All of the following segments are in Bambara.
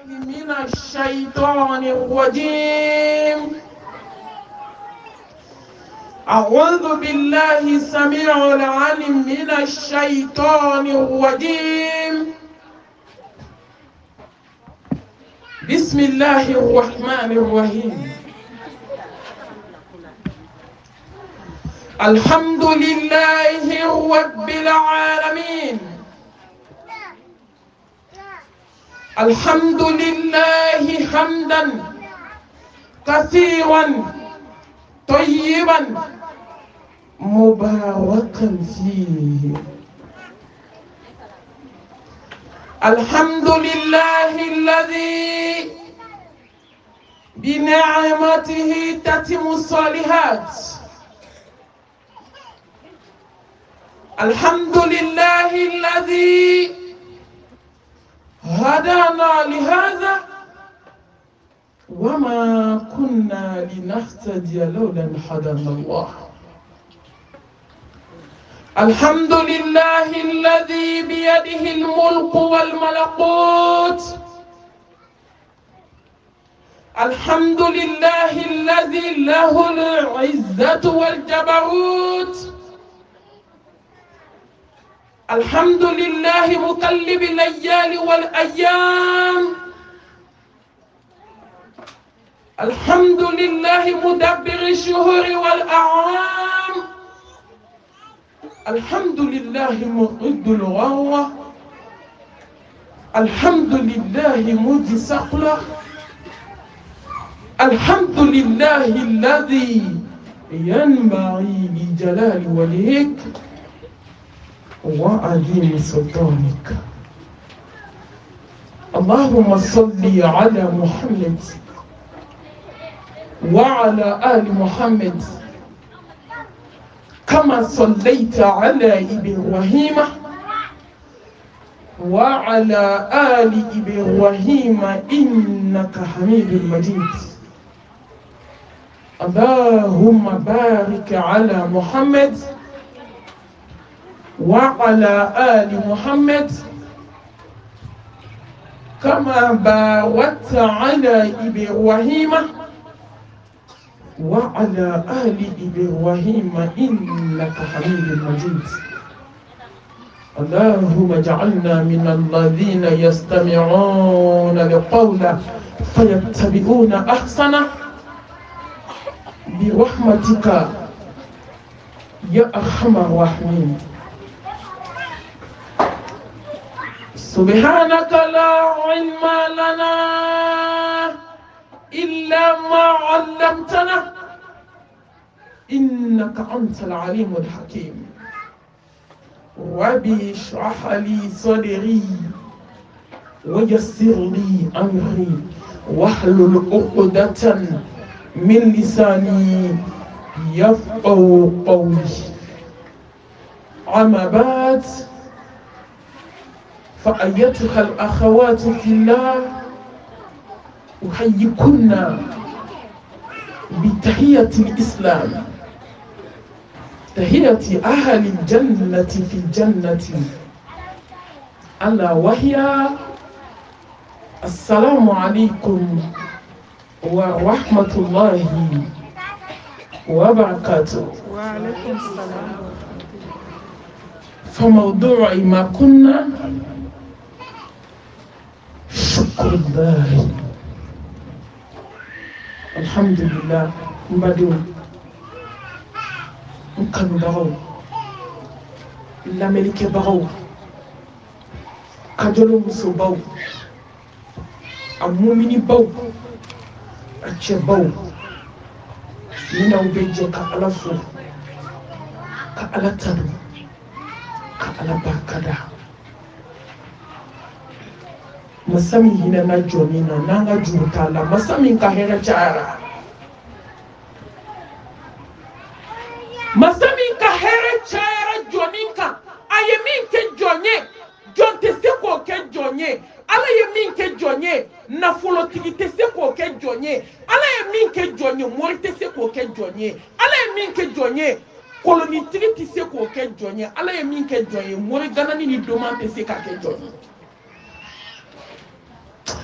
من الشيطان الرجيم. أعوذ بالله السميع العليم من الشيطان الرجيم. بسم الله الرحمن الرحيم. الحمد لله رب العالمين. الحمد لله حمدا كثيرا طيبا مباركا فيه. الحمد لله الذي بنعمته تتم الصالحات. الحمد لله الذي هدانا لهذا وما كنا لنهتدي لولا أن هدانا الله. الحمد لله الذي بيده الملك والملكوت. الحمد لله الذي له العزة والجبروت. الحمد لله مقلب الليالي والأيام. الحمد لله مدبر الشهور والأعوام. الحمد لله مؤد الغروة. الحمد لله مجي سقلة. الحمد لله الذي ينبغي لجلال وجهك وعظيم سلطانك. اللهم صل على محمد وعلى آل محمد كما صليت على إبراهيم وعلى آل إبراهيم إنك حميد مجيد. اللهم بارك على محمد وعلى آل محمد كما باركت على إبراهيم وعلى آل إبراهيم إنك حميد مجيد. اللهم اجعلنا من الذين يستمعون القول فيتبعون أحسنه برحمتك يا أرحم الراحمين. سبحانك لا علم لنا إلا ما علمتنا إنك أنت العليم الحكيم. ربي اشرح لي صدري ويسر لي أمري واحلل عقدة من لساني يفقهوا قولي. أما بعد، فأيتها الأخوات في الله أحييكن بتحية الإسلام، تحية أهل الجنة في الجنة، ألا وهي السلام عليكم ورحمة الله وبركاته. وعليكم السلام. فموضوع ما كنا شكر الله. الحمد لله. مبادئ مكانو باو لامليكي باو كاجولو مسو باو اموميني باو اتشي باو من وبيجي كالافو كالاتانو كالاباكادا masami hina na jonina nanga jurtala masami kahera chara masami kahera chara joninka ayemin ke jonye jonte seko ke jonye ala yemin ke jonye na folotigi te seko ke jonye ala yemin ke jonye morite seko ke jonye ala yemin ke jonye koloni tigi te seko ke jonye ala yemin ke jonye mori ganani ni doma te seka ke jonye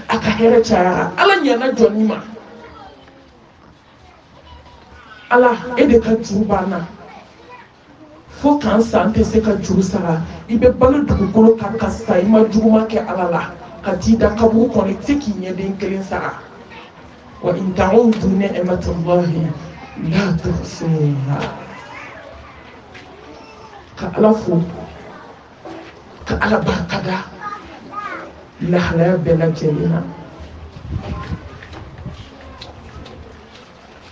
aka hɛrɛ cayara ala ɲɛna jɔnni ma ala e de ka juru banna fo k'an san tɛ se ka juru sara i bɛ balo dugukolo kan ka sa i ma juguman kɛ ala la ka t'i da kaburu kɔnɔ i tɛ se k'i ɲɛden kelen sara wa in ta'udu ni'matallahi la tuhsuha ka ala fo ka ala barikada lahalaya bɛɛ lajɛlen na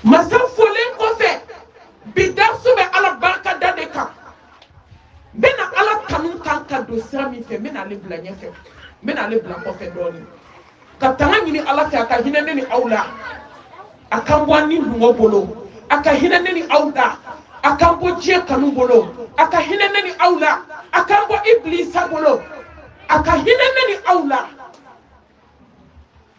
masa folen kɔfɛ bi darsu bɛ ala barikada de kan n bɛna ala kanu kan ka don sira min fɛ n bɛna ale bila ɲɛfɛ n bɛna ale bila kɔfɛ dɔɔnin ka tanga ɲini ala fɛ a ka hinɛ ne ni aw la a kan bɔ ni dungɔ bolo a ka hinɛ ne ni aw la a kan bɔ diɲɛ kanu bolo a ka hinɛ ne ni aw la a kan bɔ iblisa bolo a ka hinɛ ne ni aw la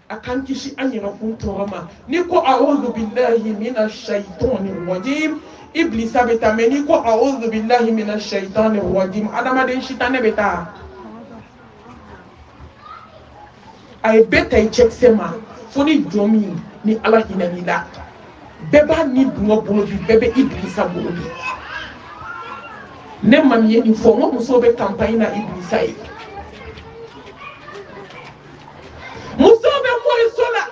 a kan kisi an yɛrɛkun tɔɔrɔ ma ni ko a'udhu billahi minash shaitanir rajim iblisa bɛ taa mɛ ni ko a'udhu billahi minash shaitanir rajim adamaden sitanɛ bɛ taa a ye bɛɛ ta i cɛkisɛ ma fo ni jɔn min ni ala hinɛn'i la bɛɛ b'a ni dungɔ bolo bi bɛɛ bɛ iblisa bolo bi ne ma min ye nin fɔ n ko musow bɛ campagne na iblisa ye musow bɛ moriso la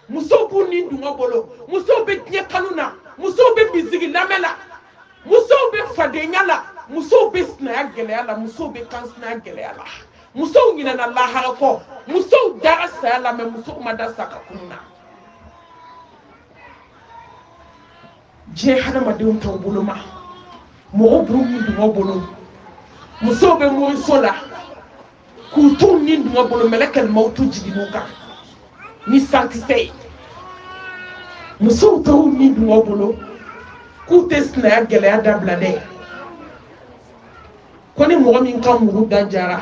musow b'u ni dungɔ bolo musow bɛ diɲɛ kanu na musow bɛ misigi lamɛn la musow bɛ fadenya la musow bɛ sinaya gɛlɛya la musow bɛ kansinaya gɛlɛya la musow ɲinɛna lahara kɔ musow dara saya la mɛ musow ma da sa ka kun na diɲɛ hadamadenw t'aw bolo ma mɔgɔw b'u ni dungɔ bolo musow bɛ moriso la k'u t'u ni dungɔ bolo mɛlɛkɛl mawutu jiginn'u kan ni sankisɛ ye musow t'u ni dungɔ bolo k'u tɛ sinaya gɛlɛya dabila dɛ ko ni mɔgɔ min ka muru da jara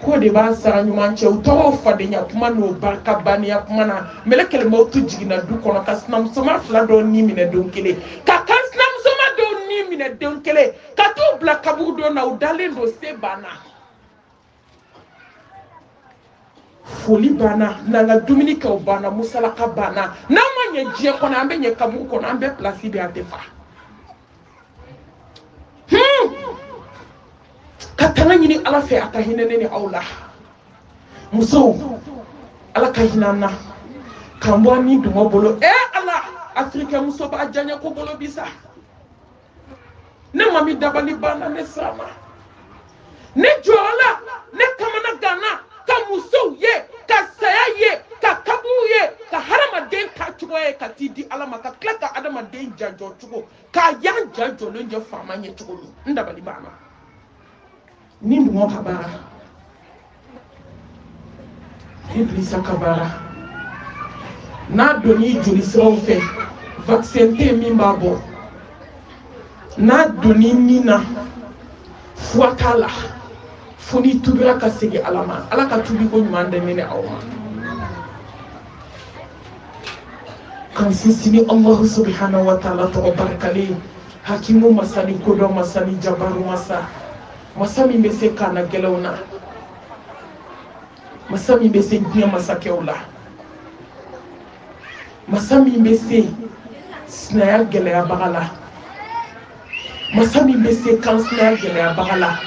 k'o de b'a sara ɲuman cɛ u tɔgɔw fadenya kuma n'o barika banniya kuma na mɛlɛkɛl mawutu jiginna du kɔnɔ ka sinamusoma fila dɔw ni minɛ don kelen ka kan sinamusoma dɔw ni minɛ don kelen ka t'u bila kaburu dɔ na u dalen don se banna foli banna n'an ka dumuni kɛw banna musalaka banna n'an ma ɲɛ diɲɛ kɔnɔ an bɛ ɲɛ kaburu kɔnɔ an bɛ pilasi bɛ an tɛ fa ka tanga ɲini ala fɛ a ka hinɛ ne ni aw la musow ala ka hinɛ an na k'an bɔ an ni dungɔ bolo ala afirikɛ muso b'a diyaɲɛ ko bolo bi sa ne ma min dabali banna ne sira ma ne jɔyɔrɔ la ne kamana ganna ka musow ye ka saya ye ka kaburu ye ka hadamaden ta cogo ye ka t'i di ala ma ka tila ka hadamaden jajɔ cogo k'a yan jajɔlen jɛ faama ye cogo min n dabali banna ni dungɔ ka baara iblisa ka baara n'a donni joli siraw fɛ vaccin tɛ min b'a bɔ n'a donni nin na fura t'a la fo ni tubira ka segin ala ma ala ka tubi ko ɲuman dɛmɛ ni aw ma kan sinsin allahu subhanahu wa ta'ala tɔgɔ barikalen hakimu masa ni kodɔn masa ni jabaru masa masa min bɛ se kana gɛlɛnw na masa min bɛ se diɲɛ masakɛw la masa min bɛ se sinaya gɛlɛyabaga la masa min bɛ se kansinaya gɛlɛyabaga la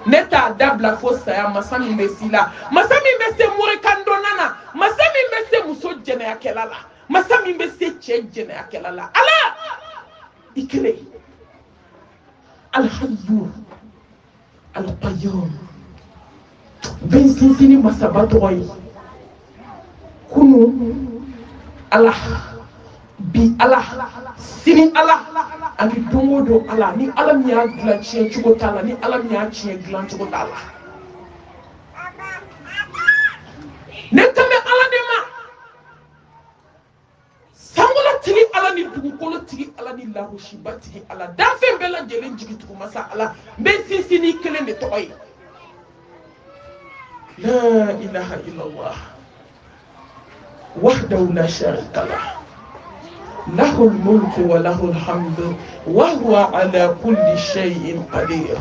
ne t'a dabila fo saya masa min bɛ si la masa min bɛ se morikandonna na masa min bɛ se muso jɛnɛyakɛla la masa min bɛ se cɛ jɛnɛyakɛla la ala i kelen alhayyu alqayyum bɛn sinsinni masaba tɔgɔ ye kunu ala bi ala sini ala ani don o don ala ni ala min y'a dilan tiɲɛ cogo t'a la ni ala min y'a tiɲɛ dilan cogo t'a la ne kan bɛ ala de ma sankolo tigi ala ni dugukolo tigi ala ni lahosiba tigi ala danfɛn bɛɛ lajɛlen jigitugu masa ala n bɛ sinsin ni kelen de tɔgɔ ye la ilaha illallah wahdahu la sharika lah له الملك وله الحمد وهو على كل شيء قدير.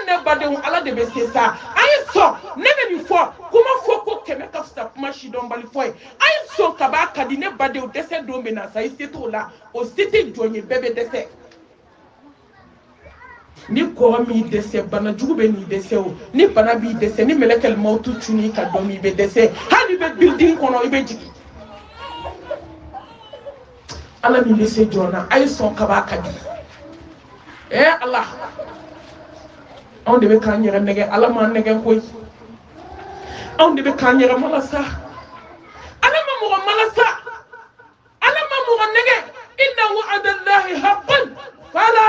Ne badenw ala de bɛ se sa a ye sɔn ne bɛ nin fɔ kuma fɔ ko keme ka fisa kuma si dɔn bali fɔ ye a ye sɔn ka b'a ka di ne badenw dɛsɛ don bɛ na sa i se t'o la o se tɛ jɔn ye bɛɛ bɛ dɛsɛ ni kɔrɔ min dɛsɛ bana jugu bɛ n'i dɛsɛ o ni bana b'i dɛsɛ ni mɛlɛkɛli mawutu cunni ka dɔn i bɛ dɛsɛ hali i bɛ building kɔnɔ i bɛ jigin ala min bɛ se jɔn na a ye sɔn ka b'a ka di ala anw de bɛ k'an yɛrɛ nɛgɛ ala m'an nɛgɛ koyi anw de bɛ k'an yɛrɛ malasa ala ma mɔgɔ malasa ala ma mɔgɔ nɛgɛ inna wa'adallahi haqqan fala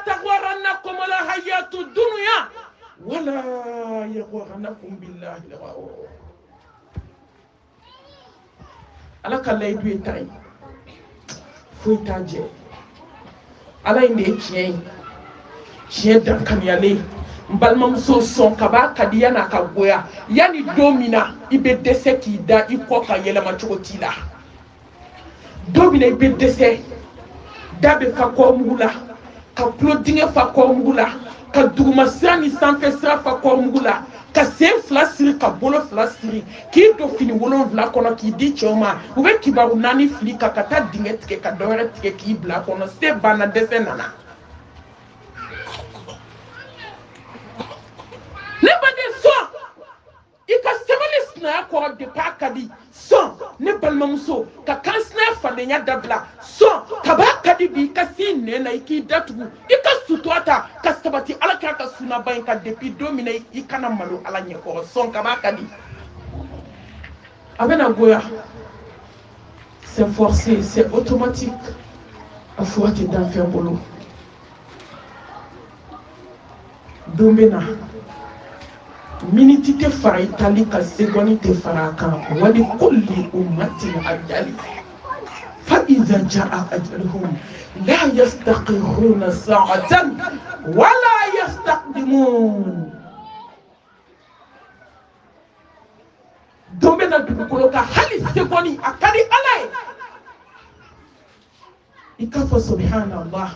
taghurrannakum al-hayatu dunya wala yaghurrannakum billahi al-ghurur ala ka layidu ye ta ye foyi t'a jɛ ala in de ye tiɲɛ ye tiɲɛ dankaniyalen n balimamuso sɔn ka b'a ka di yan'a ka goya yanni don min na i bɛ dɛsɛ k'i da i kɔ ka yɛlɛma cogo t'i la don min na i bɛ dɛsɛ da bɛ fa kɔmugu la ka tulo dingɛ fa kɔmugu la ka duguma sira ni sanfɛ sira fa kɔmugu la ka sen fila siri ka bolo fila siri k'i don fini 7 kɔnɔ k'i di cɛw ma u bɛ kibaru 4 fili ka taa dingɛ tigɛ ka dɔwɛrɛ tigɛ k'i bila kɔnɔ se banna dɛsɛ nana ne baden sɔn i ka sabali sinaya kɔrɔ depuis a ka di sɔn ne balimamuso ka kansinaya fadenya dabila sɔn ka b'a ka di bi i ka s'i nɛn na i k'i datugu i ka sutura ta ka sabati ala k'a ka sunaba in ka depuis don min na i kana malo ala ɲɛkɔrɔ sɔn ka b'a ka di a bɛna goya c'est forcé c'est automatique a fura tɛ dan fɛn bolo don bɛ na miniti tɛ fara i tali ka seconde tɛ fara a kan wali kulli ummatin ajali fa iza jaa ajaluhum la yastakhiruna sa'atan wala yastaqdimun don bɛ na dugukolo kan hali seconde a ka di ala ye i k'a fɔ subhanallah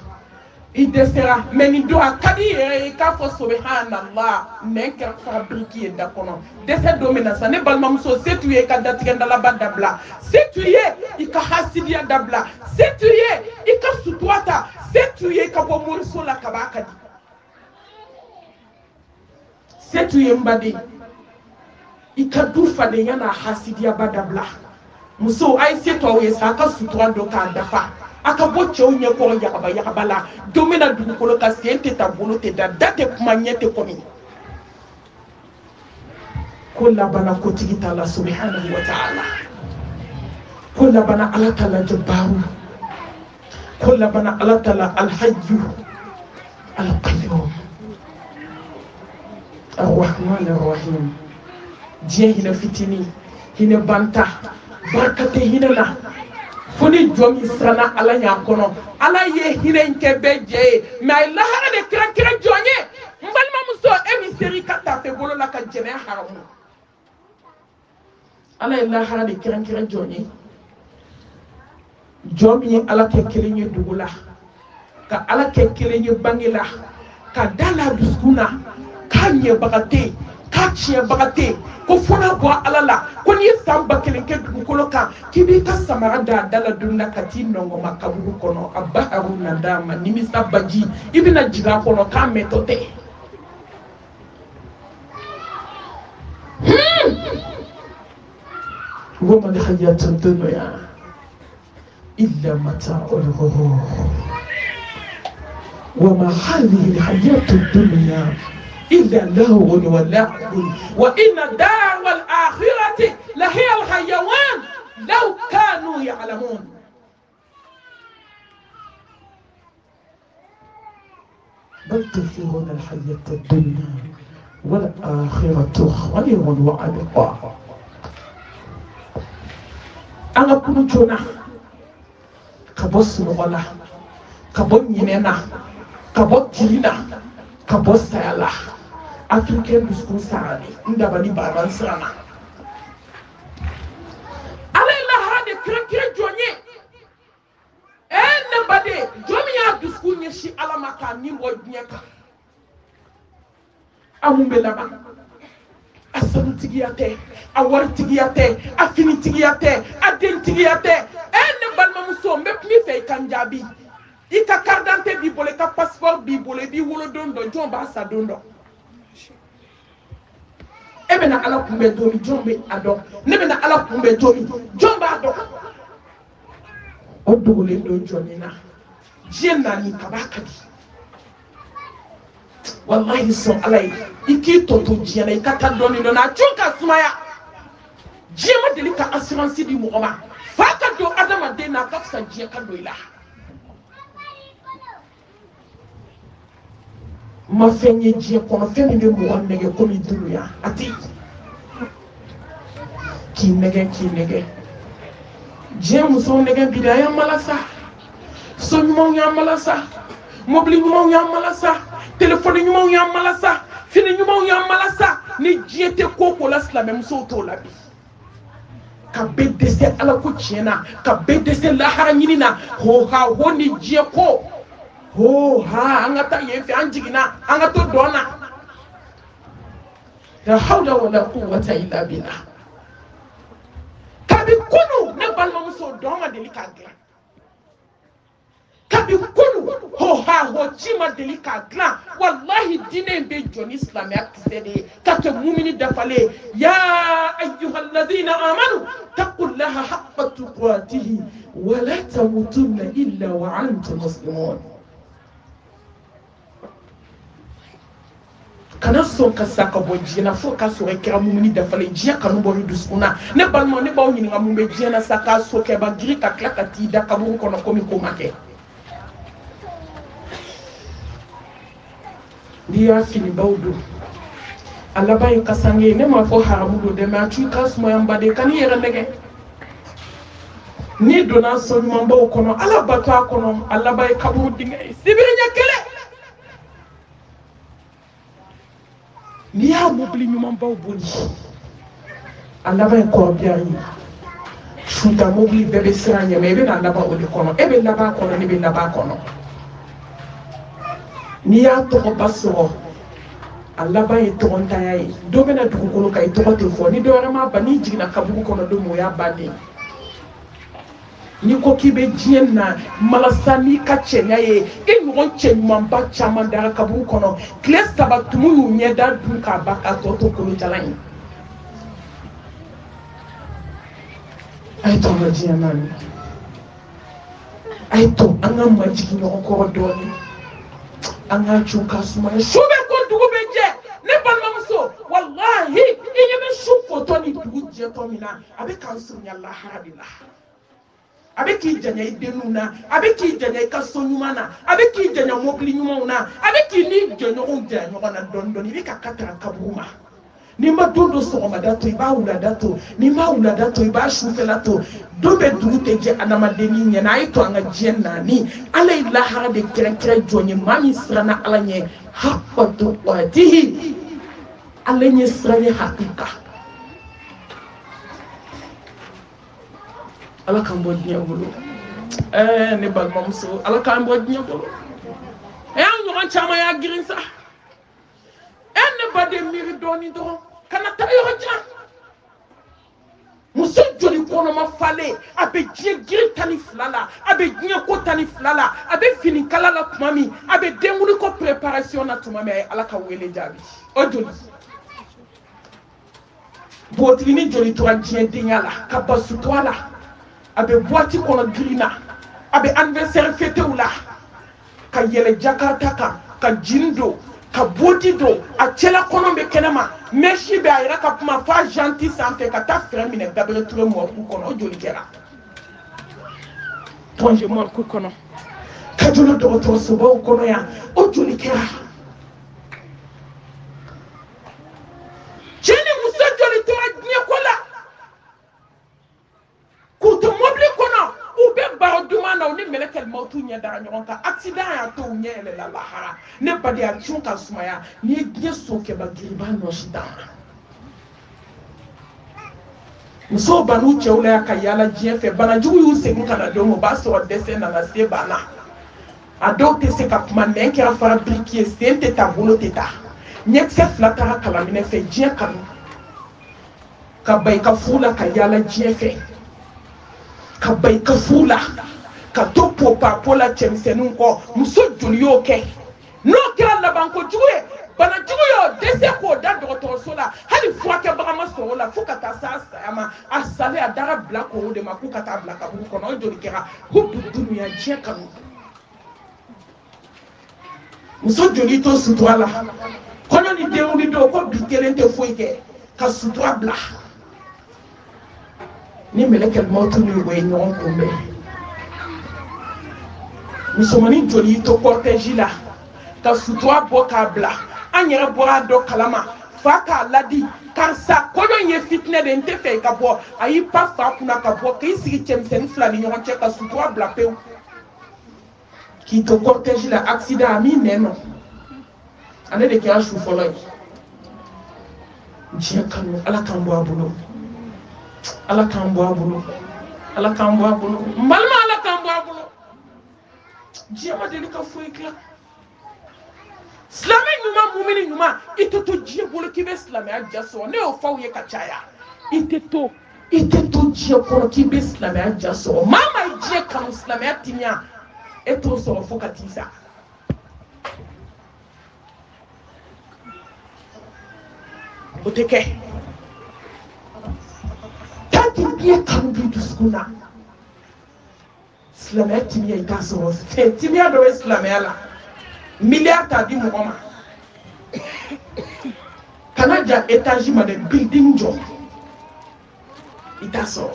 i dɛsɛra mɛ nin don a ka di yɛrɛ ye i k'a fɔ subhanallah nɛn kɛra fabriki ye da kɔnɔ dɛsɛ don min na sa ne balimamuso se t'u ye i ka datigɛndalaba dabila se t'u ye i ka hasidiya dabila se t'u ye i ka sutura ta se t'u ye i ka bɔ moriso la ka b'a ka di se t'u ye n baden i ka du fadenya n'a hasidiyaba dabila musow a ye se t'aw ye sa a ka sutura dɔ k'a dafa a ka bɔ cɛw ɲɛkɔrɔ yagaba yagaba la don bɛ na dugukolo ka sen tɛ ta bolo tɛ da da tɛ kuma ɲɛ tɛ kɔmi ko labana kotigi t'a la subhanahu wa ta'ala ko labana ala t'a la jabbaru ko labana ala t'a la alhayyu alqayyum arrahman arrahim diɲɛ hinɛ fitinin hinɛ banta barika tɛ hinɛ na fo ni jɔn min siranna ala ɲɛ kɔnɔ ala ye hinɛ in kɛ bɛɛ jɛ ye mɛ a ye lahara de kira jɔn ye n balimamuso e min sera i ka tafe bolo la ka jɛnɛya haramu ala ye lahara de kira jɔn ye jɔn min ye ala kɛ kelen ye dugu la ka ala kɛ kelen ye bange la ka da la dusukun na k'a ɲɛbaga tɛ yen k'a tiɲɛbaga tɛ yen ko fo n'a bɔ ala la ko n'i ye san 1000 kɛ dugukolo kan k'i b'i ka samara da a da la don na ka t'i nɔngɔma kaburu kɔnɔ a ba haru na d'a ma nimisa baji i bɛna jigin a kɔnɔ k'a mɛntɔ tɛ وما الحياة الدنيا إلا متاع الغرور وما هذه الحياة الدنيا إلا لهو ولعب وإن الدار الآخرة لهي الحيوان لو كانوا يعلمون بل تؤثرون الحياة الدنيا والآخرة خير وأبقى أنا كنت جونا كبوس مغلا كبو نينا كبو تينا كبو سالا أفريقيا بسكون ساري ندبني باران سرانا على الله هذا كركير جوني نبدي جميع بسكون يشي على مكان نيمو دنياكا أمم بلما asanu tigiyate a waritigiya tɛ a finitigiya tɛ a dentigiya tɛ ne balimamuso n bɛ min fɛ i ka n jaabi i ka carte d'identité b'i bolo i ka passeport b'i bolo i b'i wolodon dɔn jɔn b'a sa don dɔn e bɛna ala kunbɛn don min jɔn bɛ a dɔn ne bɛna ala kunbɛn don min jɔn b'a dɔn o dogolen don jɔnni na diɲɛ nani ka b'a ka di wallahi sɔn ala ye i k'i tɔ to diɲɛ na i ka taa dɔɔni dɔɔni a cun ka sumaya diɲɛ ma deli ka assurance di mɔgɔ ma fa ka don adamaden na a ka fisa diɲɛ ka don i la ma fɛn ye diɲɛ kɔnɔ fɛn min bɛ mɔgɔ nɛgɛ komi dunuya a tɛ k'i nɛgɛ diɲɛ musow nɛgɛ bi de a y'an mala sa so ɲumanw y'an mala sa mobili ɲumanw y'an mala sa telefɔni ɲumanw y'an mala sa fini ɲumanw y'an mala sa ni diɲɛ tɛ ko ko la silamɛmusow t'o la bi ka bɛɛ dɛsɛ ala ko tiɲɛ na ka bɛɛ dɛsɛ lahara ɲini na ho ni diɲɛ ko an ka taa yen fɛ an jiginna an ka to dɔn na la hawla wala quwwata illa billah kabi kunu ne balimamuso dɔn ma deli k'a dilan kabi kunu ci ma deli k'a dilan wallahi diinɛ in bɛ jɔ ni silamɛya kisɛ de ye ka kɛ mumini dafalen ya ayyuhalladhina amanu taqullaha haqqa tuqatihi wa la tamutunna illa wa antum muslimun kana sɔn ka sa ka bɔ diɲɛ na fo k'a sɔrɔ i kɛra mumini dafalen diɲɛ kanu bɔ i dusukun na ne balima ne b'aw ɲininka mun bɛ diɲɛ na sa k'a so kɛba giri ka tila ka t'i da kaburu kɔnɔ komi ko ma kɛ n'i y'a finibaw don a laban ye kasange ye ne m'a fɔ haramu don dɛ mɛ a t'i ka sumayanba de ka n'i yɛrɛ nɛgɛ n'i donna so ɲumanbaw kɔnɔ ala bato a kɔnɔ a laban ye kaburu dingɛ ye sibiri ɲɛ kelen n'i y'a mobili ɲumanbaw boli a laban ye kɔrɔbiya ye sunta mobili bɛɛ bɛ siran ɲɛ mɛ i bɛna laban o de kɔnɔ e bɛ laban kɔnɔ ne bɛ laban kɔnɔ n'i y'a tɔgɔba sɔrɔ a laban ye tɔgɔntanya ye dɔ bɛna dugukolo kan i tɔgɔ tɛ fɔ ni dɔ wɛrɛ ma ban n'i jiginna kaburu kɔnɔ don min o y'a bannen n'i ko k'i bɛ diɲɛ na malasa n'i ka cɛɲa ye i ɲɔgɔn cɛ ɲumanba caman dara kaburu kɔnɔ tile 3 tumu y'u ɲɛda dun k'a ban k'a tɔ to kolojalan ye a ye to an ka diɲɛ na nin a ye to an ka majigin ɲɔgɔn kɔrɔ dɔɔnin an ka cun ka sumaya su bɛ ko dugu bɛ jɛ ne balimamuso wallahi i ɲɛ bɛ su kɔtɔ ni dugu jɛtɔ min na a bɛ k'an surunya lahara de la a bɛ k'i janya i denw na a bɛ k'i janya i ka so ɲuman na a bɛ k'i janya mobili ɲumanw na a bɛ k'i ni jɛɲɔgɔnw janya ɲɔgɔn na dɔɔni dɔɔni i bɛ ka katara kaburu ma n'i ma don dɔ sɔgɔmada to i b'a wulada to n'i ma wulada to i b'a sufɛla to don bɛ dugu tɛ jɛ adamadennin ɲɛna a ye to an ka diɲɛ naani ala ye lahara de kɛrɛnkɛrɛn jɔn ye maa min siranna ala ɲɛ haqqa tuqatihi ala ɲɛ siran ye hakika ala k'an bɔ diɲɛ bolo ne balimamuso ala k'an bɔ diɲɛ bolo an ɲɔgɔn caman y'a girin sa ne baden miiri dɔɔnin dɔrɔn kana taa yɔrɔ jan muso joli kɔnɔma falen a bɛ diɲɛ girin 12 la a bɛ diɲɛ ko 12 la a bɛ finikala la tuma min a bɛ denkundi ko préparation na tuma min a ye ala ka wele jaabi o joli bogotigini joli tora diɲɛ denya la ka basu to a la a bɛ boîte kɔnɔ girin na a bɛ anniversaire fêtew la ka yɛlɛ jakarta kan ka jin don ka bodi don a cɛla kɔnɔ bɛ kɛnɛma mɛsi bɛ a yɛrɛ ka kuma f'a janti sanfɛ ka taa fɛrɛ minɛ Gabriel Touré mɔriku kɔnɔ o joli kɛra Tonge mɔriku kɔnɔ ka joli dɔgɔtɔrɔsobaw kɔnɔ yan o joli kɛra cɛ ni muso joli tora diɲɛ ko la k'u to mobili kɔnɔ u bɛ baro duman na u ni mɛlɛkɛl mawutu ɲɛ dara ɲɔgɔn kan accident y'a to u ɲɛ yɛlɛla lahara ne baden a cun ka sumaya n'i ye diɲɛ so kɛba giri i b'a nɔsi dan musow ban'u cɛw la yan ka yaala diɲɛ fɛ banajugu y'u segin ka na don o b'a sɔrɔ dɛsɛ nana se banna a dɔw tɛ se ka kuma nɛn kɛra fara biriki ye sen tɛ taa bolo tɛ taa ɲɛkisɛ 2 taara kalaminɛ fɛ diɲɛ kanu ka bai ka fula ka yala jefe ka bai ka fula ka to popa pola chemsenun ko muso juliyo ke no kira laban ko juye bana juyo dese ko da dɔgɔtɔrɔso la hali furakɛbaga ma sɔrɔ la fo ka taa sa saya ma a sale a dara bila koro de ma k'u ka taa bila kaburu kɔnɔ o joli kɛra hubbu dunuya diɲɛ kanu muso joli to sutura la kɔɲɔ ni denwuli don ko bi kelen tɛ foyi kɛ ka sutura bila ni mɛlɛkɛl mautu ni o ye ɲɔgɔn kunbɛn musomanin joli to cortège la ka sutura bɔ k'a bila an yɛrɛ bɔra dɔ kalama fa k'a ladi karisa kɔɲɔ ye fitinɛ de n tɛ fɛ i ka bɔ a y'i pa fa kunna ka bɔ k'i sigi cɛmisɛnnin fila ni ɲɔgɔn cɛ ka sutura bila pewu k'i to cortège la accident a min nɛn nɔ ale de kɛra su fɔlɔ ye diɲɛ kanu ala k'an bɔ a bolo ala k'an bɔ a bolo ala k'an bɔ a bolo n balima ala k'an bɔ a bolo diɲɛ ma deli ka foyi dilan silamɛ ɲuman mumini ɲuman i tɛ to diɲɛ bolo k'i bɛ silamɛya ja sɔrɔ ne y'o f'aw ye ka caya i tɛ to diɲɛ kɔnɔ k'i bɛ silamɛya ja sɔrɔ maa maa ye diɲɛ kanu silamɛya timiya e t'o sɔrɔ fo ka t'i sa o tɛ kɛ tant que diɲɛ kanu b'i dusukun na silamɛya timiya i t'a sɔrɔ timiya dɔ bɛ silamɛya la miliyari t'a di mɔgɔ ma kana ja étage ma dɛ building jɔ i t'a sɔrɔ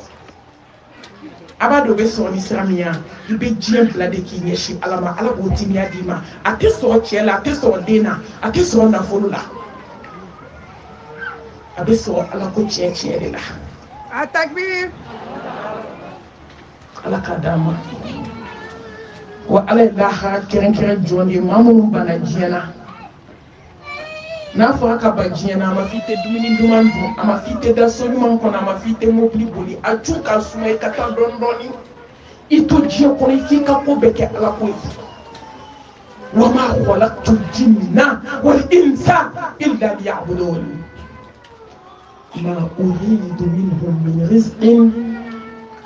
a b'a dɔn o bɛ sɔrɔ ni sira min ye i bɛ diɲɛ bila de k'i ɲɛsin ala ma ala b'o timiya d'i ma a tɛ sɔrɔ cɛ la a tɛ sɔrɔ den na a tɛ sɔrɔ nafolo la a bɛ sɔrɔ ala ko tiɲɛ de la a takbir ala k'a d'an ma wa ala ye lahara kɛrɛnkɛrɛn jɔn de ye maa minnu banna diɲɛ na n'a fɔra ka ban diɲɛ na a ma f'i tɛ dumuni duman dun a ma f'i tɛ da so ɲuman kɔnɔ a ma f'i tɛ mobili boli a cun ka suma i ka taa dɔɔni dɔɔni i to diɲɛ kɔnɔ i k'i ka ko bɛɛ kɛ ala ko ye wa ma khalaqtu jinna wal insa illa liya'budun ma uridu minhum min rizqin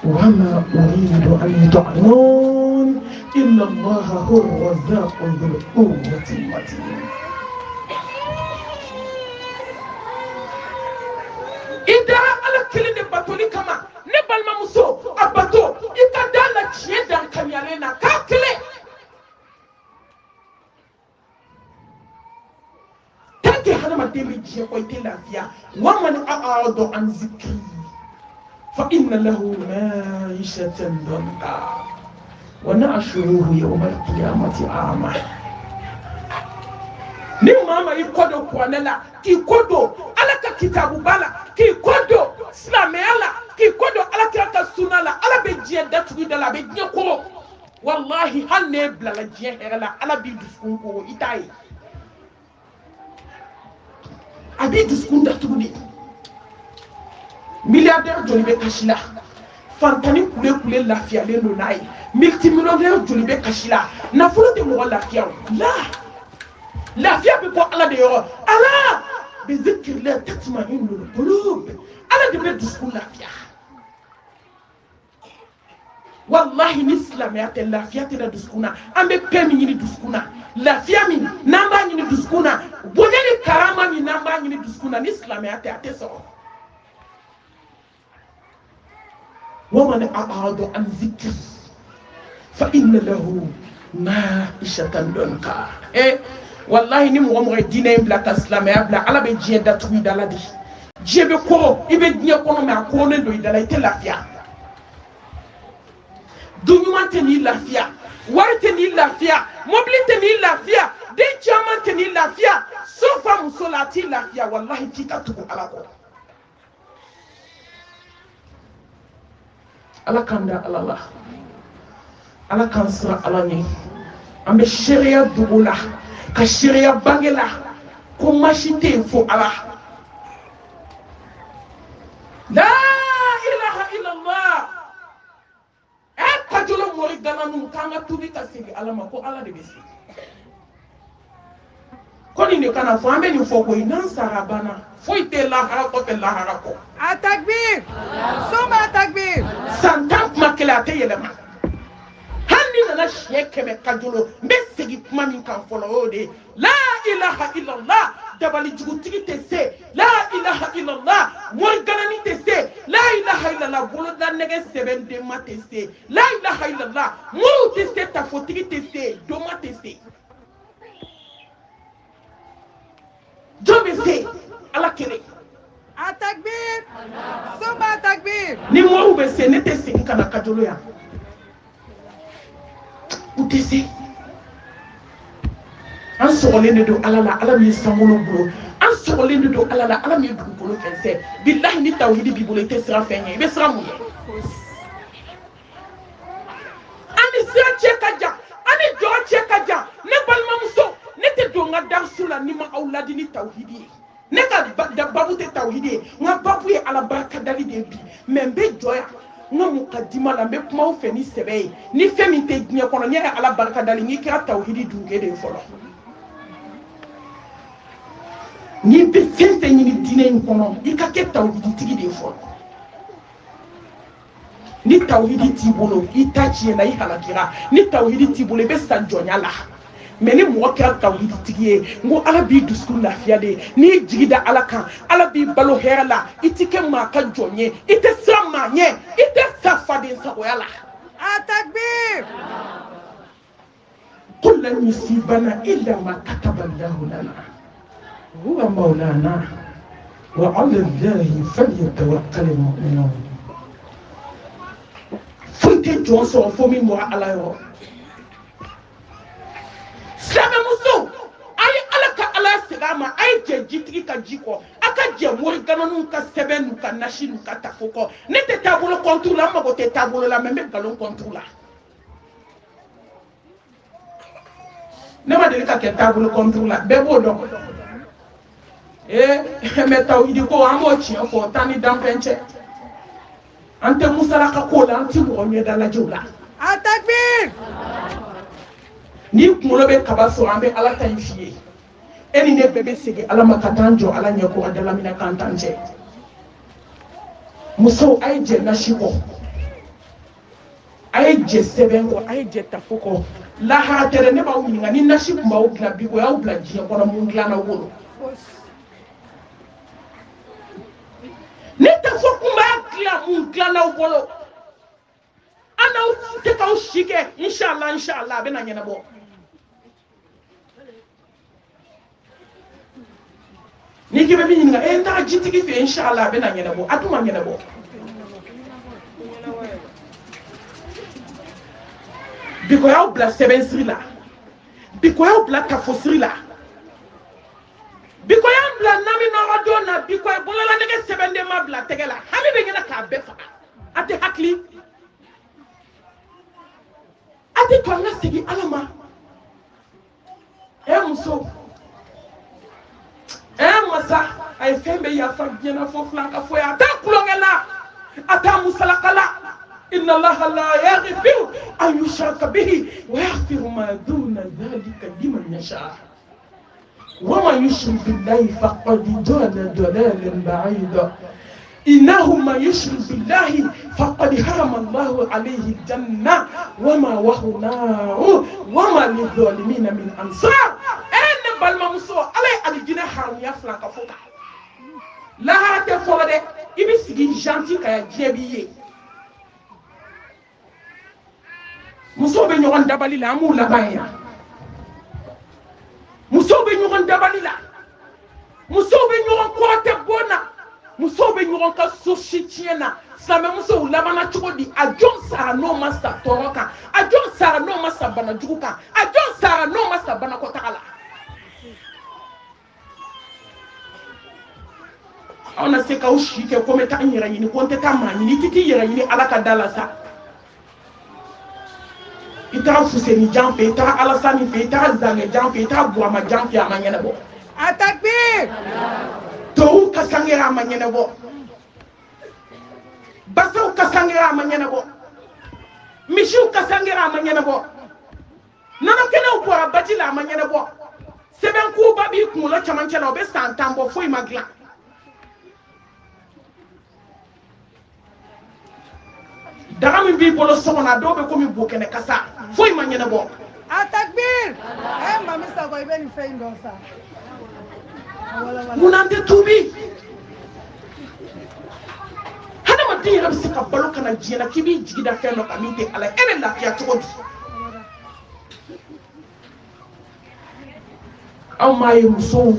wa ma uridu an yut'imun إن الله هو الرزاق ذو القوة المتين إذا على كل نباتولي كما نبال ما مسو أباتو إذا دالا جيدا كميالينا كاكلي تانكي هذا ما ديمي جيه قويتي لافيا ومن أعرض عن ذكري فإن له معيشة ضنكا ونحشره يوم القيامة أعمى ni mama ikodo kwanela ikodo alaka kitabu bala ikodo silamela ikodo alaka ka sunala ala be je datu dala be je ko wallahi hanne blala je herala ala bi duskun ko itai abi duskun datu ni milliardaire joli be kashila fantani kule lafiya le no nayi multimillionnaire joli be kashila nafolo de mo lafiya la lafiya be ko ala de yoro ala bi zikr la tatma'innul qulub ala de be duskun lafiya wallahi ni silamɛya tɛ lafiya tɛ da duskuna an bɛ pɛ min ɲini duskuna lafiya min n'an b'a ɲini duskuna bonya ni karama min n'an b'a ɲini duskuna ni silamɛya tɛ a tɛ sɔrɔ ومن أعرض عن ذكر فإن له معيشة ضنكا والله ni mɔgɔ mɔgɔ ye diinɛ in bila ka silamɛya bila ala bɛ diɲɛ datugu i da la de diɲɛ bɛ kɔrɔ i bɛ diɲɛ kɔnɔ mɛ a kɔrɔlen don i da la i tɛ lafiya du ɲuman tɛ n'i lafiya wari tɛ n'i lafiya mobili tɛ n'i lafiya den caman tɛ n'i lafiya sofa muso la a t'i lafiya wallahi k'i ka tugu ala kɔ ala k'an da ala la ala k'an siran ala ɲɛ an bɛ seereya dogo la ka seereya bange la ko masi tɛ yen fo ala la ilaha illallah kajolo mori gananu k'an ka tubi ka segin ala ma ko ala de bɛ se koni ne kana fo ambe ni fo ko inan sarabana fo ite lahara ko te lahara ko Atakbir. Soma takbir. santam makela te yelema hanni nana shiye keme kajolo mbe segi kuma min kan folo ode la ilaha illallah dabali jugutigi te se la ilaha illallah morganani te se la ilaha illallah bolo da nege seben de ma te se la ilaha illallah muru te se tafotigi te se doma te se jobe se ala kele Atakbir. Soma takbir. ni moru be se ne te se kana kajolo ya ute se an sogolen de do ala la ala mi sangolo bolo an sogolen de do ala la ala mi dugukolo fɛnsɛ billahi ni tawhidi b'i bolo i tɛ sira fɛn ye i bɛ sira mun ye an ni sira cɛ ka jan an ni jɔ cɛ ka jan ne balimamuso ne tɛ don n ka darisu la ni ma aw ladi ni tawhidi ye ne ka babu tɛ tawhidi ye n ka babu ye ala barika dali de ye bi mɛ n bɛ jɔ yan n ka mukadima la n bɛ kuma aw fɛ ni sɛbɛ ye ni fɛn min tɛ diɲɛ kɔnɔ n'i ye ala barika dali n'i kɛra tawhidi dunke de ye fɔlɔ n'i bɛ fɛn fɛn ɲini diinɛ in kɔnɔ i ka kɛ tawhiditigi de ye fɔlɔ ni tawhidi t'i bolo i ta tiɲɛna i halakira ni tawhidi t'i bolo i bɛ sa jɔnya la mɛ ni mɔgɔ kɛra tawhiditigi ye n ko ala b'i dusukun lafiya de n'i jigi da ala kan ala b'i balo hɛrɛ la i ti kɛ maa ka jɔn ye i tɛ siran maa ɲɛ i tɛ sa faden sagoya la Atakbir. قل لن يصيبنا إلا ما كتب الله لنا هو مولانا وعلى الله فليتوكل المؤمنون فنت جوسو فمي مو على يو سلام مسو اي alaka ala sigama ay je jitigi ka jiko aka je mori gananu ka sebenu ka nashinu ka tafoko ne te tabulo kontu la mago te tabulo la membe galon kontu la ne ma deli ka kɛ taabolo kɔnturu la bɛɛ b'o dɔn mɛ tawhidi ko an b'o tiɲɛ fɔ tan ni danfɛn cɛ an tɛ musalaka ko la an tɛ mɔgɔ ɲɛda lajɛw la Atakbir. n'i kunkolo bɛ kaba sɔrɔ an bɛ ala ta in f'i ye e ni ne bɛɛ bɛ segin ala ma ka taa jɔ ala ɲɛ ko ka dalamina k'an t'an cɛ musow a ye jɛ nasi kɔ a ye jɛ sɛbɛn kɔ a ye jɛ tafo kɔ lahara tɛ dɛ ne b'aw ɲininka ni nasi tun b'aw dilan bi ko y'aw bila diɲɛ kɔnɔ mun dilanna wolo ne tafo kun b'a dilan mun dilanna aw bolo an n'aw tɛ k'aw si kɛ inshallah inshallah a bɛna ɲɛnabɔ n'i k'i bɛ min ɲininka n taara jitigi fɛ inshallah a bɛna ɲɛnabɔ a dun ma ɲɛnabɔ biko y'aw bila sɛbɛnsiri la biko y'aw bila kafosiri la biko y'an bila nami nɔgɔ don na biko ye bolola nɛgɛ sɛbɛnden ma bila tɛgɛ la hami bɛ ɲɛna k'a bɛɛ faga a tɛ hakili a tɛ to an ka segin ala ma muso masa a ye fɛn bɛɛ yafa diɲɛna fɔ filan ka fɔ ye a t'a kulonkɛ la a t'a musalaka la إن الله لا يغفر أن يشرك به ويغفر ما دون ذلك لمن يشاء ومن يشرك بالله فقد ضل ضلالا بعيدا إنه من يشرك بالله فقد حرم الله عليه الجنة وما وهو نار وما للظالمين من أنصار أين بالممسو على الجنة حرم يفلا كفوكا لا هات فورد إبسكي جانتي كيا جيبيه muso bɛ ɲɔgɔn dabali la an b'u laban yan muso bɛ ɲɔgɔn dabali la muso bɛ ɲɔgɔn kɔrɔtɛ bon na muso bɛ ɲɔgɔn ka so si tiɲɛ na silamɛ musow labanna cogo di a jɔn sara n'o ma sa tɔɔrɔ kan a jɔn sara n'o ma sa bana jugu kan a jɔn sara n'o ma sa banakɔtaga la aw na se k'aw si kɛ ko n bɛ taa n yɛrɛ ɲini ko n tɛ taa maa ɲini i tɛ t'i yɛrɛ ɲini ala ka da la sa i taara Fuseni jan fɛ i taara Alasani fɛ i taara Zange jan fɛ i taara Burama jan fɛ a ma ɲɛnabɔ Atakbir. Tow ka sangera a ma ɲɛnabɔ Basaw ka sangera a ma ɲɛnabɔ misiw ka sangera a ma ɲɛnabɔ nɔnɔkɛnɛw bɔra baji la a ma ɲɛnabɔ seben ku ba bi kunkolo camancɛ la o bɛ san 10 bɔ foyi ma dilan daga min b'i bolo so kɔnɔ a dɔw bɛ komi bo kɛnɛ kasa foyi ma ɲɛnabɔ Atakbir! Mami Sako, ibe ni fɛn dɔ sa. munna an tɛ tuubi hadamaden yɛrɛ bɛ se ka balo kana diɲɛ na k'i b'i jigi da fɛn dɔ kan min tɛ ala ye e bɛ lafiya cogo di aw m'a ye musow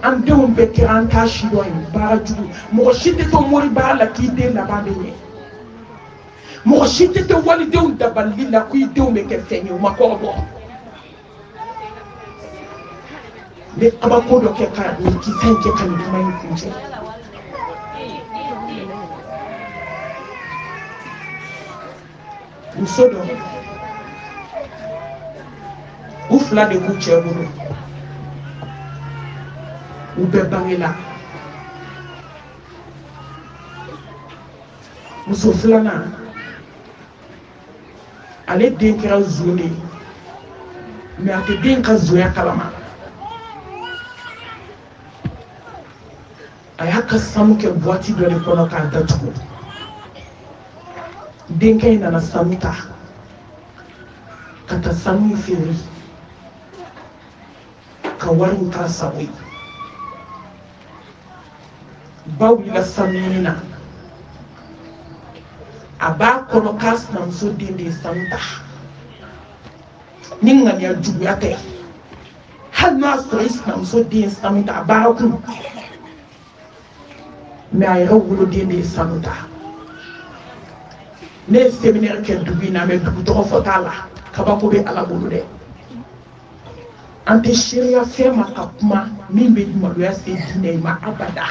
an denw bɛɛ kɛra an t'a si dɔn ye baara jugu mɔgɔ si tɛ to mori baara la k'i den laban bɛ ɲɛ mɔgɔ si tɛ to walidenw dabalili la k'i denw bɛ kɛ fɛn ye u ma kɔrɔbɔ ni kabako dɔ kɛ ka nin kisɛ in kɛ ka nin kuma in kuncɛ muso dɔ u fila de b'u cɛ bolo u bɛɛ bangela muso filanan ale den kɛra zon de ye mais a tɛ den ka zonya kalama a y'a ka sanu kɛ boîte dɔ de kɔnɔ k'a datugu denkɛ in nana sanu ta ka taa sanu in feere ka wari in k'a sago ye ba wulila sanu ɲini na a b'a kɔnɔ k'a sinamuso den de ye sanu ta ni ŋaniya juguya tɛ hali n'a sɔrɔ i sinamuso den ye sanu ta a baara kun mais a yɛrɛ woloden de ye sanu ta ne ye séminaire kɛ dugu in na mais dugu tɔgɔ fɔ t'a la kabako bɛ ala bolo dɛ an tɛ seereya fɛn ma ka kuma min bɛ maloya se diinɛ ma abada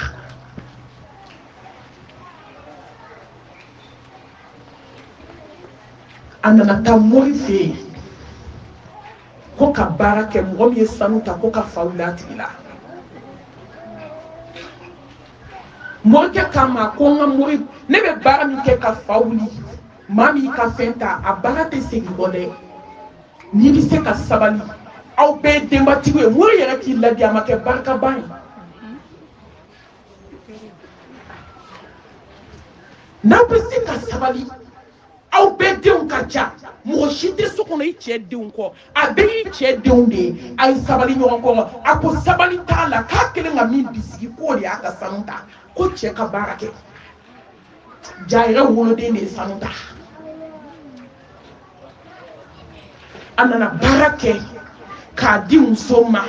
a nana taa mori fɛ yen ko ka baara kɛ mɔgɔ min ye sanu ta ko ka fa wuli a tigi la morikɛ k'a ma ko n ka mori ne bɛ baara min kɛ ka fa wuli maa min ka fɛn ta a baara tɛ segin kɔ dɛ n'i bɛ se ka sabali aw bɛɛ ye denbatigi ye mori yɛrɛ k'i ladi a ma kɛ barikaba ye n'aw bɛ se ka sabali aw bɛɛ denw ka ca mɔgɔ si tɛ so kɔnɔ i cɛ denw kɔ a bɛɛ y'i cɛ denw de ye a ye sabali ɲɔgɔn kɔ a ko sabali t'a la k'a kɛlen ka min bisigi k'o de y'a ka sanu ta ko cɛ ka baara kɛ ja yɛrɛ woloden de ye sanu ta a nana baara kɛ k'a di muso ma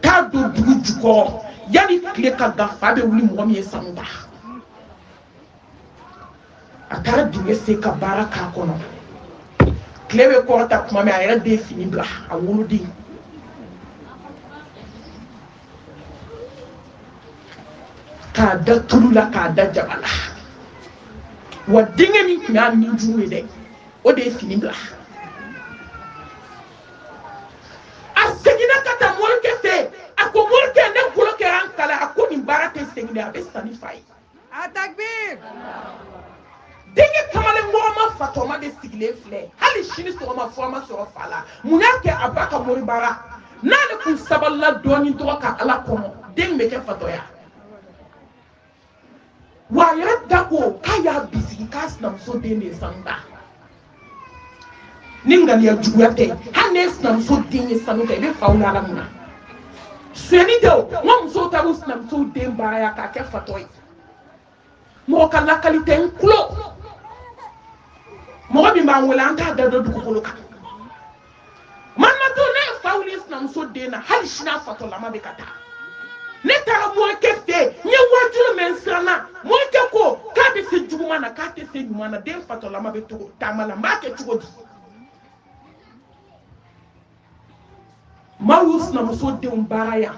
k'a don dugu jukɔrɔ yanni tile ka gan fa bɛ wuli mɔgɔ min ye sanu ta a taara dingɛ sen ka baara k'a kɔnɔ tile bɛ kɔrɔta tuma min a yɛrɛ de ye fini bila a woloden k'a da tulu la k'a da jaba la wa denkɛ min tun y'a nin juru ye dɛ o de ye fini bila a seginna ka taa morikɛ fɛ a ko morikɛ ne bolo kɛra an kala a ko nin baara tɛ segin dɛ a bɛ sa ni fa ye Atakbir! denkɛ kamalenkɔrɔma fatɔma de sigilen filɛ hali sini sɔgɔma fɔ ma sɔrɔ fa la mun y'a kɛ a ba ka mori baara n'ale kun sabalila dɔɔnin tɔgɔ ka ala kɔnɔ den bɛ kɛ fatɔya wa a yɛrɛ da ko k'a y'a bisigi k'a sinamuso den de ye sanu ta ni ŋaniya juguya tɛ hali ne sinamuso den ye sanu ta i bɛ faw la ala mun na suyɛni tɛ o n ka musow taara u sinamusow den baaraya k'a kɛ fatɔ ye mɔgɔ ka lakali tɛ n tulo mɔgɔ min b'an wele an t'a da dɔ dugukolo kan manatu ne ye fa wuli sinamuso den na hali sini a fatɔlama bɛ ka taa ne taara morikɛ fɛ n ye waajuru min siranna morikɛ ko k'a bɛ se juguman na k'a tɛ se ɲuman na den fatɔlama bɛ togo taama la n b'a kɛ cogo di maaw y'u sinamuso denw baara yan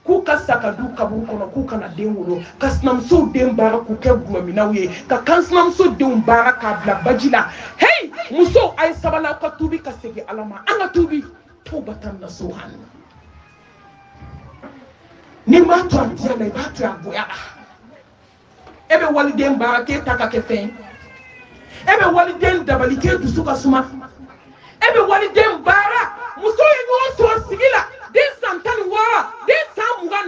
k'u ka sa ka du kaburu kɔnɔ k'u kana den wolo ka sinamusow den baara k'u kɛ gulɔminaw ye ka kan sinamuso denw baara k'a bila baji la hey musow a ye sabali aw ka tuubi ka segin ala ma an ka tuubi tawbatan nasuhan ni m'a to a diya la i b'a to a bonya la e bɛ waliden baara k'e ta ka kɛ fɛn e bɛ waliden dabali k'e dusu ka suma e bɛ waliden baara muso ye ɲɔgɔn sɔrɔ sigi la den san 10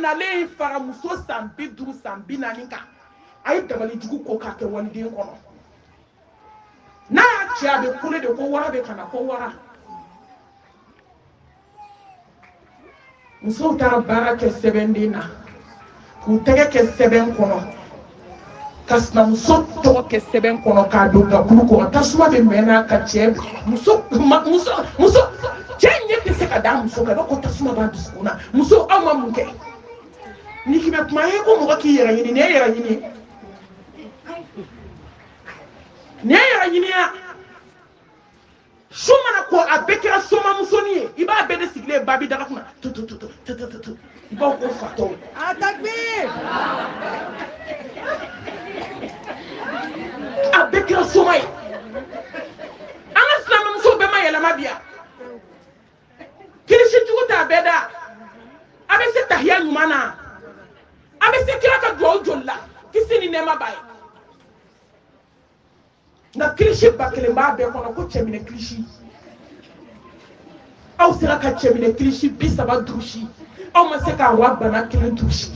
nalen fara muso san 50 san 40 kan a ye dabali jugu ko k'a kɛ waliden kɔnɔ n'a y'a cɛ a bɛ kule de ko wara bɛ kana ko wara musow taara baara kɛ sɛbɛnden na k'u tɛgɛ kɛ sɛbɛn kɔnɔ ka sinamuso tɔgɔ kɛ sɛbɛn kɔnɔ k'a don gakulu kɔnɔ tasuma bɛ mɛn n'a ka cɛ muso cɛ ɲɛ tɛ se ka da muso kan i b'a fɔ tasuma b'a dusukun na muso aw ma mun kɛ n'i k'i bɛ kuma ye ko mɔgɔ k'i yɛrɛ ɲini nin ye yɛrɛ ɲini ye nin ye yɛrɛ ɲini ya su mana ko a bɛɛ kɛra somamusonin ye i b'a bɛɛ de sigilen ye babi daga kunna tu i b'aw ko fatɔw Atakbir! a bɛɛ kɛra soma ye an ka silamɛmusow bɛɛ ma yɛlɛma bi yan kirisi jugu t'a bɛɛ da a bɛ se tahiya ɲuman na a bɛ se kira ka duwawu joli la kisi ni nɛɛma b'a ye nka kirisi ba kelen b'a bɛɛ kɔnɔ ko cɛminɛ kirisi aw sera ka cɛminɛ kirisi 30 durusi aw ma se k'a wa bana 1 durusi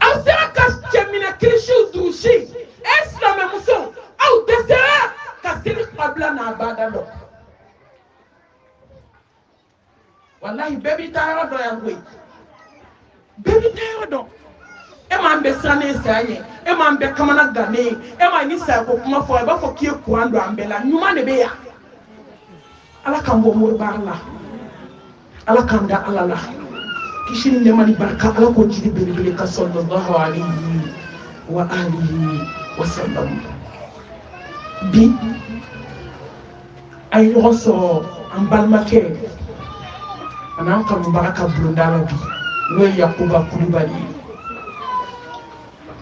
aw sera ka cɛminɛ kirisiw durusi e silamɛmuso aw dɛsɛra ka seli kabila n'a bada dɔn wallahi bɛɛ b'i ta yɔrɔ dɔn yan koyi bɛɛ b'i ta yɔrɔ dɔn e m'an bɛɛ sirannen saya ɲɛ e m'an bɛɛ kamana gannen ye e m'a ni saya ko kuma fɔ i b'a fɔ k'i ye kuran don an bɛɛ la ɲuman de bɛ yan ala k'an bɔ mori baara la ala k'an da ala la kisi ni nɛɛma ni barika ala k'o jiri belebele ka sallallahu alayhi wa alihi wa sallam bi a ye ɲɔgɔn sɔrɔ an balimakɛ an'an kanubaga ka bulonda la bi n'o ye yakuba kulubali ye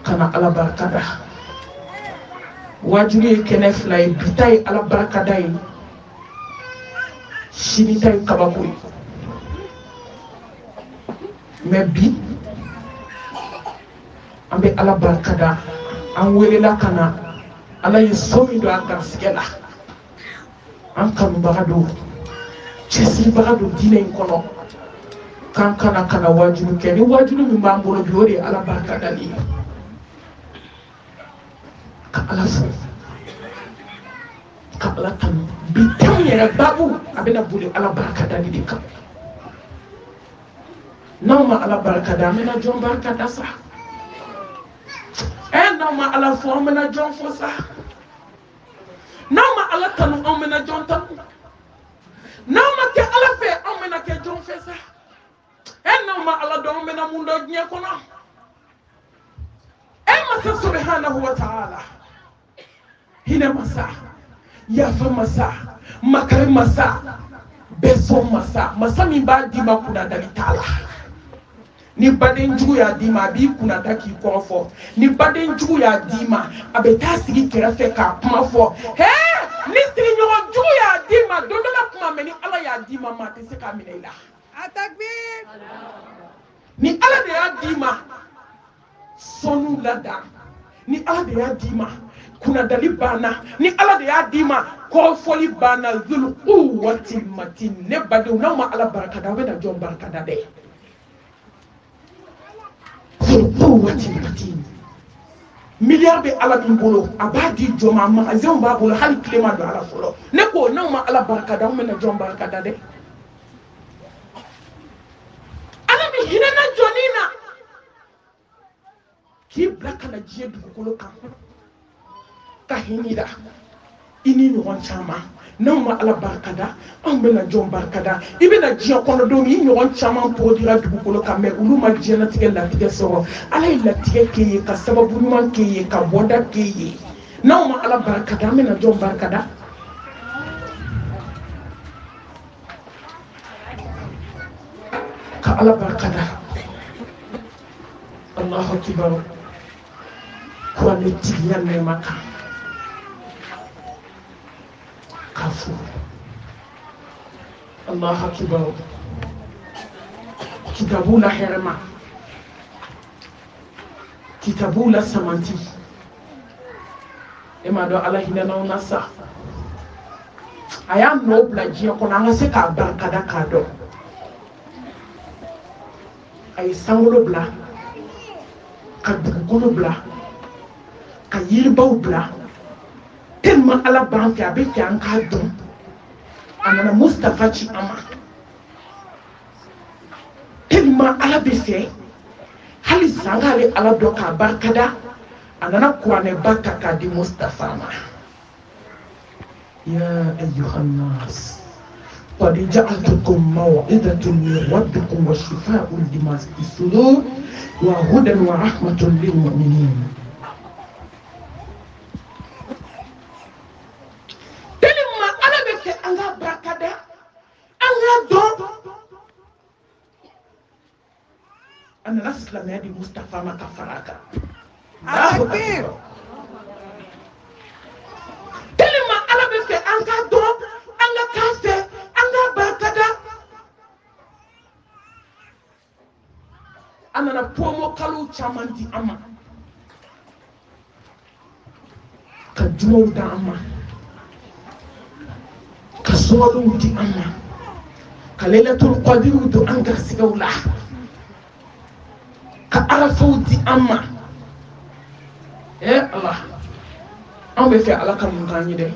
kana ala barika da wajulu ye kɛnɛ fila ye bi ta ye ala barika da ye sini ta ye kabako ye mais bi an bɛ ala barika da an welela ka na ala ye so min don a garisigɛ la an kanubaga don cɛsiribaga don diinɛ in kɔnɔ k'an kana kana wajulu kɛ ni wajulu min b'an bolo bi o de ye ala barika dali ye ka ala fo ka ala tanu bi tɛnw yɛrɛ babu a bɛna boli ala barika dali de kan n'aw ma ala barika da an bɛna jɔn barika da sa n'aw ma ala fo an bɛna jɔn fo sa n'aw ma ala tanu an bɛna jɔn tanu n'aw ma kɛ ala fɛ an bɛna kɛ jɔn fɛ sa n'aw ma ala dɔn an bɛna mun dɔn diɲɛ kɔnɔ masa subhanahu wa ta'ala hinɛ masa yafa masa makari masa bɛɛ sɔn masa min b'a d'i ma kunnadali t'a la ni baden jugu y'a d'i ma a b'i kunnada k'i kɔrɔfɔ ni baden jugu y'a d'i ma a bɛ taa sigi kɛrɛfɛ k'a kuma fɔ ni sigiɲɔgɔn jugu y'a d'i ma don dɔ la kuma mɛ ni ala y'a d'i ma maa tɛ se k'a minɛ i la Atakbir! ni ala de y'a d'i ma sɔnu lada ni ala de y'a d'i ma kunnadali banna ni ala de y'a d'i ma kɔrɔfɔli banna zul quwwati matin ne badenw n'aw ma ala barika da aw bɛ na jɔn barika da dɛ zul quwwati matin miliyari bɛ ala min bolo a b'a di jɔn ma magasinw b'a bolo hali tile ma don ala fɔlɔ ne ko n'aw ma ala barika da aw bɛ na jɔn barika da dɛ ala min hinɛna jɔnnin na k'i bila ka na diɲɛ dugukolo kan ka hinɛ da i ni ɲɔgɔn caman n'aw ma ala barika da anw bɛna jɔn barika da i bɛna diɲɛ kɔnɔ don min i ɲɔgɔn caman pɔdira dugukolo kan mɛ olu ma diɲɛlatigɛ latigɛ sɔrɔ ala ye latigɛ k'e ye ka sababu ɲuman k'e ye ka bɔda k'e ye n'aw ma ala barika da an bɛna jɔn barika da ka ala barika da Allahu akbar kuranɛ tigiya nɛɛma kan k'a fo Allahu akbar kitabu la hɛrɛma kitabu la samanti e m'a dɔn ala hinɛnaw na sa a y'a nɔ bila diɲɛ kɔnɔ an ka se k'a barika da k'a dɔn a ye sankolo bila ka dugukolo bila ka yiribaw bila tellement ala b'an fɛ a bɛ fɛ an k'a dɔn a nana Mustafa ci an ma tellement ala bɛ fɛ hali san k'ale ala dɔn k'a barikada a nana kuranɛba ta k'a di Mustafa ma ya ayyuhan nas قد جعلتكم موعظة من ربكم وشفاء لما في الصدور وهدى ورحمة للمؤمنين. تلما أنا بك أنا بركة أنا دون أنا أسلم هذه مصطفى ما كفراك. تلما أنا بك أنا دون أنا كافر. Anana promo kalu caman di ama ka jumaw da ama ka sɔgɔliw di ama ka lailatul qadriw do an garisigɛw la ka arafaw di ama Allah an bɛ fɛ ala ka mun k'an ye dɛ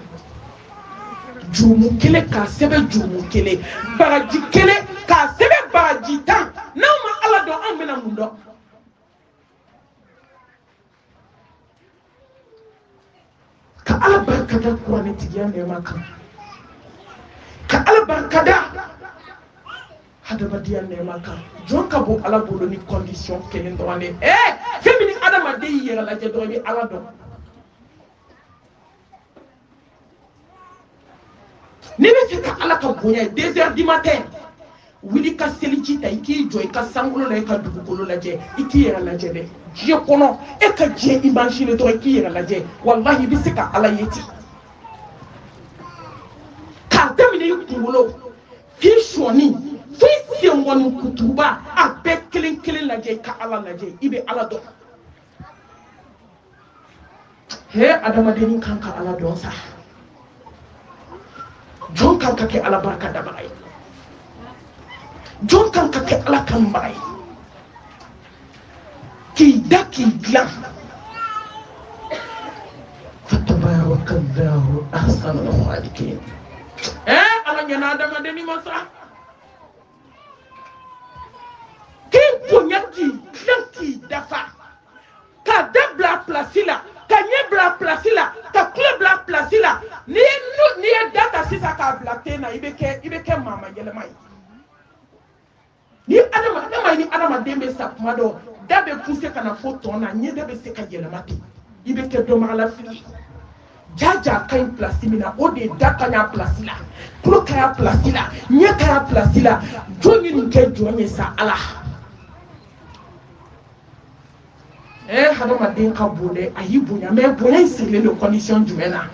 jurumu kelen k'a sɛbɛn jurumu kelen baraji kelen k'a sɛbɛn baraji 10 n'aw ma ala dɔn an bɛna mun dɔn ka ala barikada kuranɛ tigiya nɛɛma kan ka ala barikada hadamadenya nɛɛma kan jɔn ka bɔ ala bolo ni condition kelen dɔrɔn de fɛn min ni adamaden y'i yɛrɛ lajɛ dɔrɔn i bɛ ala dɔn n'i bɛ fɛ ka ala ka bonya 2 heures du matin wuli ka seliji ta i k'i jɔ i ka sankolo la i ka dugukolo lajɛ i k'i yɛrɛ lajɛ dɛ diɲɛ kɔnɔ e ka diɲɛ imagine dɔrɔn i k'i yɛrɛ lajɛ wallahi i bɛ se ka ala ye ten k'a daminɛ i kunkolo f'i sɔni f'i senkɔni kuturuba a bɛɛ kelen kelen lajɛ i ka ala lajɛ i bɛ ala dɔn adamadennin kan ka ala dɔn sa jɔn kan ka kɛ ala barika dabaga ye jɔn kan ka kɛ ala kanbaga ye k'i da k'i dilan fatabarakallahu ahsanul khaliqin ala ɲɛna adamadennin ma sa k'i bonya k'i dilan k'i dafa ka da bila place la ka ɲɛ bila place la ka kulo bila place la n'i ye da ta sisan k'a bila ten na i bɛ kɛ maa yɛlɛma ye ni adamaden bɛ sa kuma dɔ da bɛ poussé ka na fo tɔn na ɲɛ da bɛ se ka yɛlɛma ten i bɛ kɛ dɔnbagalafili jaja ka ɲi place min na o de da ka ɲi place la kulo ka ɲi place la ɲɛ ka ɲi place la jɔn ye nin kɛ jɔn ye sa ala hadamaden ka bon dɛ a y'i bonya mais bonya in sirilen don condition jumɛn na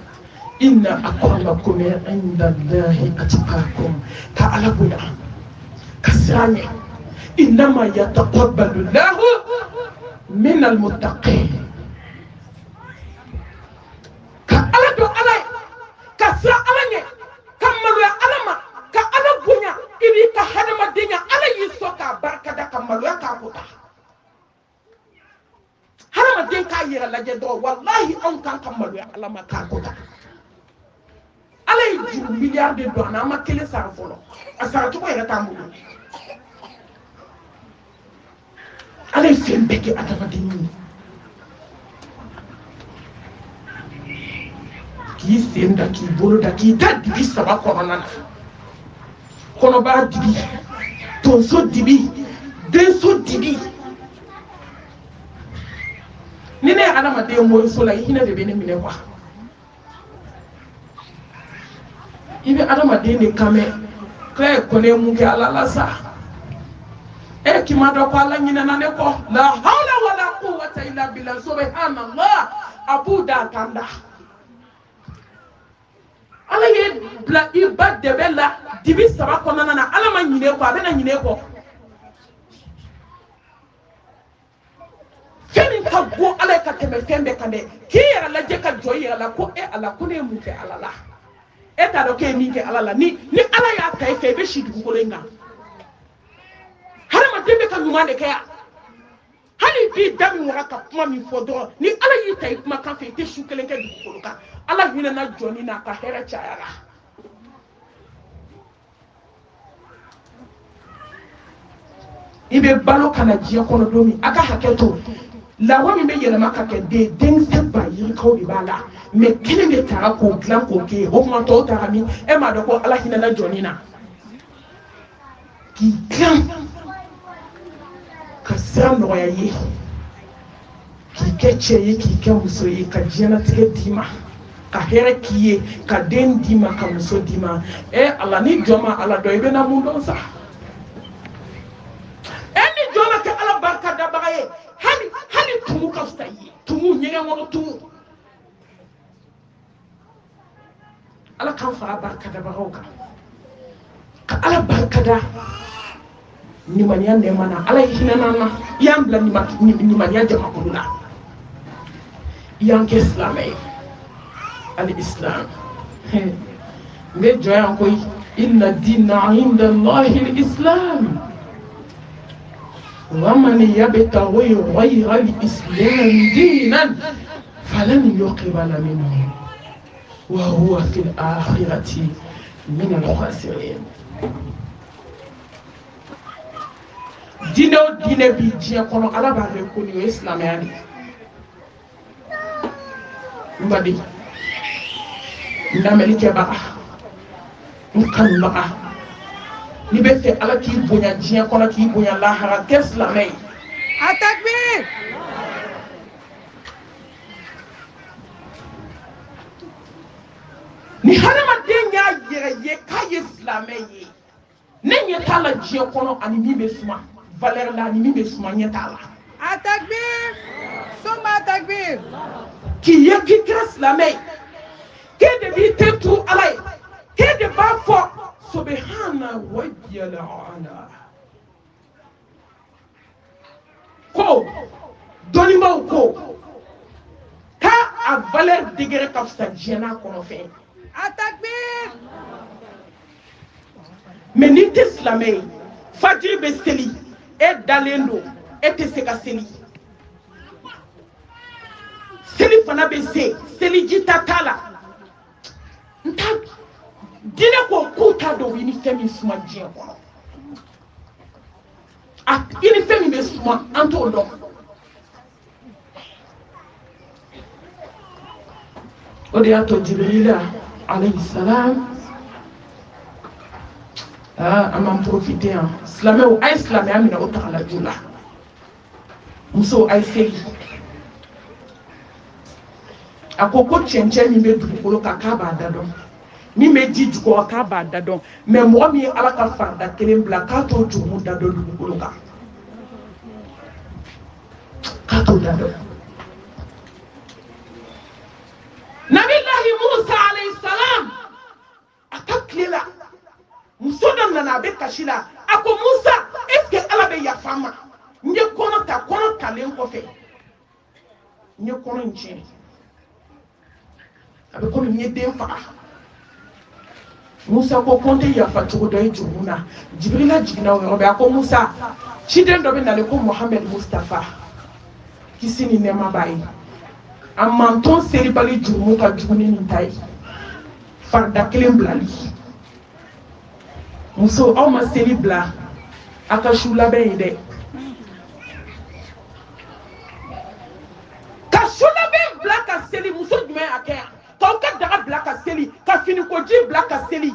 inna akramakum indallahi atqakum ka ala bonya ka siran ɲɛ innama yataqabbalu llahu min almuttaqin ka ala dɔn ala ye ka siran ala ɲɛ ka maloya ala ma ka ala bonya i b'i ka hadamadenya ala y'i sɔn k'a barikada ka maloya k'a kota hadamaden k'a yɛrɛ lajɛ dɔrɔn wallahi anw kan ka maloya ala ma k'a kota ala ye juru miliyari de don an na an ma kelen sara fɔlɔ a saracogo yɛrɛ t'an bolo ala ye fɛn bɛɛ kɛ adamaden ye k'i sen da k'i bolo da k'i da dibi 3 kɔnɔna na kɔnɔbara dibi tonso dibi denso dibi ni ne ye adamaden moriso la i hinɛ de bɛ ne minɛ kuwa i bɛ adamaden de kan mɛn kila ye kɔnɛ mun kɛ ala la sa k'i ma dɔn ko ala ɲinɛna ne kɔ la hawla wala quwwata illa billah subhanallah a b'u da a kan da ala ye bila i ba dɛbɛ la dibi 3 kɔnɔna na ala ma ɲinɛ kɔ a bɛna ɲinɛ kɔ fɛn min ka go ala ka tɛmɛ fɛn bɛɛ kan dɛ k'i yɛrɛ lajɛ ka jɔ i yɛrɛ la ko ala ko ne ye mun kɛ ala la e t'a dɔn k'e ye min kɛ ala la ni ala y'a ta i fɛ i bɛ si dugukolo in kan hadamaden bɛ ka ɲuman de kɛ yan hali bi da min wara ka kuma min fɔ dɔrɔn ni ala y'i ta i kuma kan fɛ i tɛ su kelen kɛ dugukolo kan ala hinɛna jɔnni n'a ka hɛrɛ cayara i bɛ balo ka na diɲɛ kɔnɔ don min a ka hakɛ to lawa min bɛ yɛlɛma ka kɛ den denkisɛ ba yirikaw de b'a la mɛ kelen de taara k'o dilan k'o kɛ o kuma tɔw taara min e m'a dɔn ko ala hinɛna jɔnni na k'i dilan ka sira nɔgɔya ye k'i kɛ cɛ ye k'i kɛ muso ye ka diɲɛlatigɛ d'i ma ka hɛrɛ k'i ye ka den d'i ma ka muso d'i ma ala ni jɔn ma ala dɔn i bɛ na mun dɔn sa ni jɔn ma kɛ ala barika dabaga ye hali tumu ka fisa i ye tumu ɲɛgɛn kɔnɔ tumu ala k'an fara barika dabagaw kan ka ala barika da nimaniya nɛɛma na ala ye hinɛna na i y'an bila nimaniya jamakulu la i y'an kɛ silamɛ ye ali islam n bɛ jɔ yan koyi inna dina inda allahi islam ومن يبتغي غير الإسلام دينا فلن يقبل منه وهو في الآخرة من الخاسرين diinɛ o diinɛ bi diɲɛ kɔnɔ ala b'a reconnu o ye silamɛya de n baden n lamɛnnikɛbaga n kanubaga n'i bɛ fɛ ala k'i bonya diɲɛ kɔnɔ k'i bonya lahara kɛ silamɛ ye a takbir ni hadamaden y'a yɛrɛ ye k'a ye silamɛ ye ne ɲɛ t'a la diɲɛ kɔnɔ ani min bɛ suma valeur la ani min bɛ suma ɲɛ t'a la a takbir summa takbir k'i ye k'i kɛra silamɛ ye k'e de b'i tɛ turu ala ye k'e de b'a fɔ subhana rabbiyal a'la ko dɔnnibaw ko k'a a valeur degré ka fisa diɲɛ n'a kɔnɔ fɛn a takbir mais n'i tɛ silamɛ ye fajiri bɛ seli e dalen don e tɛ se ka seli seli fana bɛ se seliji ta t'a la n t'a diinɛ ko k'u t'a dɔn i ni fɛn min suma diɲɛ kɔnɔ i ni fɛn min bɛ suma an t'o dɔn o de y'a to Jibrila alayhi salam an m'an profiter yan silamɛw a ye silamɛya minɛ o tagalaju la musow a ye seli a ko cɛncɛn min bɛ dugukolo kan k'a b'a da dɔn min bɛ ji jukɔrɔ k'a b'a da dɔn mais mɔgɔ min ye ala ka farida kelen bila k'a t'o jurumu da dɔn dugukolo kan k'a t'o da dɔn nabilahi musa alayhi salam a ka tile la muso dɔ nana a bɛ kasi la a ko musa est ce que ala bɛ yafa n ma n ye kɔnɔ ta kɔnɔ talen kɔfɛ n ye kɔnɔ in tiɲɛ a bɛ komi n ye den faga musa ko ko n tɛ yafa cogo dɔ ye jurumu na jibirila jiginna o yɔrɔ bɛɛ a ko musa ciden dɔ bɛ nalen ko mohamɛd mustafa kisi ni nɛɛma b'a ye a mantɔn seribali jurumu ka jugu ni nin ta ye farida kelen bilali muso aw ma seli bila a ka su labɛn ye dɛ ka su labɛn bila ka seli muso jumɛn a kɛ yan k'aw ka daga bila ka seli ka finikoji bila ka seli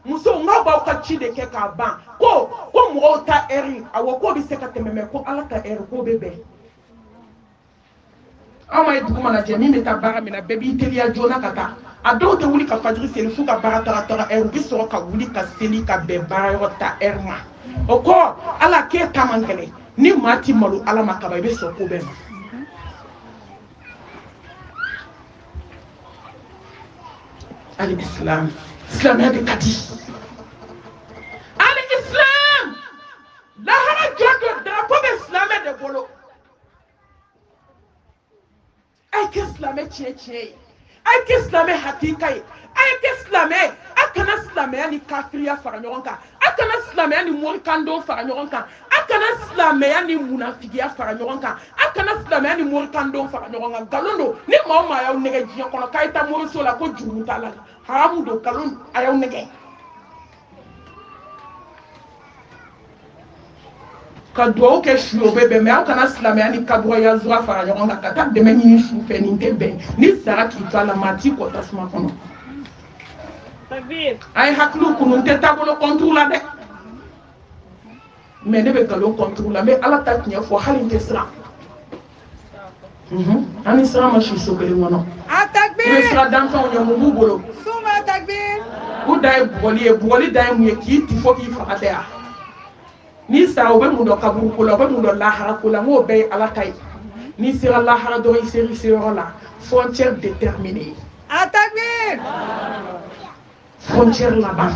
muso n'aw b'aw ka ci de kɛ k'a ban ko mɔgɔw ta ɛri awɔ k'o bɛ se ka tɛmɛ mɛ ko ala ta ɛri k'o bɛ bɛn aw ma ye dugu mana jɛ min bɛ taa baara min na bɛɛ b'i teliya joona ka taa a dɔw tɛ wuli ka fajiri seli f'u ka baara taga ɛri u bɛ sɔrɔ ka wuli ka seli ka bɛn baara yɔrɔ ta ɛri ma o kɔ ala k'e ta man gɛlɛn ni maa ti malo ala ma kaba i bɛ sɔn ko bɛɛ ma ali islam silamɛya de ka di ali islam lahara jɔ dɔ drapeau bɛ silamɛ de bolo a ye kɛ silamɛ tiɲɛ ye a ye kɛ silamɛ hakika ye a ye kɛ silamɛ ye a kana silamɛya ni kafiriya fara ɲɔgɔn kan a kana silamɛya ni morikandon fara ɲɔgɔn kan a akana silamɛya ni munafigiya fara ɲɔgɔn kan akana silamɛya ni morikandon fara ɲɔgɔn kan galon don ni maa o maa y'aw nɛgɛ diɲɛ kɔnɔ k'a ye taa moriso la ko juru t'a la haramu don galon a y'aw nɛgɛ ka duwawu kɛ su o bɛ bɛn mɛ aw kana silamɛya ni kaburaya zura fara ɲɔgɔn kan ka taa dɛmɛ ɲini su fɛ nin tɛ bɛn ni sara k'i to a la maa t'i kɔ tasuma kɔnɔ a ye hakiliw kunu n tɛ taabolo kɔntugu la dɛ mɛ ne bɛ nkalon kɔntugu la n bɛ ala ta tiɲɛ fɔ hali n tɛ siran an ni siran ma si so kelen kɔnɔ i bɛ sira danfɛnw ɲɛ mun b'u bolo u da ye bugɔli ye bugɔli da ye mun ye k'i ti fɔ k'i faga tɛ yan ni sara u bɛ mun dɔn kaburu ko la u bɛ mun dɔn lahara ko la n k'o bɛɛ ye ala ta ye n'i sera lahara dɔrɔn i sera i seyɔrɔ la frontière déterminée frontière laban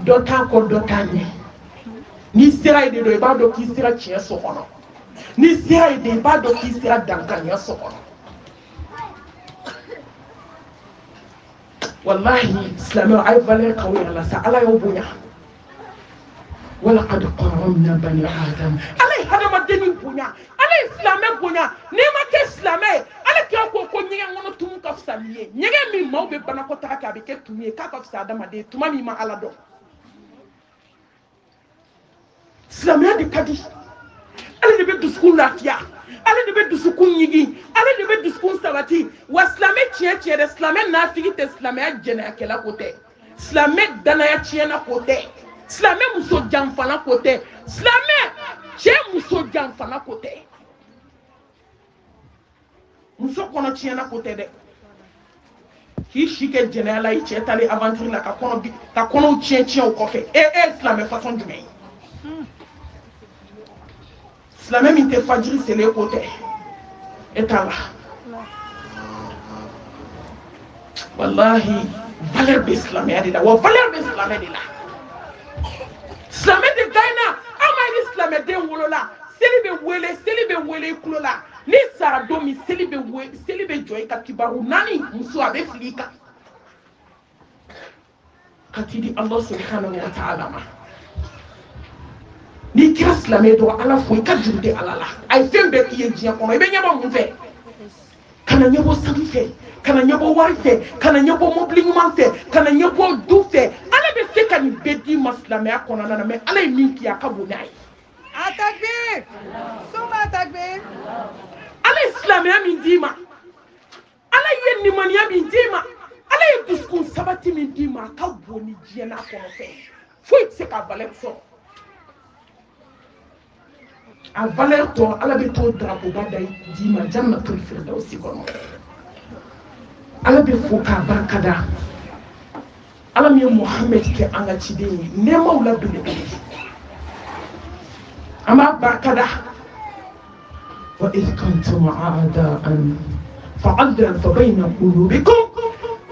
dɔ t'a kɔ dɔ t'a ɲɛ n'i sera yen de dɔn i b'a dɔn k'i sera tiɲɛ so kɔnɔ n'i sera yen de i b'a dɔn k'i sera dankaniya so kɔnɔ wallahi silamɛw a ye valeur k'aw yɛrɛ la sa ala y'aw bonya walaqad karramna bani adam ala ye hadamadenni bonya ala ye silamɛ bonya n'i ma kɛ silamɛ ye ala kira ko ko ɲɛgɛn kɔnɔ tumu ka fisa n'i ye ɲɛgɛn min maaw bɛ banakɔtaga kɛ a bɛ kɛ tumu ye k'a ka fisa adamaden tuma min ma ala dɔn silamɛya de ka di ale de bɛ dusukun lafiya ale de bɛ dusukun ɲigi ale de bɛ dusukun sabati wa silamɛ tiɲɛ tiɲɛ dɛ silamɛ nafigi tɛ silamɛya jɛnɛyakɛla ko tɛ silamɛ danaya tiɲɛna ko tɛ silamɛ muso janfana ko tɛ silamɛ cɛ muso janfana ko tɛ muso kɔnɔ tiɲɛna ko tɛ dɛ k'i si kɛ jɛnɛya la i cɛ tali aventure la ka kɔnɔw tiɲɛ o kɔfɛ e silamɛ façon jumɛn ye silamɛ min tɛ fajiri seli ko tɛ e t'a la wallahi valeur bɛ silamɛya de la wa valeur bɛ silamɛ de la silamɛ de gagné an ma ni silamɛden wolola seli bɛ wele i kulo la ni sara don min seli bɛ jɔ i ka kibaru naani muso a bɛ fili i kan ka t'i di Allah subhanahu wa ta'ala ma n'i kɛra silamɛ dɔrɔn ala fo i ka juru tɛ ala la a ye fɛn bɛɛ k'i ye diɲɛ kɔnɔ i bɛ ɲɛbɔ mun fɛ kana ɲɛbɔ sanu fɛ kana ɲɛbɔ wari fɛ kana ɲɛbɔ mobili ɲuman fɛ kana ɲɛbɔ du fɛ ala bɛ se ka nin bɛɛ d'i ma silamɛya kɔnɔna na mɛ ala ye min k'i ye a ka bon n'a ye ala ye silamɛya min d'i ma ala ye nimaniya min d'i ma ala ye dusukun sabati min d'i ma a ka bon ni diɲɛ n'a kɔnɔ fɛn foyi tɛ se ka valeur sɔrɔ a valeur tɔ ala bɛ t'o drapeau ba da d'i ma jannatul firdausi kɔnɔ ala bɛ fo k'a barikada ala min ye Muhammed kɛ an ka ciden ye nɛɛmaw la belebele an b'a barikada wa idh kuntum a'da'an fa'alafa bayna qulubikum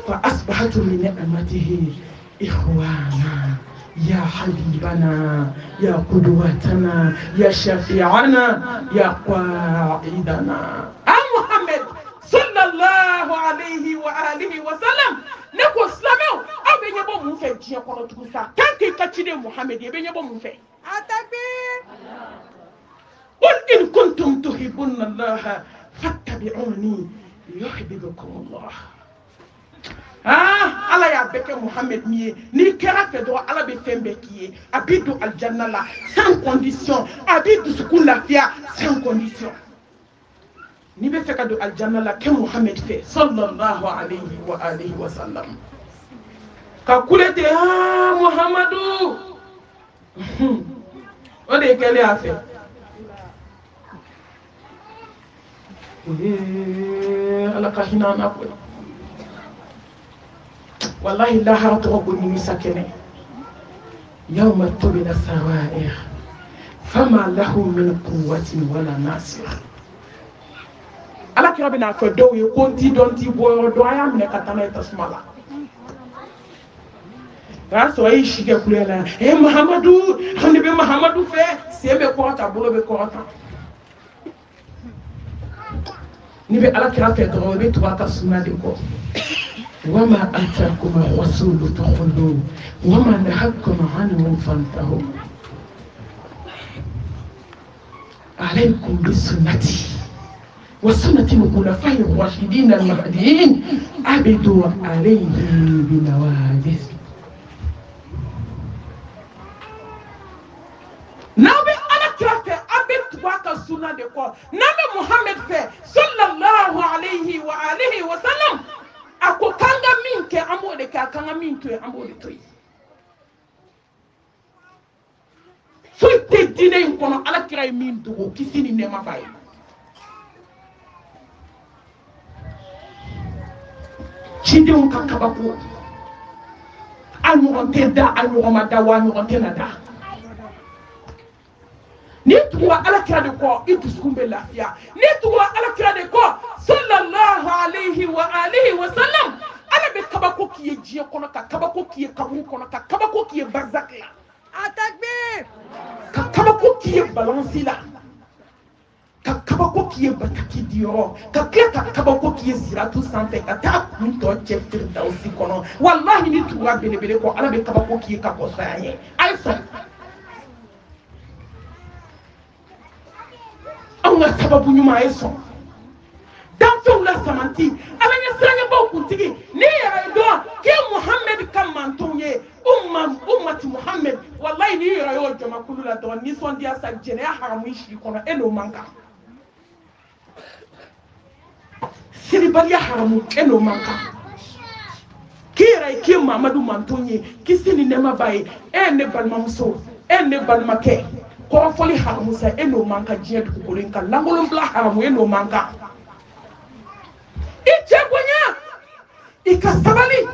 fa asbahtum bi ni'matihi ikhwana يا حبيبنا يا قدوتنا يا شفيعنا يا قائدنا محمد صلى الله عليه وآله وسلم نكو سلامو أو بنيبو موفى جيا كونو تكوسا كان كي كاتشيدي محمد يبنيبو موفى قل إن كنتم تحبون الله فاتبعوني يحببكم الله ala y'a bɛɛ kɛ Muhammed min ye n'i kɛra fɛ dɔrɔn ala bɛ fɛn bɛɛ k'i ye a b'i don aljanna la sans condition a b'i dusukun lafiya sans condition n'i bɛ fɛ ka don aljanna la kɛ Muhammed fɛ sallallahu alayhi wa alihi wa sallam ka kule ten Muhammadu o de ye kɛlen a fɛ ala ka hinɛ an na koyi wallahi lahara tɔgɔ ko nimisa kɛnɛ yawma tubila sarair fama lahu min quwwatin wala nasir ala kira bɛna fɔ dɔw ye ko n t'i dɔn n t'i bɔ yɔrɔ dɔn a y'a minɛ ka taa n'a ye tasuma la o y'a sɔrɔ e y'i si kɛ kulonkɛ la Mahamadu an de bɛ Mahamadu fɛ sen bɛ kɔrɔta bolo bɛ kɔrɔta n'i bɛ ala kira fɛ dɔrɔn i bɛ tugu a ka sunna de kɔ وما أتاكم الرسول فخذوه وما نهاكم عنه فانتهوا عليكم بسنتي وسنة الخلفاء الراشدين المهديين عبدوا عليه بنواجذ. نبي أنا كافة عبد واقع سنة دكوا نبي محمد صلى الله عليه وآله وسلم أكو كانغا مينك أمودك كانغا مينك أمودك فلت دينين كنا على كراي مين دو كيسيني نما باي Chidon kakabako anyuronte da anyuromada wa anyuronte nada ni tuwa ala kira de ko iduskumbe lafiya ni tuwa ala kira de ko sallallahu alaihi wa alihi wa sallam ala be kabako kiye jiye kono ka kabako kiye kaburu kono ka kabako kiye barzak la Atakbir ka kabako kiye balansi la ka kabako kiye bataki diyo ka kila ka kabako kiye ziratu sanfɛ ka taa kun tɔ cɛ firdausi kɔnɔ wallahi ni tuwa belebele ko ala be kabako kiye ka kɔsɔya ye ayi sɔn anw ka sababu ɲuman ye sɔn danfɛnw la samanti ala ɲɛ siranɲɛbaw kuntigi ni yɛrɛ dɔn k'e muhammed ka mantonw ye ummati muhammed wallahi ni yɛrɛ y'o jamakulu la dɔrɔn nisɔndiya sa jɛnɛya haramu i si kɔnɔ e n'o man kan siribaliya haramu e n'o man kan k'i yɛrɛ ye k'e mamadu mantonw ye kisi ni nɛɛma b'a ye e ye ne balimamuso e ye ne balimakɛ kɔrɔfɔli haramu sa e n'o man kan diɲɛ dugukolo in kan lankolon bila haramu e n'o man kan i cɛ bonya i ka sabali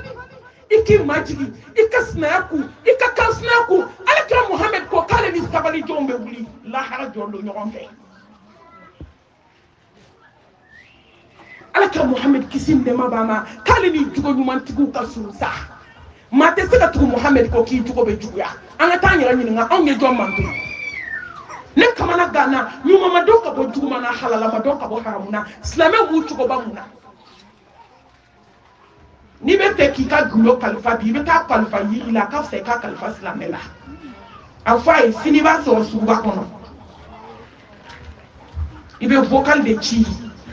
i k'i majigi i ka sinaya ku i ka kansinaya ku alakira muhammed ko k'ale ni sabali jɔnw bɛ wuli lahara jɔn don ɲɔgɔn fɛ alakira muhammed kisi ni nɛɛma b'a ma k'ale ni jogo ɲumantigiw ka surun sa maa tɛ se ka tugu muhammed ko k'i jogo bɛ juguya an ka taa an yɛrɛ ɲininka anw ye jɔn manto ne kamana ganna ɲuman dɔn ka bɔ juguman na halalama dɔn ka bɔ haramu na silamɛ b'u cogoba mun na n'i bɛ fɛ k'i ka gulo kalifa bi i bɛ taa kalifa yiri la k'a fisa i ka kalifa silamɛ la a fɔ a ye sini i b'a sɔrɔ suguba kɔnɔ i bɛ vocal de ci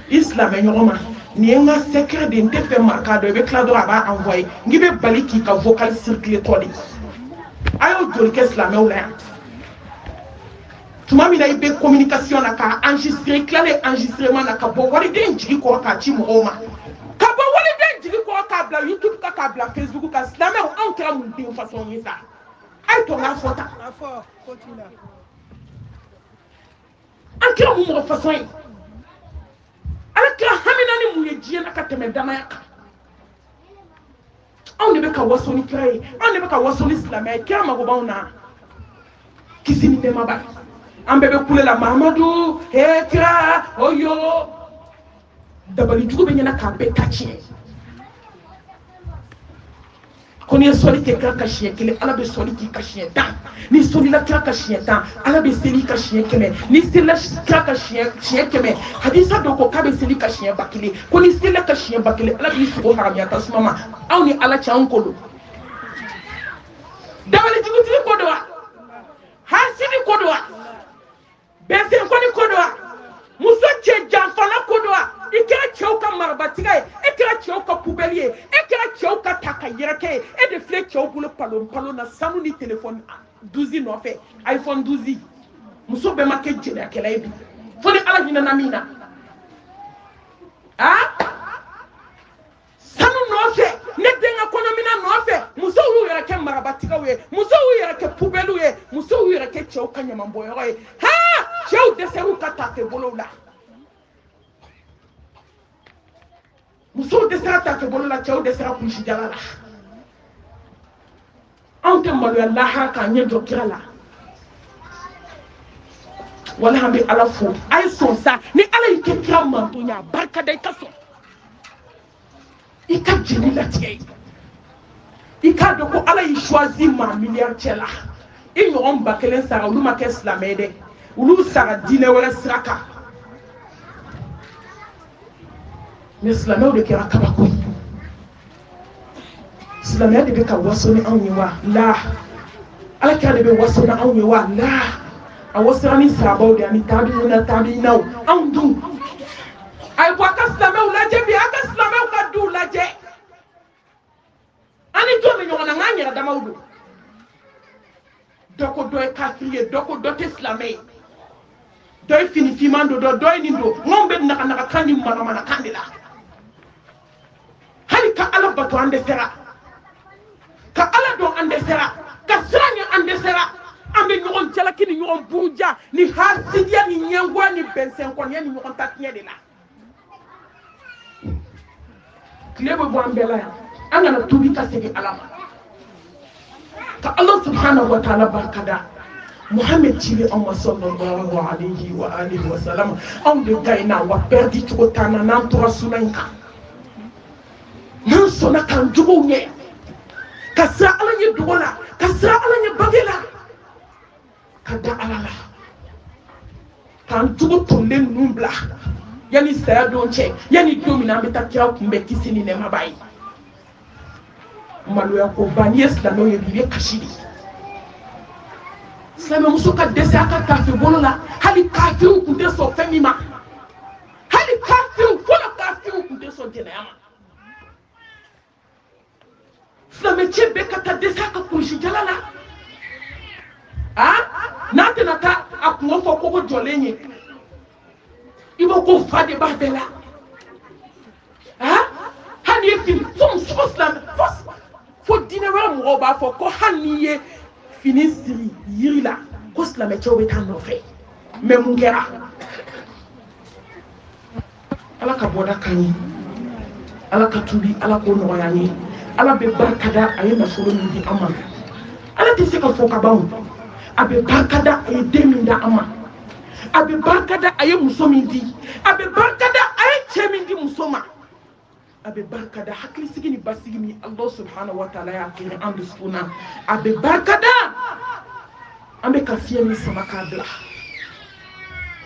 i silamɛ ɲɔgɔn ma nin ye n ka secret de n tɛ fɛ maa k'a dɔn i bɛ tila dɔrɔn a b'a envoyer n'i bɛ bali k'i ka vocal circuler tɔ de a y'o joli kɛ silamɛw la yan tuma min na i bɛ communication na k'a enregistrer i tilalen enregistrement na ka bɔ waliden jigi kɔrɔ k'a ci mɔgɔw ma ka bɔ waliden jigi kɔrɔ k'a bila YouTube kan k'a bila Facebook kan silamɛw anw kɛra mun den façon ye sa a ye to n k'a fɔ tan an kɛra mun mɔgɔ façon ye ala kɛra hamina ni mun ye diɲɛ na ka tɛmɛ danaya kan anw de bɛ ka waso ni kira ye anw de bɛ ka waso ni silamɛ ye kira mago b'anw na kisi ni nɛɛma b'a ye an bɛɛ bɛ kule la mahamadu kira oyo dabali jugu bɛ ɲɛna k'a bɛɛ ta tiɲɛ ko n'i ye sɔli kɛ kira ka siɲɛ kelen ala bɛ sɔli k'i ka siɲɛ 10 n'i sɔlila kira ka siɲɛ 10 ala bɛ seli ka siɲɛ 100 n'i selila kira ka siɲɛ 100 hadisa dɔ ko k'a bɛ seli ka siɲɛ 1000 ko n'i selila ka siɲɛ 1000 ala b'i sogo haramuya tasuma ma aw ni ala cɛ anw ko don dabali jugutigi ko don wa hasidi ko don wa bɛnsɛn kɔni ko don wa muso cɛ janfana ko don wa i kɛra cɛw ka marabatiga ye e kɛra cɛw ka poubelle ye e kɛra cɛw ka ta ka yɛrɛkɛ ye e de filɛ cɛw bolo palon na sanu ni téléphone 12 nɔfɛ iPhone 12 muso bɛɛ ma kɛ jɛnɛyakɛla ye bi fo ni ala hinɛna min na sanu nɔfɛ ne den ka kɔɲɔmina nɔfɛ musow y'u yɛrɛ kɛ marabatigaw ye musow y'u yɛrɛ kɛ poubelle ye musow y'u yɛrɛ kɛ cɛw ka ɲamanbɔyɔrɔ ye cɛw dɛsɛr'u ka tafe bolow la musow dɛsɛra tafe bolo la cɛw dɛsɛra kunsi jala la anw tɛ maloya lahara k'an ɲɛ jɔ kira la wala an bɛ ala fo a ye sɔn sa ni ala y'i kɛ kira manton ye a barika da i ka sɔn i ka jeli latigɛ ye i k'a dɔn ko ala y'i choisi maa miliyari cɛ la i ɲɔgɔn 1000 sara olu ma kɛ silamɛ ye dɛ olu sara diinɛ wɛrɛ sira kan mais silamɛw de kɛra kabako ye silamɛya de bɛ ka waso ni anw ye wa la ala kira de bɛ waso ni anw ye wa la awosrani sabaw de ani tabi'inaw anw dun ay bɔ a ka silamɛw lajɛ bi a ka silamɛw ka duw lajɛ ani jɔn bɛ ɲɔgɔn na n k'an yɛrɛ damaw don dɔ ko dɔ ye kafiri ye dɔ ko dɔ tɛ silamɛ ye dɔ ye fini finman don dɔ ye nin don n'anw bɛ naga-nagakan ni manamanakan de la hali ka ala bato an dɛsɛra ka ala dɔn an dɛsɛra ka siran ɲɛ an dɛsɛra an bɛ ɲɔgɔn jalaki ni ɲɔgɔn buruja ni hasidiya ni ɲɛngoya ni bɛnsɛnkɔniya ni ɲɔgɔn ta tiɲɛ de la tile bɛ bɔ an bɛɛ la yan an kana tubi ka segin ala ma ka ala subhanahu wa ta'ala barikada Muhammad cili anw ma sallallahu alayhi wa alihi wa sallam anw de gagné wa perdi cogo t'an na n'an tora suna in kan n'an sɔnna k'an jogow ɲɛ ka siran ala ɲɛ dogo la ka siran ala ɲɛ bange la ka da ala la k'an jogo tolen ninnu bila yani saya don cɛ yani don min na an bɛ taa kira kunbɛn kisi ni nɛɛma b'a ye maloya ko ba n'i ye silamɛw ye bi i bɛ kasi de silamɛmuso ka dɛsɛ a ka kafiri bolo la hali kafiriw tun tɛ sɔn fɛn min ma hali kafiriw fɔlɔ kafiriw tun tɛ sɔn jɛnɛya ma silamɛcɛ bɛɛ ka taa dɛsɛ a ka kulusi jala la n'a tɛna taa a kungo fɔ kogo jɔlen ye i b'a ko fa de b'a bɛɛ la hali n'i ye fini fo muso silamɛ fo diinɛ wɛrɛ mɔgɔw b'a fɔ ko hali n'i ye fini siri yiri la ko silamɛcɛw bɛ taa nɔfɛ mɛ mun kɛra ala ka bɔda kan ye ala ka tubi ala k'o nɔgɔya an ye ala bɛ barika da a ye nafolo min di an ma ala tɛ se ka fɔ ka ban a bɛ barika da a ye den min da an ma a bɛ barika da a ye muso min di a bɛ barika da a ye cɛ min di muso ma a bɛ barika da hakilisigi ni basigi min Allah subhanahu wa ta'ala y'a kɛ an dusukun na a bɛ barika da an bɛ ka fiɲɛ min sama k'a bila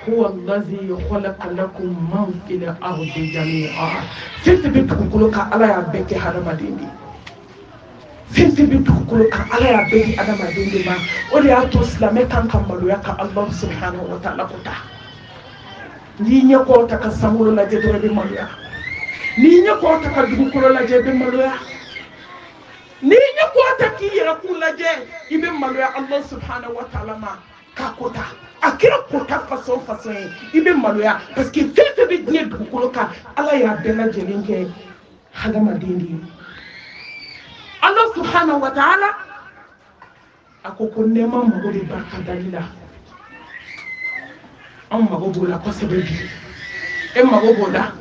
huwa allazi khalaqa lakum man fil ardi jami'a fɛn fɛn bɛ dugukolo kan ala y'a bɛɛ kɛ hadamaden de fɛn fɛn bɛ dugukolo kan ala y'a bɛɛ di hadamaden de ma o de y'a to silamɛ kan ka maloya ka Allah subhanahu wa ta'ala kota n'i ɲɛ kɔrɔ ta ka sankolo lajɛ dɔrɔn i bɛ maloya n'i ɲɛ kɔrɔ ta ka dugukolo lajɛ i bɛ maloya n'i ɲɛ kɔrɔ ta k'i yɛrɛ kun lajɛ i bɛ maloya Allah subhanahu wa ta'ala ma k'a kota a kɛra kota façon façon ye i bɛ maloya parce que fɛn fɛn bɛ diɲɛ dugukolo kan ala y'a bɛɛ lajɛlen kɛ hadamaden de ye Allah subhanahu wa ta'ala a ko nɛɛma mago de b'a ka dali la anw mago b'o la kosɛbɛ bi e mago b'o la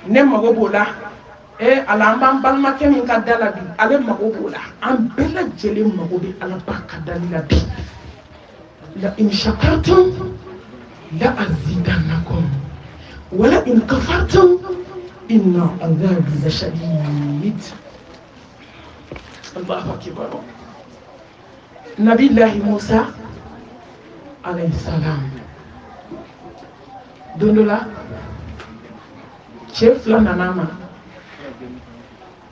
ne mago b'o la ala an b'an balimakɛ min ka da la bi ale mago b'o la an bɛɛ lajɛlen mago bɛ ala ba ka dali la bi la in shakartum la azidannakum wala in kafartum inna azabi lashadid Allahu akbar Nabillahi Musa alayhi salam don dɔ la cɛ fila nana ma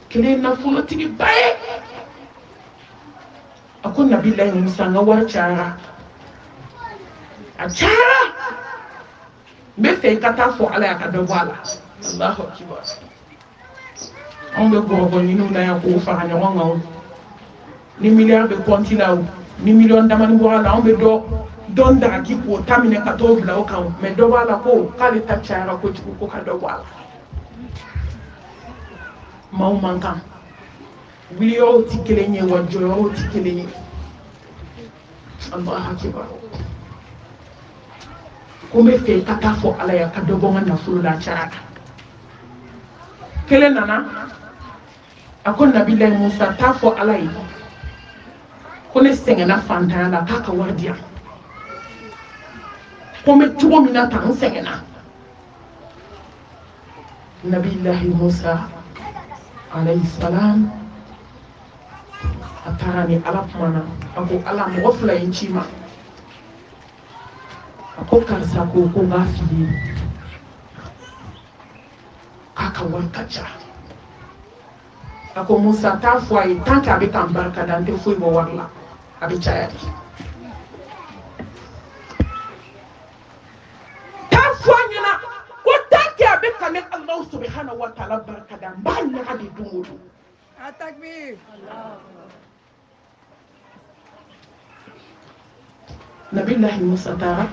kelen nafolotigi ba ye a ko Nabillahi Musa n ka wari cayara a cayara n bɛ fɛ i ka taa fɔ ala y'a ka dɔ bɔ a la Allahu akbar anw bɛ gɔrɔgɔrɔɲiniw na yan k'o fara ɲɔgɔn kan ni miliyari bɛ kɔnti la o ni miliyɔn damani bɔra la anw bɛ dɔn dagaki k'o ta minɛ ka t'o bila o kan mɛ dɔ b'a la ko k'ale ta cayara kojugu ko ka dɔ bɔ a la maaw man kan wiliyɔrɔw tɛ kelen ye wa jɔyɔrɔw tɛ kelen ye Allahu akbar ko n bɛ fɛ i ka taa fɔ ala ye ka dɔ bɔ n ka nafolo la a cayara kelen nana a ko Nabilahi Musa taa fɔ ala ye ko ne sɛgɛnna fantanya la k'a ka wari di yan ko n bɛ cogo min na tan n sɛgɛnna Nabilahi Musa alayhi salam a taara ni ala kumana a ko ala mɔgɔ fila ye n ci ma a ko karisa ko n k'a f'i ye k'a ka wari ka ca a ko Musa t'a fɔ a ye tant que a bɛ k'an barika da n tɛ foyi bɔ wari la a bɛ caya de wa ta'ala barkada ba nya di dungudu Takbir. Nabillahi Musa tara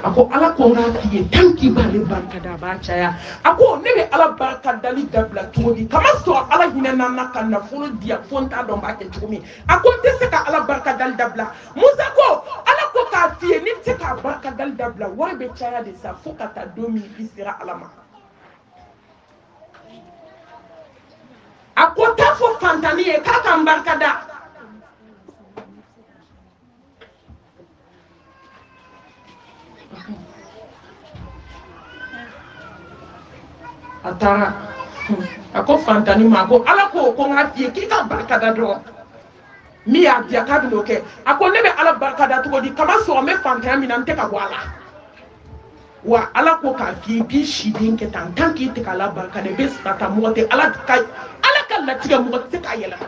ako ala ko ngati tanki bale barkada ba caya ako ne be ala barkada li dabla togi kama so ala hinena naka na fulu dia fonta don ba ke tumi ako te se ka ala barkada li dabla Musa ko ala ko ka fie ni te ka barkada li dabla wa be caya de sa fokata domi isira alama ako ta fo fantani e ka kan barkada atara ako fantani ma ko ala ko ngati ki ka barkada do mi ya dia ka do ke ako ne be ala barkada to di kama so me fantani mi nan te ka wala wa ala ko ka ki bi shidin ke tan ki te ka la barkada be stata mo te ala ka la tiga mo te ka yela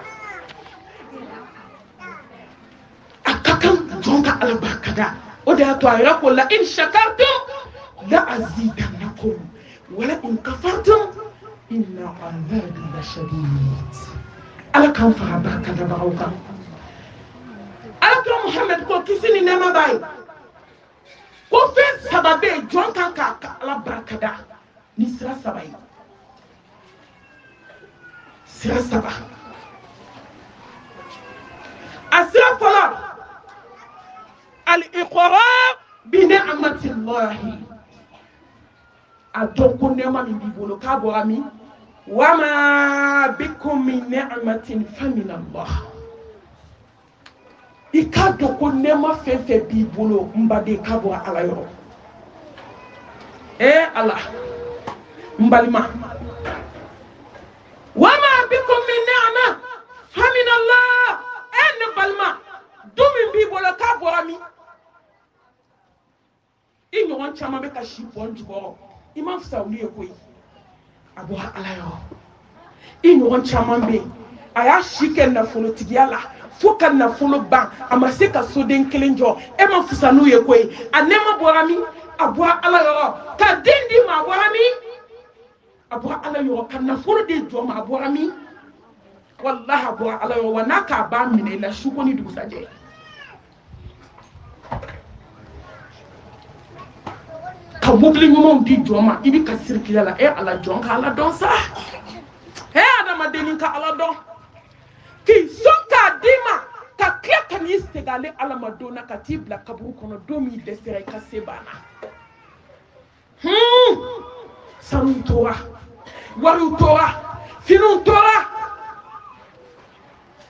akakan jonka ala barkada o da to ayra ko la in shakartum la azidannakum wala in kafartum inna azabi lashadid ala kan fa barkada ba'uka ala to Muhammad ko kisini nema bay ko fe sababe jonka ka ala barkada ni sira sabai sira saba asira fala al-iqrar bi ni'mati Allah adoko nema min bibolo ka borami wama bikum min ni'matin famin Allah ikadoko nema fefe bibolo mbade ka bora ala yo Allah mbalima wama bikum min ni'ma famin Allah en balma dumi bibolo ka borami inyon chama be ka shipon jugoro imam sauli ekoyi abo ala yo inyon chama be aya shike na folo tigiala foka na folo ban amaseka soden kelenjo e ma fusanu ekoyi anema borami abo ala yo ka dindi ma borami abo ala yo kan na folo de jo ma borami wallahi abo ala yo wanaka ba mine la shukoni dugusaje ka mobili ɲumanw di jɔn ma i bi ka sirikila la ala jɔn ka ala dɔn sa adamadennin ka ala dɔn k'i sɔn k'a d'i ma ka tila ka n'i segin ale ala ma don na ka t'i bila kaburu kɔnɔ don min dɛsɛra i ka se banna sanuw tora wariw tora finiw tora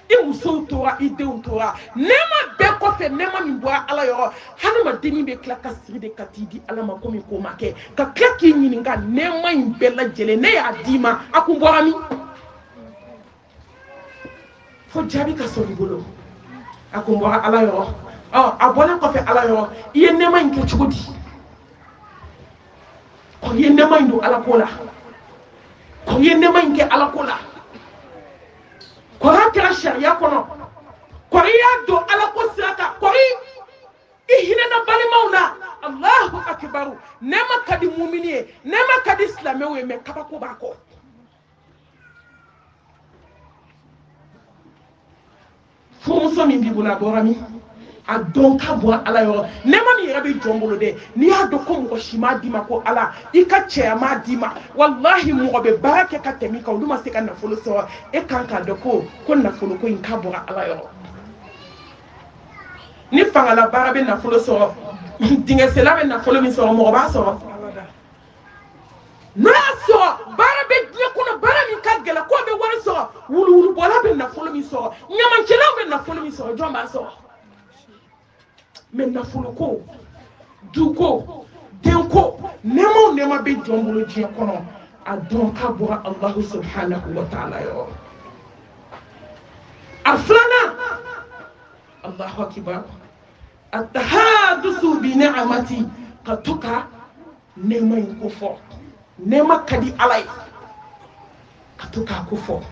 i musow tora i denw tora nɛɛma bɛɛ kɔfɛ nɛɛma min bɔra ala yɔrɔ hadamadennin bɛ tila ka sigi de ka t'i di ala ma komi ko ma kɛ ka tila k'i ɲininka nɛɛma in bɛɛ lajɛlen ne y'a d'i ma a kun bɔra min fo jaabi ka sɔrɔ i bolo a kun bɔra ala yɔrɔ a bɔlen kɔfɛ ala yɔrɔ i ye nɛɛma in kɛ cogo di ko i ye nɛɛma in don ala ko la ko i ye nɛɛma in kɛ ala ko la kɔrɔ kɛra sariya kɔnɔ kɔrɔ y'a don ala ko sira kan kɔrɔ i hinɛna balimaw la Allahu akibaru nɛɛma ka di mumini ye nɛɛma ka di silamɛw ye mɛ kabako b'a kɔ furumuso min b'i bolo a bɔra min a dɔn ka bɔ ala yɔrɔ nɛɛma min yɛrɛ bɛ jɔn bolo dɛ n'i y'a dɔn ko mɔgɔ si m'a d'i ma ko ala i ka cɛya m'a d'i ma wallahi mɔgɔ bɛ baara kɛ ka tɛmɛ i kan olu ma se ka nafolo sɔrɔ e kan k'a dɔn ko nafolo ko in ka bɔra ala yɔrɔ ni fangala baara bɛ nafolo sɔrɔ dingɛsela bɛ nafolo min sɔrɔ mɔgɔ b'a sɔrɔ n'a y'a sɔrɔ baara bɛ diɲɛ kɔnɔ baara min ka gɛlɛn k'o bɛ wari sɔrɔ wuluwulubɔla bɛ nafolo min sɔrɔ ɲamancɛlaw bɛ nafolo min sɔrɔ jɔn b'a sɔrɔ mɛ nafolo ko du ko den ko nɛɛma o nɛɛma bɛ jɔn bolo diɲɛ kɔnɔ a dɔn ka bɔra Allahu subhanahu wa ta'ala yɔrɔ a filanan Allahu akibar at-tahadusu bi ni'mati ka to ka nɛɛma in ko fɔ nɛɛma ka di ala ye ka to k'a ko fɔ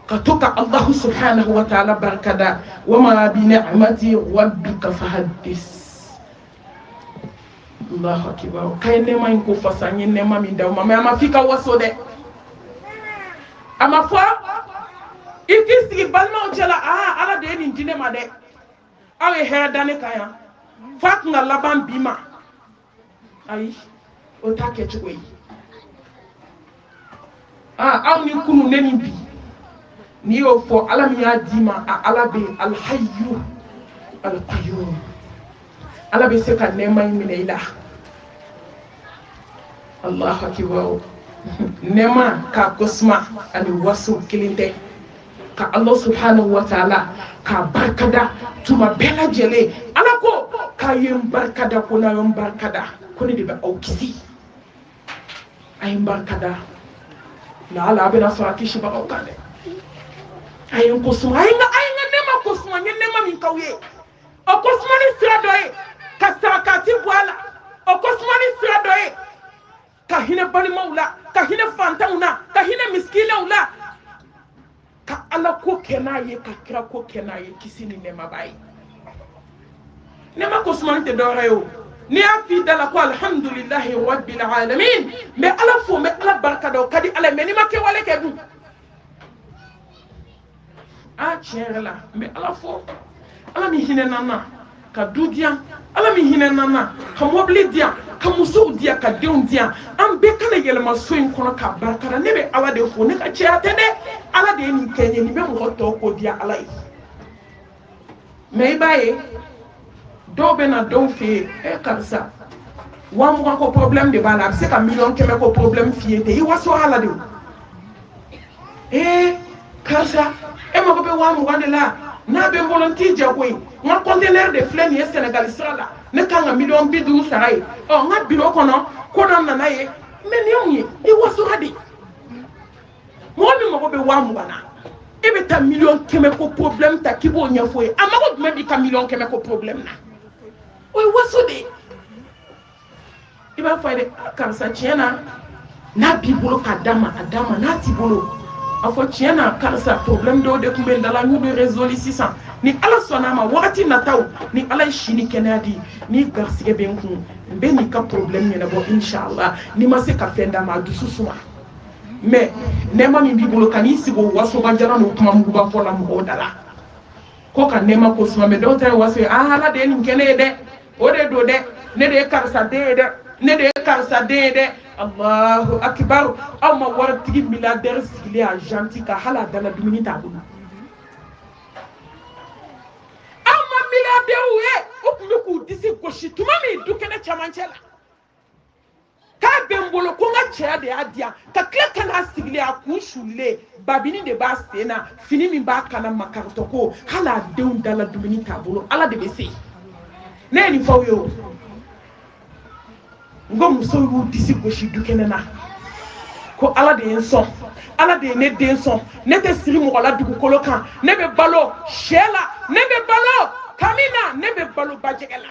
ka to ka Allahu subhanahu wa ta'ala barkada wa ma bi ni'mati rabbika fahaddis Allahu akbar kay nema in ko fasa nyi nema min daw mama ama fika waso de ama fo ikisi balma o jala ala de ni dine ma de awe hera dane kaya fat na laban bima ay o take chwe aw ni kunu neni bi ni o fo ala mi ya dima ala be al hayyu al qayyum ala be se ka nema min ila Allah akbar nema ka kosma ani wasu kilinde ka Allah subhanahu wa ta'ala ka barkada tuma bela jele ala ko ka yem barkada ko na yem barkada ko ni de ba aukisi ay barkada la ala be na so akishi ba okale ay kosma ay nga nema kosma nema min kawye o kosma ni stradoye ka sakati wala o kosma ni stradoye ka hine balimawla ka hine fantawna ka hine miskinawla ka ala ko kenaye ka kira ko kenaye kisini nema bayi nema ko sumante dorayo ni afi dala ko alhamdulillahi rabbil alamin me ala fo me ala barka do kadi ala me ni make wala ke du cherla me ala fo ala mi hine nana ka dudia ala mi hine nana ka mobli dia ka muso dia ka deun dia an be kana yelma so in kono ka barkara ne be ala de fo ne ka chiate de ala de ni kenye ni be mo to ko dia ala yi me baye do be na do fe e kansa wa mo ko problème de bala se ka million keme ko problème fiete yi waso ala de kansa e mo ko be wa mo wande la na be volonté jagoy mon conteneur de flemme ye Sénégal sala ne kanga million bidu saray o nga biro kono ko don na ye million yi e waso hadi mo mi mo be wa mo bana e be ta million keme ko problème ta kibo nya foye amako me bi ka million keme ko problème na o waso de iba fayde kansa tiena na bibolo ka dama adama na tibolo afo tiena kansa problème do de kumbe ndala ñu de résolu 600 ni ala sonama wakati na taw ni ala shini kenadi ni garsige benku mbe ni ka problème ni na bo inshallah ni ma se ka fenda ma du susuma mais nema mi bibolo kani sigo waso banjara no kuma muba fola mo dala ko ka nema ko suma me do tay waso ala de ni kene de o de do de ne de karsa de ne de karsa de Allahu akbar amma wartigi milliardaire sigile a gentil ka hala dala dumini tabuna amma milliardaire we o kuma ku disi goshi tuma mi dukene chamanchela ka bembolo ko nga chia de adia ka kle kana sigile a ku shule babini de ba sena fini mi ba kana makarto ko hala deun dala dumini tabulo ala de bese ne ni fawyo ngom so ru disi goshi dukene na ko ala de enso ala de ne denso ne te siri mo ala dugu kolokan ne be balo shela ne be balo kamina ne be balo bajegela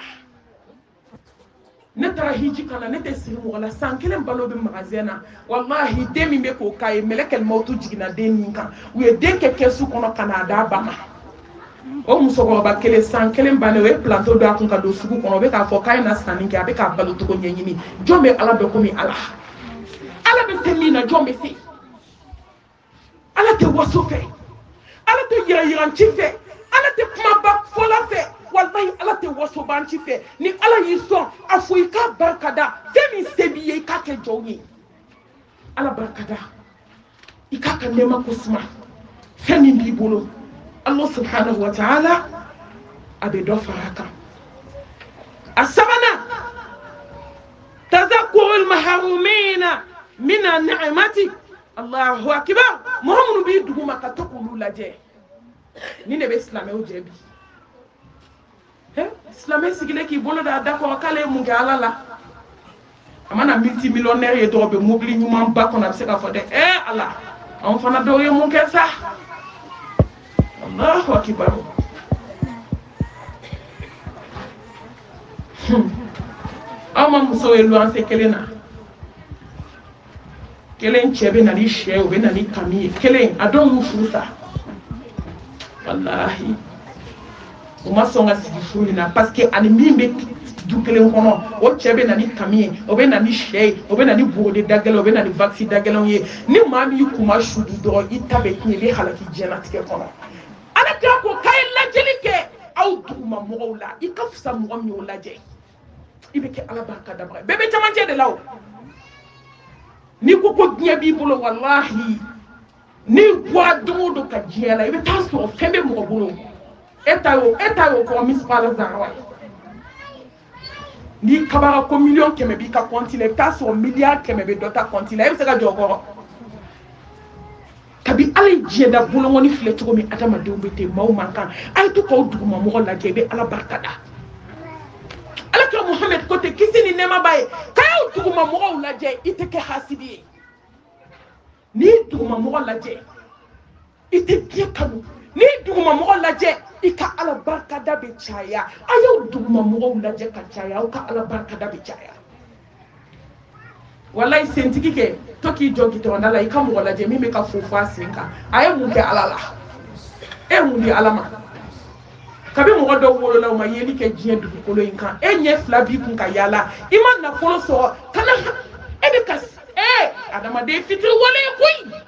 ne tara hiji kana ne te siri mo ala sankelen balo be magazena wallahi demi be ko kay melekel mawtu jigina den ninka we den ke kesu kono kana da bama o musoko ba kele sankelen bane we planto do akun ka do sugu kono be ka fo kay na saninki abe ka balo to ko nyini jombe ala be ko mi ala ala be semina jombe si ala te waso fe ala te yiran ci fe ala te kuma ba fola fe wallahi ala te waso ban ci fe ni ala yi so afu ka barkada femi sebiye ka ke joyi ala barkada ikaka nema kusma femi bi bolo Allah subhanahu wa ta'ala abe do faraka asabana tazakkurul mahrumina min an-ni'mati Allahu akbar muhammadu bi duguma ka tokulu laje ni ne be islamé o jebi islamé sigile ki bolo da d'accord kale mu ga alala amana multimillionnaire ye do be mobili nyuma ba ko na se ka fode ala on fana do ye mu ke sa Allahu akbar ama muso e lo anse kelena kelen chebe na li shew be na li kami kelen adon mu fusa wallahi o ma songa sigi furina parce que ani mimbe du kelen kono o cɛ bɛ na ni kami ye o bɛ na ni sɛ ye o bɛ na ni bugode dagɛlɛn o bɛ na ni vaccin dagɛlɛnw ye ni maa min y'i kuma su du dɔrɔn i ta bɛ tiɲɛ i bɛ halaki diɲɛlatigɛ kɔnɔ ala kira ko k'a ye lajɛli kɛ aw duguma mɔgɔw la i ka fisa mɔgɔ min y'o lajɛ i bɛ kɛ ala barika dabaga bɛɛ bɛ camancɛ de la o n'i ko ko diɲɛ b'i bolo walahi n'i bɔra don o don ka diɲɛ la i bɛ taa sɔrɔ fɛn bɛ mɔgɔ bolo e ta y'o fɔ misibala zarawa ye n'i kabara ko miliyɔn 100 b'i ka compte la i bɛ taa sɔrɔ miliyari 100 bɛ dɔ ta compte la e bɛ se ka jɔ o kɔrɔ kabi ala ye diɲɛ da bolongɔni filɛ cogo min adamadenw bɛ ten maaw man kan a ye to k'aw duguma mɔgɔ lajɛ i bɛ ala barika da alakira muhammed ko tɛ kisi ni nɛɛma b'a ye k'a y'aw duguma mɔgɔw lajɛ i tɛ kɛ hasidi ye n'i ye duguma mɔgɔ lajɛ i tɛ diɲɛ kanu n'i ye duguma mɔgɔ lajɛ i ka ala barikada bɛ caya a y'aw duguma mɔgɔw lajɛ ka caya aw ka ala barikada bɛ caya walayi sentigi kɛ to k'i jɔ gitɔrɔnda la i ka mɔgɔ lajɛ min bɛ ka fo a sen kan a ye mun kɛ ala la e mun di ala ma kabi mɔgɔ dɔw wolola u ma yeli kɛ diɲɛ dugukolo in kan e ɲɛ fila b'i kun ka yaala i ma nafolo sɔrɔ kana e bɛ ka adamaden fitiri wale ye koyi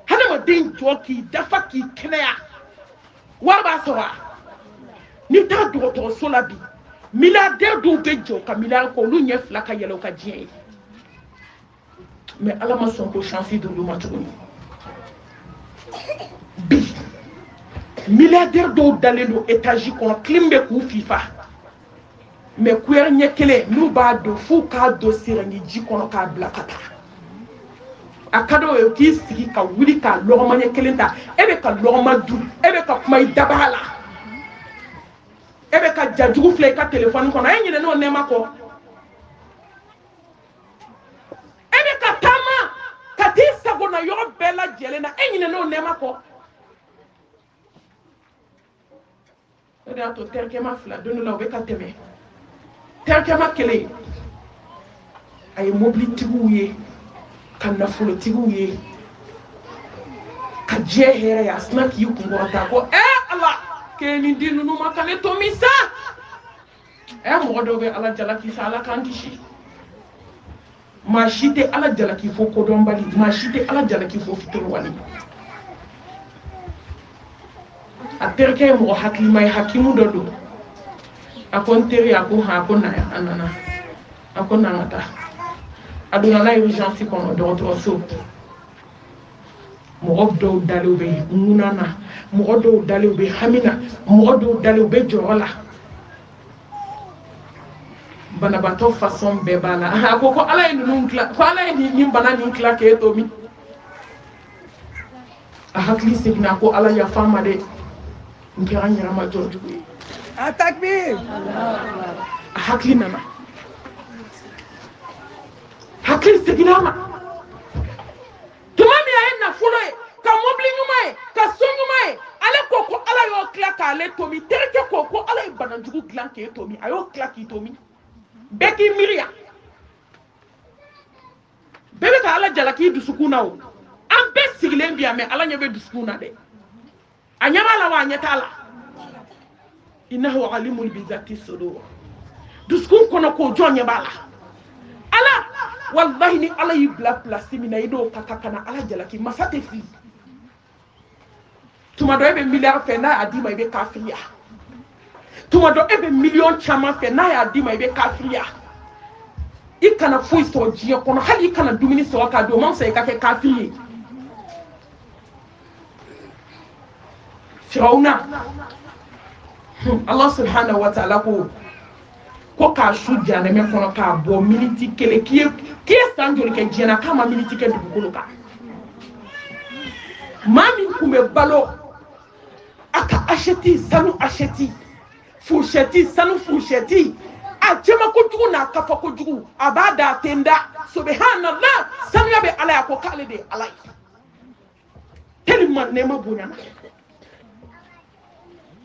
hadamaden jɔ k'i dafa k'i kɛnɛya wari b'a sɔrɔ a n'i taa dɔgɔtɔrɔso la bi milliardaire dɔw bɛ jɔ ka miliyari kɔ olu ɲɛ fila ka yɛlɛ u ka diɲɛ ye mais ala ma sɔn ko chance d'olu ma tuguni bi milliardaire dɔw dalen don étage kɔnɔ clim bɛ k'u fifa mais kuyɛri ɲɛ kelen n'u b'a don f'u k'a don sirɛngi ji kɔnɔ k'a bila ka taa a ka d'o ye k'i sigi ka wuli k'a lɔgɔma ɲɛ kelen ta e bɛ ka lɔgɔma dun e bɛ ka kuma i dabaga la e bɛ ka jajugu filɛ i ka telefɔni kɔnɔ e ɲinɛ n'o nɛɛma kɔ e bɛ ka taama ka t'i sagona yɔrɔ bɛɛ lajɛlen na e ɲinɛ n'o nɛɛma kɔ o de y'a to terikɛma fila don dɔ la u bɛ ka tɛmɛ terikɛma kelen a ye mobilitigiw ye ka nafolotigiw ye ka diɲɛ hɛrɛ ye a sina k'i kunkɔrɔta ko ala k'e ni di ninnu ma ka ne to min sa mɔgɔ dɔw bɛ ala jalaki sa ala k'an kisi maa si tɛ ala jalaki fo kodɔnbali maa si tɛ ala jalaki fo fitiriwale a terikɛ ye mɔgɔ hakilima ye hakimu dɔ don a ko n teri a ko a ko na a nana a ko na n ka taa a donna n'a ye urgence kɔnɔ dɔgɔtɔrɔso mɔgɔ dɔw dalen bɛ ŋuna na mɔgɔ dɔw dalen bɛ hami na mɔgɔ dɔw dalen bɛ jɔrɔ la banabaatɔ façon bɛɛ b'a la a ko ala ye ninnu tila ko ala ye nin bana nin tila k'e to min a hakili seginna ko ala yafa n ma dɛ n kɛra n yɛrɛ ma jɔjugu ye a takbir a hakili nana hakili seginna a ma tuma min a ye nafolo ye ka mobili ɲuman ye ka so ɲuman ye ale ko ala y'o tila k'ale to min terikɛ ko ala ye banajugu dilan k'e to min a y'o tila k'i to min bɛɛ k'i miiriya bɛɛ bɛ ka ala jalaki dusukun na o an bɛɛ sigilen bi yan mɛ ala ɲɛ bɛ dusukun na dɛ a ɲɛ b'a la wa a ɲɛ t'a la innahu alimul bizati sudur dusukun kɔnɔ k'o jɔn ɲɛ b'a la ala wallahi ni ala y'i bila place min na i n'o ka kan ka na ala jalaki masa tɛ fili tuma dɔ e bɛ miliyari fɛ n'a y'a d'i ma i bɛ kafiriya tuma dɔ e bɛ miliyɔn caman fɛ n'a y'a d'i ma i bɛ kafiriya i kana foyi sɔrɔ diɲɛ kɔnɔ hali i kana dumuni sɔrɔ k'a dun o man fisa i ka kɛ kafiri ye firawuna Allah subhanahu wa ta'ala ko k'a su janɛmɛ kɔnɔ k'a bɔ miniti kelen k'i ye san joli kɛ diɲɛ na k'a ma miniti kɛ dugukolo kan maa min tun bɛ balo a ka assiette sanu assiette fourchette sanu fourchette a jɛma kojugu n'a kafa kojugu a b'a da a tɛ n da subhanallah sanuya bɛ ala ye a ko k'ale de ye ala ye tellement nɛɛma bonyana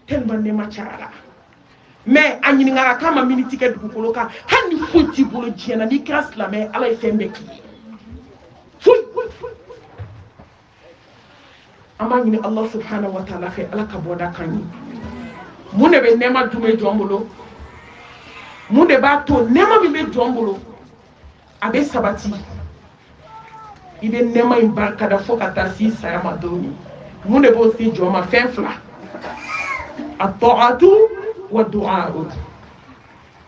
tellement nɛɛma cayara mais a ɲininkara k'a ma miniti kɛ dugukolo kan hali ni foyi t'i bolo diɲɛ na n'i kɛra silamɛ ala ye fɛn bɛɛ k'i ye foyi an b'a ɲini Allah subhanahu wa ta'ala fɛ ala ka bɔda kan ye mun de bɛ nɛɛma jumɛn jɔn bolo mun de b'a to nɛɛma min bɛ jɔn bolo a bɛ sabati i bɛ nɛɛma in barikada fo ka taa se saya ma don min mun de b'o se jɔn ma fɛn fila a tɔgɔtu wa du'a'u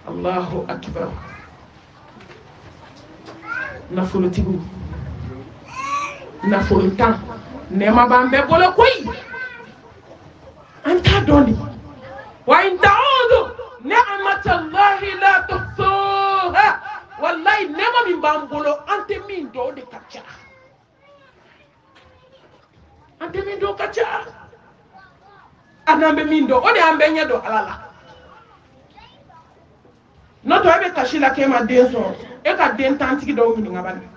Allahu akbar nafolotigiw nafolotan nɛɛma b'an bɛɛ bolo koyi an t'a dɔn de wa in ta'udu ni'matallahi la tuhsuha wallahi nɛɛma min b'an bolo an tɛ min dɔn o de ka ca an tɛ min dɔn o ka ca a n'an bɛ min dɔn o de an bɛ ɲɛ dɔn Ala la n'o tɛ e bɛ kasi la k'e ma den sɔrɔ e ka den tantigi dɔw ɲininka bani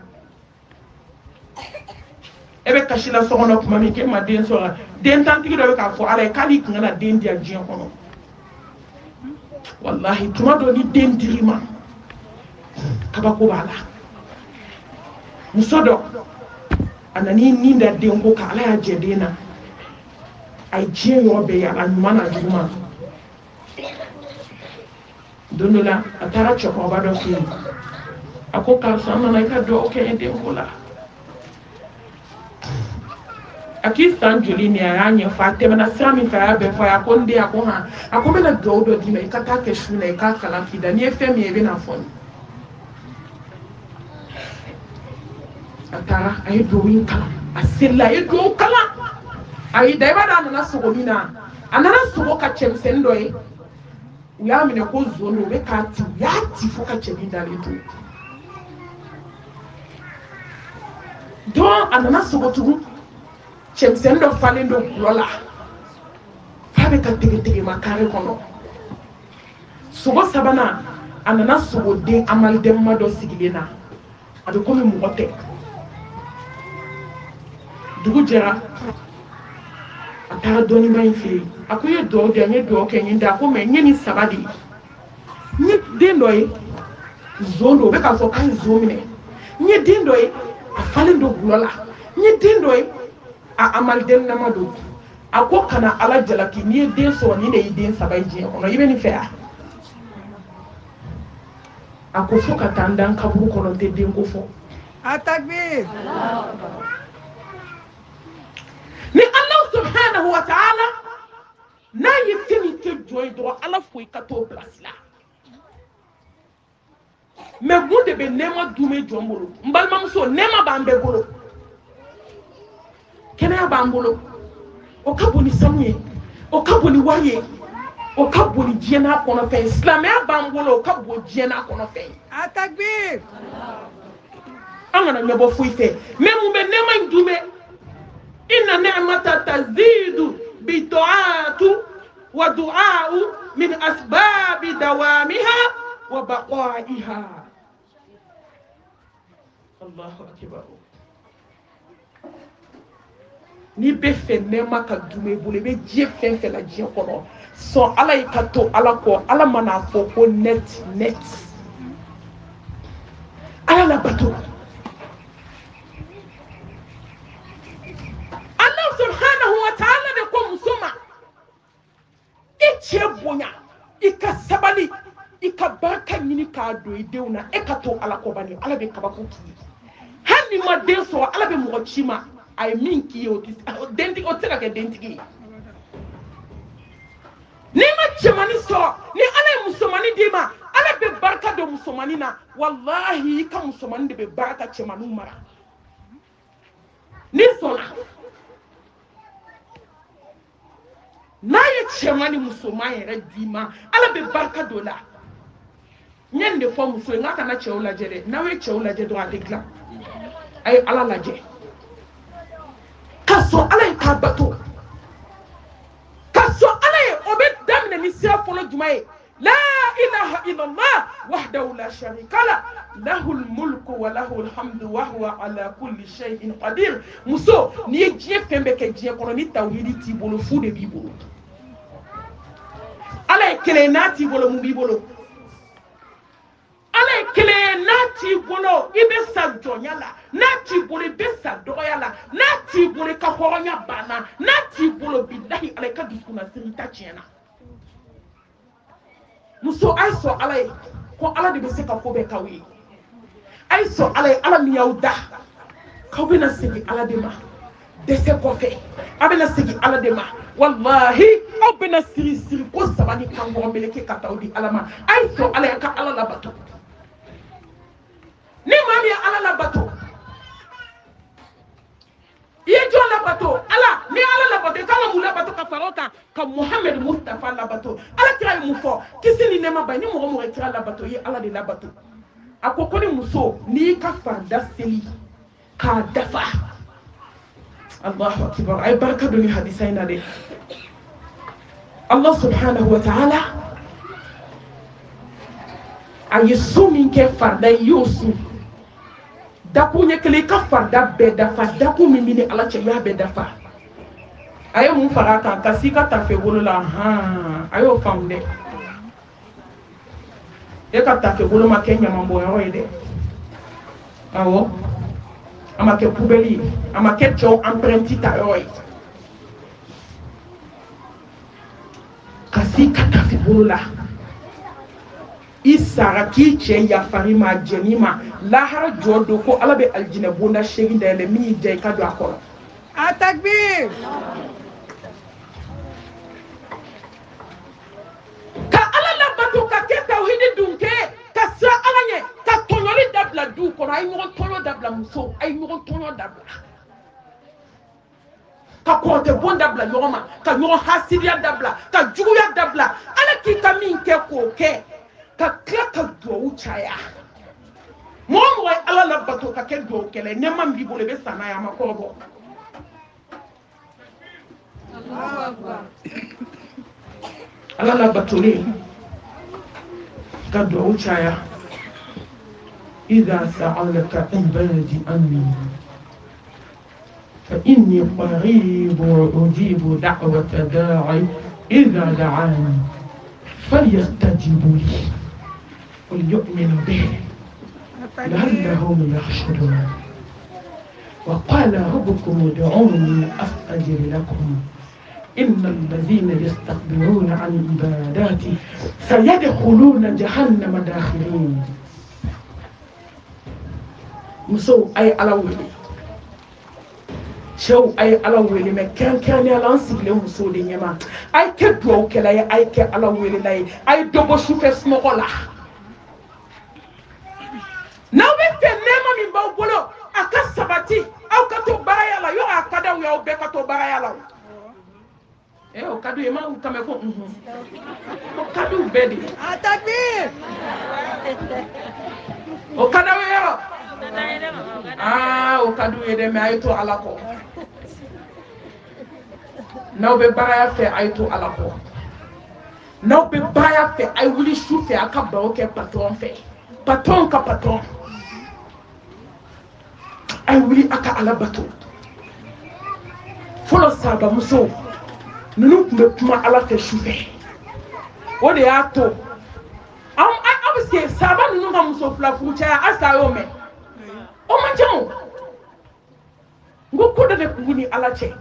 e bɛ kasi la so kɔnɔ tuma min k'e ma den sɔrɔ den tantigi dɔ bɛ k'a fɔ Ala ye k'ale kun kana den di yan diɲɛ kɔnɔ wallahi tuma dɔ ni den dir'i ma kabako b'a la muso dɔ a nan'i nin da den ko kan Ala y'a jɛ den na a ye diɲɛ yɔrɔ bɛɛ yaala ɲuman n'a juguman don dɔ la a taara cɛkɔrɔba dɔ fɛ yen a ko karisa an nana i ka dugawu kɛ n ye den ko la a k'i san joli ni a y'a ɲɛfɔ a tɛmɛna sira min fɛ a y'a bɛɛ fɔ a ye a ko n den a ko han a ko n bɛna dugawu dɔ d'i ma i ka taa kɛ su la i k'a kalan k'i da n'i ye fɛn min ye i bɛna fɔ n ye a taara a ye dugawu in kalan a selila a ye dugawu kalan a y'i da i b'a dɔn a nana sogo min na a nana sogo ka cɛmisɛnnin dɔ ye u y'a minɛ ko zon don u bɛ k'a ci u y'a ci fo ka cɛnin dalen to donc a nana sogo tugun cɛmisɛnnin dɔ falen don gulɔ la f'a bɛ ka tegetema kare kɔnɔ sogo sabanan a nana sogoden amalidɛnma dɔ sigilen na a bɛ komi mɔgɔ tɛ dugu jɛra a taara dɔnnibaa in fɛ yen a ko i ye dugawu di yan n ye dugawu kɛ n ye da a ko mɛ n ye nin saba de ye n ye den dɔ ye zon don o bɛ k'a fɔ k'a ye zon minɛ n ye den dɔ ye a falen don gulɔ la n ye den dɔ ye a amalidɛnnama don a ko kana Ala jalaki n'i ye den sɔrɔ nin de y'i den saba ye diɲɛ kɔnɔ i bɛ nin fɛ wa a ko fo ka taa n da n kaburu kɔnɔ n tɛ den ko fɔ a takbir ni Ala subhanahu wa ta'ala n'a ye fɛn min kɛ jɔn ye dɔrɔn Ala fo i ka t'o place la mais mun de bɛ nɛɛma dun bɛ jɔn bolo n balimamuso nɛɛma b'an bɛɛ bolo kɛnɛya b'an bolo o ka bon ni sanu ye o ka bon ni wari ye o ka bon ni diɲɛ n'a kɔnɔfɛn ye silamɛya b'an bolo o ka bon diɲɛ n'a kɔnɔfɛn ye a takbir an kana ɲɛbɔ foyi fɛ mais mun bɛ nɛɛma in dun bɛ inna ni'mata tazidu bi du'atu wa du'a'u min asbabi dawamiha wa baqa'iha Allahu akbar n'i bɛ fɛ nɛɛma ka dun i bolo i bɛ diɲɛ fɛn fɛn la diɲɛ kɔnɔ sɔn Ala y'i ka to Ala kɔ Ala mana fɔ ko net Ala la bato Allah subhanahu wa ta'ala de ko muso ma i cɛ bonya i ka sabali i ka barika ɲini k'a don i denw na e ka to Ala kɔ bani Ala bɛ kabako k'i ye hali ni ma den sɔrɔ Ala bɛ mɔgɔ ci ma a ye min k'i ye o tɛ se ka kɛ dentigi ye n'i ma cɛmannin sɔrɔ ni Ala ye musomannin d'i ma Ala bɛ barika don musomannin na wallahi i ka musomannin de bɛ barika cɛmanninw mara n'i sɔnna n'a ye cɛman ni musoman yɛrɛ d'i ma Ala bɛ barika don la n ye nin de fɔ muso ye n k'a kana cɛw lajɛ dɛ n'aw ye cɛw lajɛ dɔrɔn a tɛ dilan a ye Ala lajɛ ka sɔn Ala ye k'a bato ka sɔn Ala ye o bɛ daminɛ ni sira fɔlɔ jumɛn ye la ilaha illallah wahdahu la sharika la lahul mulku wa lahul hamdu wa huwa ala kulli shay'in qadir muso n'i ye diɲɛ fɛn bɛɛ kɛ diɲɛ kɔnɔ ni tawhidi t'i bolo fu de b'i bolo Ala ye kelen n'a t'i bolo mun b'i bolo Ala ye kelen n'a t'i bolo i bɛ sa jɔnya la n'a t'i bolo i bɛ sa dɔgɔya la n'a t'i bolo i ka hɔrɔnya banna n'a t'i bolo bilahi Ala i ka dusukun na siri i ta tiɲɛna muso ay so ala ye ko ala de be se ka ko be kawi ay so ala ye ala mi yawda ka be na sigi ala de ma dese ko fe abena sigi ala de ma wallahi aw be na siri ko sabani kan go meleke ka tawdi ala ma ay so ala ye ka ala la bato ni mami ala la bato ye jo la bato ala ni ala la bato kala mu la bato ka faroka ka Muhammad Mustafa la bato ala kira mu fo kisi ni nema ba ni mo kira la bato ye ala de la bato akoko ni muso ni ka fanda seli ka dafa Allahu akbar ay baraka do ni hadisaina de Allah subhanahu wa ta'ala ay sumi ke farda yusu daku nyekele ka farda be dafa daku mimini ala che ya be dafa ayo mun fara kan kasika tafe bolo la ayo famde e ka tafe bolo ma kenya mambo yo ide awo ama ke poubeli ama ke cho empreinte ta yo kasika tafe bolo la isara ki che ya farima jenima lahara jodo ko ala be aljina bonda shegi dele mi de ka do akoro atakbir ka ala la bato ka ke tawhid dunke ka sa ala nye ka tonoli dabla du ko ay mo tono dabla muso ay mo tono dabla ka kote bon dabla yoroma ka nyo hasidia dabla ka juguya dabla ala ki ka min ke ko ke ka klaka do uchaya mo ala la bato ka ke do kele ne man bi bole be sana ya makobo Allahu akbar ala la bato le ka do uchaya idha sa'alaka ibadi anni fa inni qarib ujibu da'wata da'i idha da'ani falyastajibu li وليؤمنوا به لعلهم يرشدون وقال ربكم ادعوني أستجب لكم إن الذين يستكبرون عن عباداتي سيدخلون جهنم داخلين مسو أي ألاويلي شو أي ألاويلي ما كان يلانسك لهم مسو دي نيما أي كدو كلا أي كألاويلي لاي أي دوبو شوفة سمغلا na we fe nema mi ba bolo aka sabati au ka to baraya la yo akada yo be ka to baraya la o kadu e ma u kame ko o kadu bedi atakbir o kada we yo o kadu e de me ay to ala ko na be baraya fe ay to ala ko na be baraya fe ay wuli shu fe aka ba o ke patron fe patron ka patron ay wuli aka alabato folo saba muso nunu kumbe kuma ala fe shufe o de ya to am se saba nunu ka muso fla fucha asa yo me o ma jamu ngo ko de kuguni ala che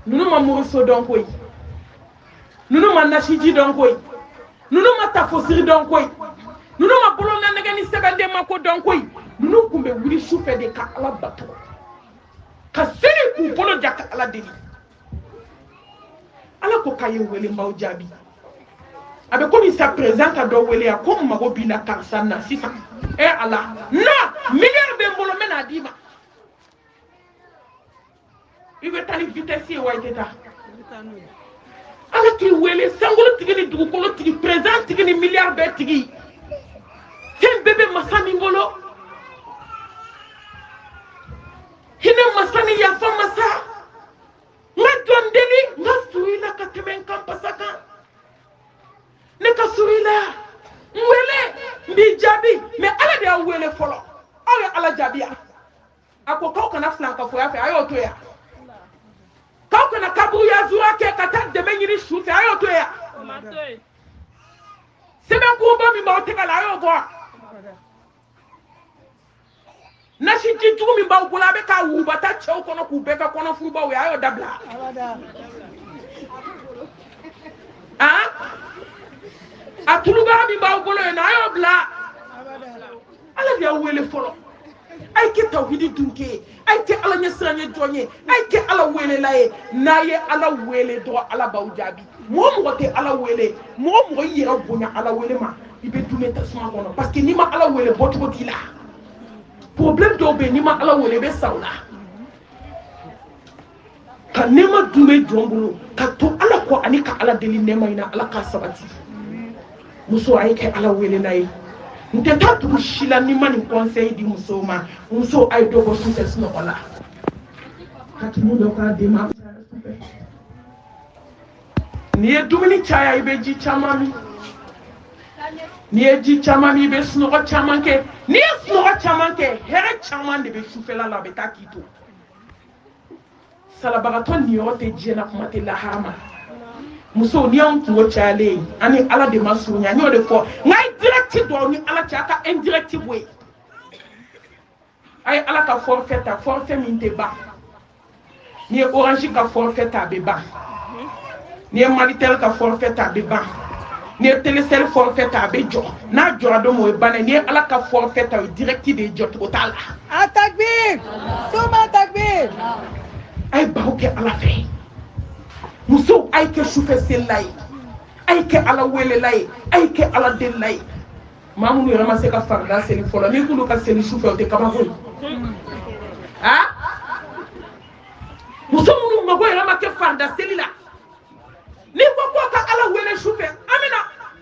nunu ma muruso don koy nunu ma nashiji don koy nunu ma tafosiri don koy nunu ma bolo na ngani sebande mako don koy nunu kumbe wuri shufe de ka ala bato ka siri ku bolo jaka ala deni ala ko kaye wele mbaw jabi abe ko mi sa présente do wele ya ko mago bila kansana sisa ala na milliard be mbolo mena dima ibe tali vitesse wa iteta ala ki wele sangolo tigini dugu kolo tigi présente tigini milliard be tigi ken bebe masami ngolo hina masani ya fa masa ngadondeli ngasuila katemen kampasaka ne kasuila mwele mbi jabi me ala de wele folo awe ala jabia ako ko kana flanka fo ya fe ayo to ya ko kana kabu ya zuwa ke kata de menyiri shufe ayo to ya sebe ko ba mi ma o te kala ayo go na shi ji tumi ba gula be ka wu bata chew kono ku be ka kono fu ba we ayo dabla atuluba mi ba bolo na yo bla ala dia wele folo ay ke tawhidi dunke ay ke ala nyasranye jonye ay ke ala wele laye naye ala wele do ala bawjabi mo te ala wele mo yira bonya ala wele ma ibe dume tasuma kono parce que ni ma ala wele botu botila problème do be ni ma ala wele be sawla ka nema dume jombulu ka to ala ko ani ka ala deli nema ina ala ka sabati muso ay ke ala wele naye nte tatu shila ni mani conseil di muso ma muso ay dogo success no wala kati mu do ka dema ni e dumini chaya ibe ji chamami ni e ji chamami ibe sno ko chamanke ni e sno ko chamanke here chamande be sufela la betakito sala bagaton ni ote jena kuma te la harama muso ni an ko chale ani ala de masunya ni o de ko ngai direct do ni ala chaka indirect way ay ala ka forfait min te ba ni orange ka forfait ta be ba ni maritel ka forfait ta be ba ni telecel forfait ta be jo na jo do mo ba ni ala ka forfait ta direct de jo total takbir suma takbir ay ba ko ala fe muso ay ke shufe selay ay ke ala wele lay ay ke ala del lay mamu ni ramase ka farda seli folo ni kulu ka seli shufe o te kama ko ha muso munu mago rama ke farda seli la ni ko ka ala wele shufe amina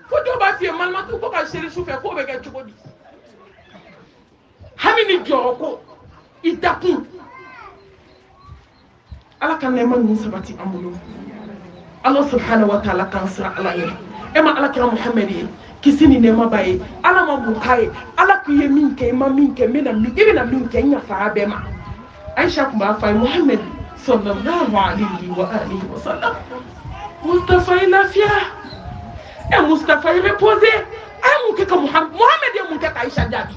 ko do ba fi malma tu ko ka seli shufe ko be ke chugodi hamini joroko idakun ala kan ne man sabati amulo Allah subhanahu wa ta'ala kan sira ala ye ema ala kira Muhammad kisini ne mabaye ala ma bukai ala ku ye min ke ma min ke mena mi ibina min ke nya fa be ma Aisha kuma fa Muhammad sallallahu alaihi wa alihi wa sallam Mustafa ilafia Mustafa reposé ay mu ke ka Muhammad ya mu ke ka Aisha jabi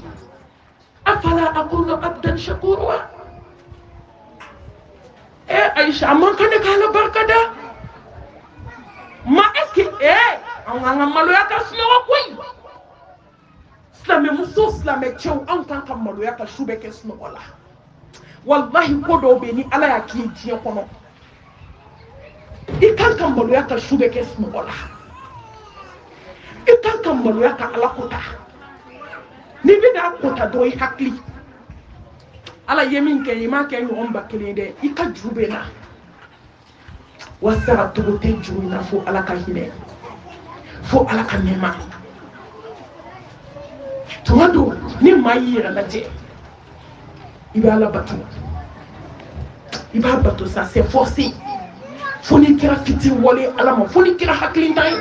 afala aqulu abdan shakura Aisha man kan ka la barkada ma est-ce que anga maloya ka snowa koy slame muso slame chew an kan ka maloya ka shube ke snowa wallahi ko do be ni ala ya ki tie kono ikan kan maloya ka shube ke snowa ikan kan maloya ka ala kota ni bi da kota do i hakli ala yemin ke yima ke yo on bakele de ikajube na wasara togote juina fo ala ka hine fo ala ka nema tuwado ni mayira la je iba ala batu iba batu ça c'est forcé fo ni kira fiti wole ala ma fo ni kira haklin tay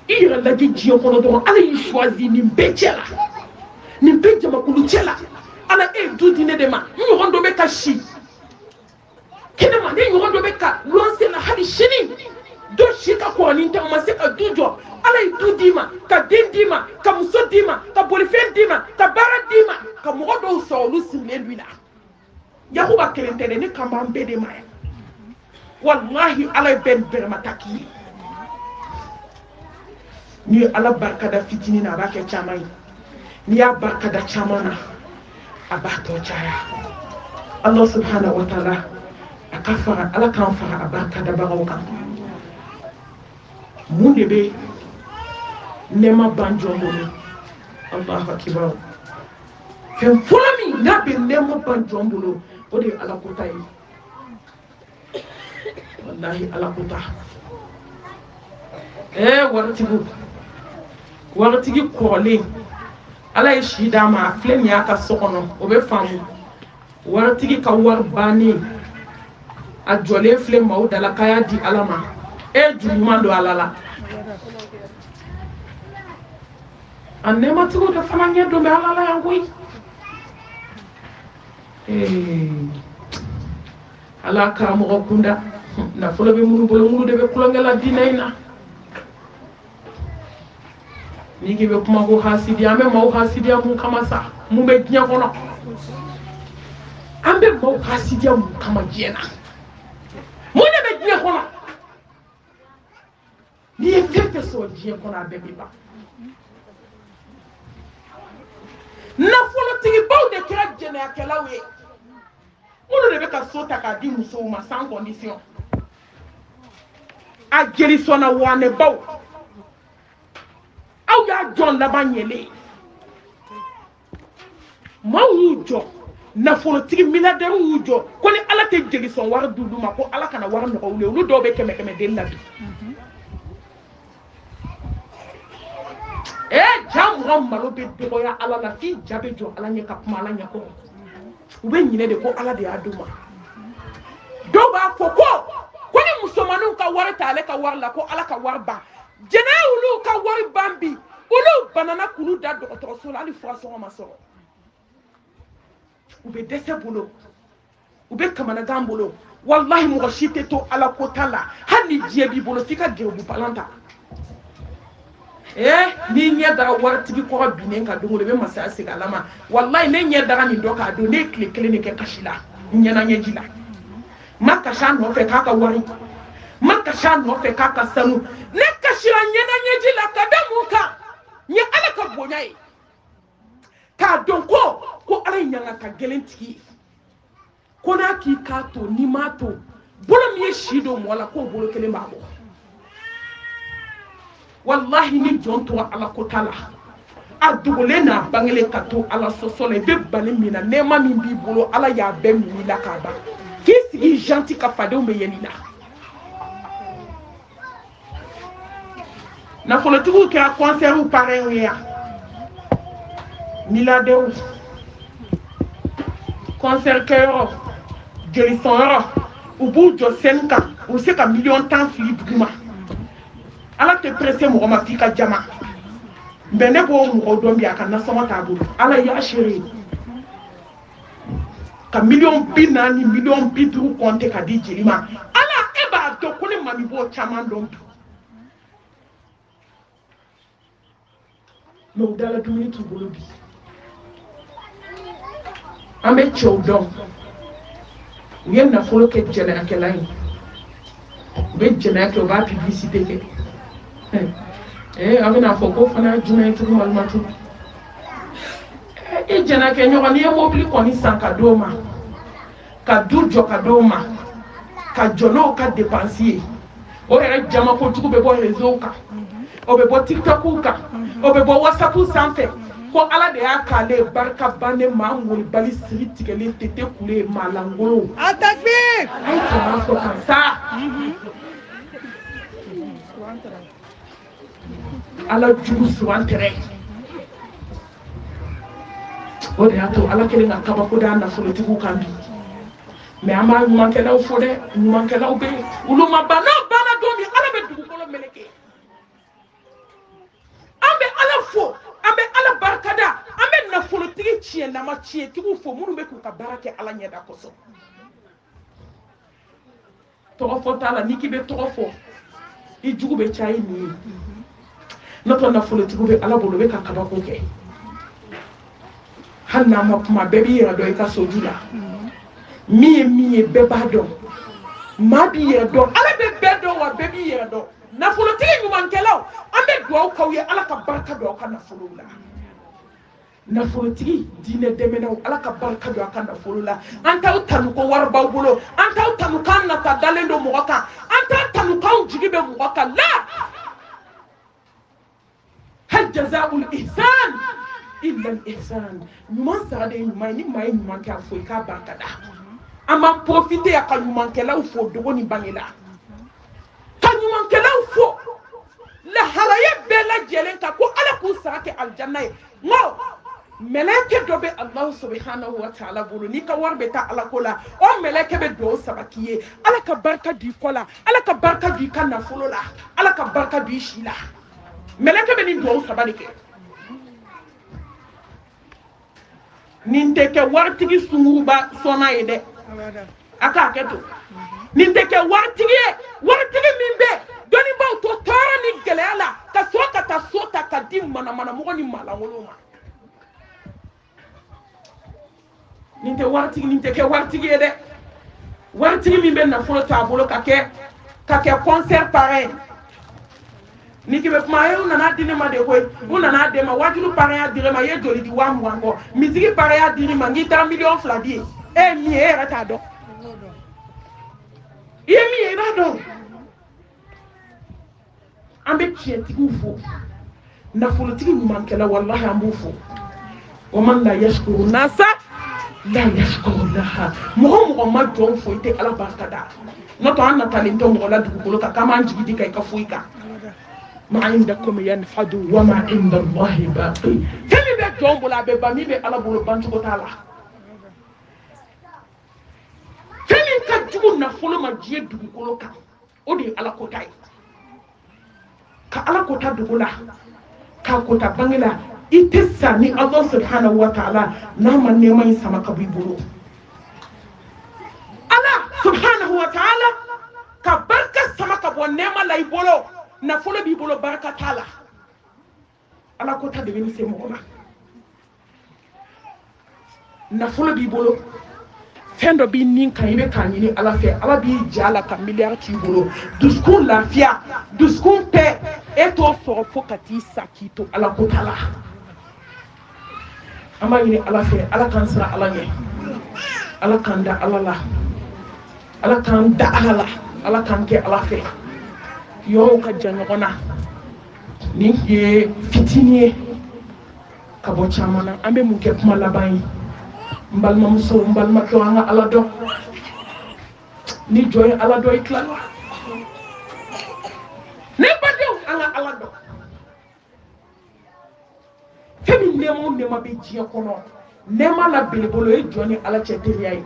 ira la je jiyo kono do ala yi choisi ni bejela ni bejama kulu jela ala du dine de ma ñu rondo be kashi kene ma ne yondo be ka lonse la hadi shini do shika ko ni ta ma se ka dujo ala du dima ka din dima ka muso dima ka bolifen dima ka bara dima ka mo do so lu simle lui la ya ko ba kelente ne kamba mbede ma wallahi ala ben bermataki ni ala barka da fitini na ba ke chamai ni ya barka da chamana abato chaya Allah subhanahu wa ta'ala akafara ala kan fara abarka da barawakan mun de be nema banjo mo Allahu akbar fen fulami na be nema banjo mo o de ala ko tay wallahi ala ko ta wartigi kole ala yi shida ma flen ya ka sokono o be famu wartigi ka war bani a jole flen ma o dala kaya di alama juma do alala anema tigo da fana ngedo be alala ya koy ala ka mo kunda na folo be muru bolo muru de be kulongela dinaina nigi be kuma ko hasidi ambe maw hasidi amu kama sa mu be nya kono ambe maw hasidi amu kama jena mu ne be nya kono ni ye fɛn fɛn sɔrɔ diɲɛ kɔnɔ a bɛɛ bɛ ban nafolotigibaw de kɛra jɛnɛyakɛlaw ye olu de bɛ ka so ta k'a di musow ma sans condition a jeli sɔnna wanɛbaw aw y'a jɔn laban ɲɛlen maaw y'u jɔ nafolotigi milliardaires y'u jɔ ko ni ala tɛ jeli sɔn wari d'olu ma ko ala kana wari nɔgɔ olu olu dɔw bɛ kɛmɛ kɛmɛ deli la bi jaa mɔgɔ malo bɛ dɔgɔya ala la f'i ja bɛ jɔ ala ɲɛ ka kuma ala ɲɛ kɔrɔ u bɛ ɲinɛ de ko ala de y'a d'u ma dɔw b'a fɔ ko ni musomaninw ka wari ta ale ka wari la ko ala ka wari ban jɛnɛya olu ka wari ban bi olu banana k'olu da dɔgɔtɔrɔso la hali furasɔngɔ ma sɔrɔ u bɛ dɛsɛ bolo u bɛ kamanagan bolo wallahi mɔgɔ si tɛ to ala ko ta la hali ni diɲɛ b'i bolo f'i ka gɛrɛbu balan ta ni ɲɛ dara waritigi kɔrɔ binnen ka don o de bɛ masaya segin ala ma wallahi ne ɲɛ dara nin dɔ k'a don ne ye tile kelen de kɛ kasi la ɲɛna ɲɛji la ma kasi a nɔfɛ k'a ka wari ma kasi a nɔfɛ k'a ka sanu ne kasira ɲɛna ɲɛji la ka da mun kan n ye ala ka bonya ye k'a dɔn ko ala ye ɲanga ka gɛlɛn tigi ye ko n'a k'i k'a to n'i m'a to bolo min ye si don mɔgɔ la k'o bolo kelen b'a bɔ wallahi ni jɔn tora ala ko ta la a dogolen n'a bangelen ka to ala sɔsɔ la i bɛ bali min na nɛɛma min b'i bolo ala y'a bɛɛ min i la k'a ban k'i sigi gentil ka fadenw bɛ yɛlɛ i la nafolotigiw kɛra concert parrain ye yan milliardaires concert kɛyɔrɔ jeli sɔnyɔrɔ u b'u jɔ scène kan u bɛ se ka miliyɔn 10 fili duguma ala tɛ pressé mɔgɔ ma f'i ka jama mais ne b'o mɔgɔ dɔn bi a ka nasɔngɔ t'a bolo ala y'a seere ka miliyɔn 40 miliyɔn 50 compter ka di jeli ma ala e b'a dɔn ko ne mami b'o caman dɔn bi mais u dala dumuni t'u bolo bi an bɛ cɛw dɔn u ye nafolo kɛ jɛnɛyakɛla ye u bɛ jɛnɛya kɛ u b'a publicité kɛ a bɛna fɔ ko fana jumɛn ye tugun walima tugun i jɛnɛkɛ ɲɔgɔn n'i ye mobili kɔni san ka d'o ma ka du jɔ ka d'o ma ka jɔ n'o ka dépense ye o yɛrɛ jama kojugu bɛ bɔ réseau kan o bɛ bɔ tiktok kan o bɛ bɔ whatsapp sanfɛ ko ala de y'a k'ale barika bannen maa ŋolibali siri tigɛlen tete kule maa langolo a takbir a ye jama fɔ kan sa ala jugu suran tɛrɛ o de y'a to ala kelen ka kabako da nafolotigiw kan bi mais an b'a ɲumankɛlaw fo dɛ ɲumankɛlaw bɛ yen olu ma ban n'a banna don min ala bɛ dugukolo meleke an bɛ ala fo an bɛ ala barikada an bɛ nafolotigi tiɲɛlama tiɲɛtigiw fo minnu bɛ k'u ka baara kɛ ala ɲɛda kosɔn tɔgɔ fɔ t'a la n'i k'i bɛ tɔgɔ fɔ i jugu bɛ caya i nin ye n'o tɛ nafolotigiw bɛ ala bolo bɛ ka kabako kɛ hali n'a ma kuma bɛɛ b'i yɛrɛ dɔn i ka soju la min ye bɛɛ b'a dɔn maa b'i yɛrɛ dɔn ala bɛ bɛɛ dɔn wa bɛɛ b'i yɛrɛ dɔn nafolotigi ɲumankɛlaw an bɛ dugawu k'aw ye ala ka barika don aw ka nafolow la nafolotigi diinɛ dɛmɛnnaw ala ka barika don aw ka nafolo la an t'aw tanu ko wari b'aw bolo an t'aw tanu k'an nata dalen don mɔgɔ kan an t'a tanu k'anw jigi bɛ mɔgɔ kan la hal jazaa'ul ihsan illa al ihsan ɲuman sara de ye ɲuman ye ni maa ye ɲuman kɛ a fo i k'a barika da an b'an profiter a ka ɲumankɛlaw fo dogo ni bange la ka ɲumankɛlaw fo laharaya bɛɛ lajɛlen kan ko ala k'u sara kɛ alijanna ye nko mɛlɛkɛ dɔ bɛ alahu subhanahu wa ta'ala bolo n'i ka wari bɛ taa ala ko la o mɛlɛkɛ bɛ dugawu saba k'i ye ala ka barika don i kɔ la ala ka barika don i ka nafolo la ala ka barika don i si la mɛlɛkɛ bɛ nin dugawu saba de kɛ nin tɛ kɛ waritigi sunguruba sɔnna ye dɛ a k'a kɛ to nin tɛ kɛ waritigi ye waritigi min bɛ dɔnnibaaw to tɔɔrɔ ni gɛlɛya la ka sɔrɔ ka taa so ta ka di manamanamɔgɔ ni maalankolon ma nin tɛ kɛ waritigi ye dɛ waritigi min bɛ nafolo t'a bolo ka kɛ concert parrain ni ki be kuma ye nana dini ma de koy nana de ma wajulu pare ya dire ma ye joli di wa mu wango misiki pare ya dini ma ngi ta million fla di e mi e rata do ye mi e ba do ambe tietigu fo na folotigi man kala wallahi ambu fo wa man la yashkuru nasa la yashkuru laha mo ma don fo ite ala barkada no to an natalin to mo la dugukolo ka kama njigi di kai ka fuika ما عندكم ينفد وما عند الله باقي كم بيجون بلا ببامي بي على بولو بانتو تعالى كم كجون نفولو ما جيه دغولو كا اودي على كوتاي كا على كوتا دغولا كا كوتا بانغلا itesani Allah subhanahu wa ta'ala nama nema sama kabibulu Allah subhanahu wa ta'ala ka barka sama ka bo nema lay bolo na folo bi bolo baraka tala ala ko ta de ni se mo la na folo bi bolo fendo bi nin kan ibe kan ni ala fe ala bi jala ka milliard ti bolo duskun lafia duskun pe eto so fokati sakito ala ko tala ama ni ala fe ala kan sra ala nye ala kan da ala la ala kan da ala la ala kan ke ala fe yo ka janyogona ni ye fitini ka bo chamana ambe mu ke kuma laban mbalma muso mbalma ko anga ala do ni joy ala do ikla ne badu anga ala do femi nemo nema be jiya kono nema la belebolo e joni ala cheteriai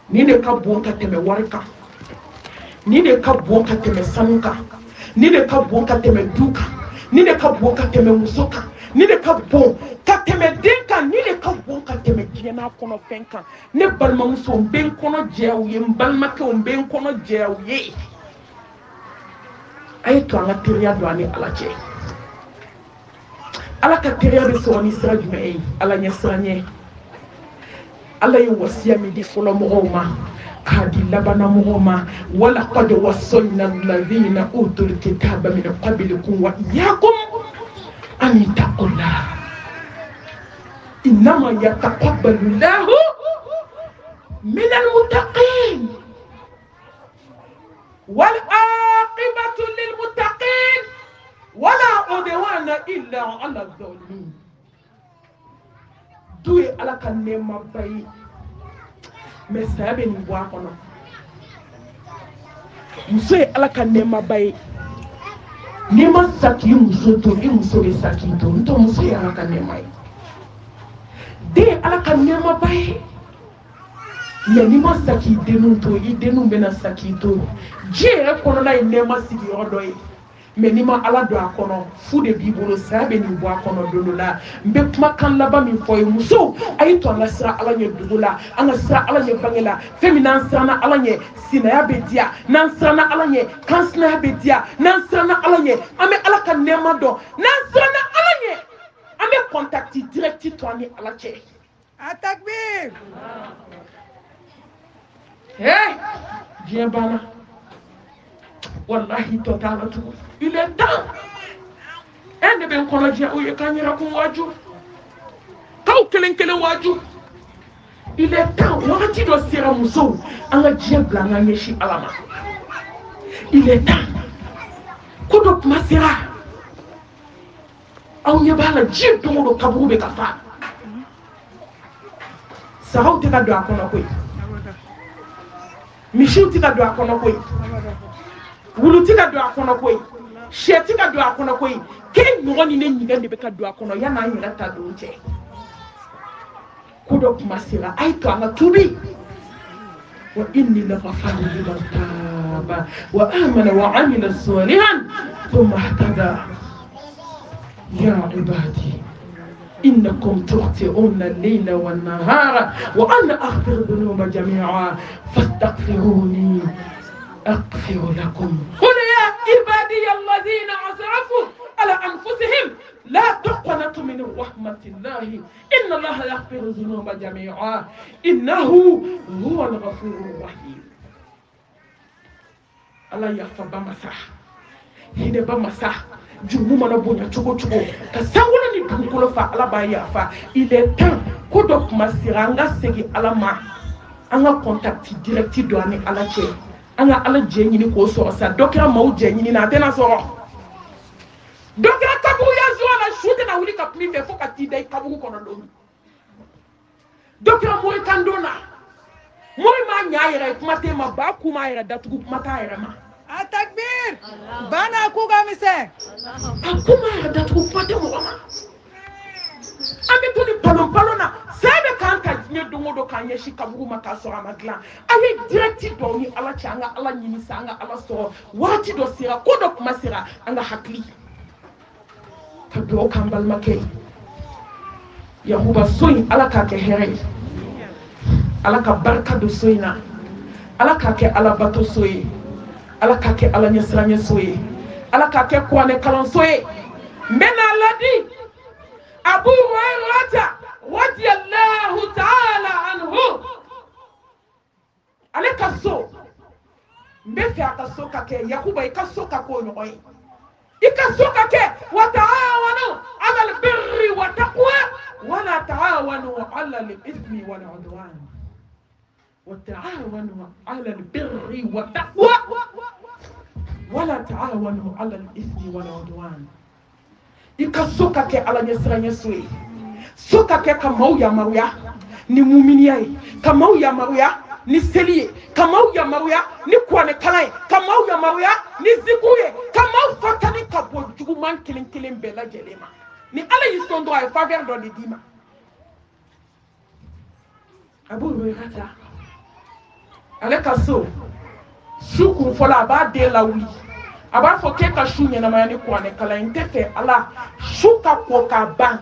ni ne ka bon ka teme warka ni ne ka bon ka teme sanuka ni ne ka bon ka teme duka ni ne ka bon ka teme musoka ni ne ka bon ka teme denka ni ne ka bon ka teme jena kono fenka ne balma muso ben kono jew ye balma ke on ben kono jew ye ay to anga teriya do ani ala che ala ka teriya be so ni sira jume ala nya siranye ala yi wasiya mi di folo mogoma kadi labana mogoma wala qad wasalna alladhina utul kitaba min qablikum wa iyyakum an taqullah innama yataqabbalu Allahu min almuttaqin wal aqibatu lil muttaqin wala udwana illa ala dhalimin duye ala kan nema bayi mais sabe ni bwa kono muso ala kan nema bayi ni ma saki muso to ni muso be saki to nto muso ala kan nema de ala kan nema bayi mais ni ma saki denu to i denu be na saki to je kono na nema sigi odoy mais ni ma ala do akono fu de bibolo sabe ni bo akono dolola mbe kuma kan laba mi foy muso ay to ala sra ala nye dugula anga sra ala nye bangela femina sra ala nye sinaya bedia nan sra na ala nye kansna bedia nan sra na ala nye ame ala kan nema do nan sra na ala nye ame contacti directi to ani ala che atakbir bien bana wallahi total tout il est temps ende ben kono je o ye kanyira ko waju taw kelen waju il est temps wakati do sira muso anga je blanga nyeshi alama il est temps ko do masira aw ye bala je do do kaburu be kafa sahaw te ka do akono koy mishiu te ka do akono koy wulutika do akono koy shetika do akono koy ken ngoni ne nyiga de be ka do akono yana nyira ta do nche kudo masira ay to anga tubi wa inni la ghafaru liman taba wa amana wa amila salihan thumma ihtada ya ibadi إنكم تخطئون الليل والنهار وأنا أغفر الذنوب جميعا فاستغفروني أغفر لكم قل يا عبادي الذين أسرفوا على أنفسهم لا تقنطوا من رحمة الله إن الله يغفر الذنوب جميعا إنه هو الغفور الرحيم الله يغفر بمسح hine ba masa jumu mana bonya cogo cogo ka sangolo ni dugukolo fa ala ba yafa il est temps ko do kuma sira anga segi ala ma anga contact direct do ani ala che anga ala je nyini ko so sa dokira maw je nyini na tena so dokira kaburu ya zo na shute na wuli ka pli fe fo ka ti dai kaburu kono do dokira moy kandona moy ma nyaayere kuma te ma ba kuma yere datugu kuma ta yere ma Atakbir! Bana kuga mise. Akuma yere datugu kuma te mo ma ambe to ni palon sabe kan ka nye dongo do kan yeshi kaburu maka so amagla aye direct do ni ala changa ala nyini sanga ala so wati do sira ko do kuma sira anga hakli ka do kambal make yahuba soyin ala ka ke here ala ka barka do soyina ala ka ke ala bato soyi ala ka ke ala nyesranye soyi ala ka ke kwane kalon soyi mena ladi Abu Hurairah radiyallahu ta'ala anhu ale kaso mbefe akaso kake yakuba ikaso kako nyoy ikaso kake wa ta'awanu 'ala al-birri wa taqwa wa la ta'awanu 'ala al-ithmi wal 'udwan wa ta'awanu 'ala al-birri wa taqwa wa la ta'awanu 'ala al-ithmi wal 'udwan ikasoka ke ala nyesranye soyi soka ke kamau ya maruya ni muminiya kamau ya maruya ni seliye kamau ya maruya ni kwane kalai kamau ya maruya ni zikuye kamau fatani kabo juguman kilin bela jelema ni ala yisondo ay faveur do de dima Abu Hurairah ale kaso shuku fola ba de lawli aba fo ke ka shunya na mayani ko ne kala intefe ala shuka ko ka ban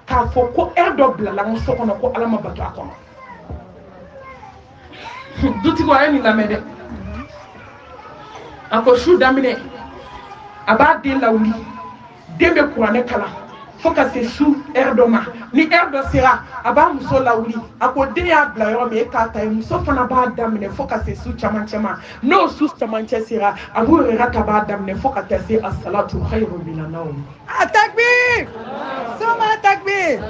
ka fo ko erdo bla la so kono ko ala mabato akono duti ko ayni la mede ako shu damine aba de lawli dembe ko ne kala fo ka se shu erdo ma ni erdo sira aba muso lawli ako de ya bla yo me ka tay muso fana ba damine fo ka se su chamanchema no su chamanche sira Abu Hurairah ba damine fo ka tase as-salatu khairun min an-nawm Atakbir! Soma takbir!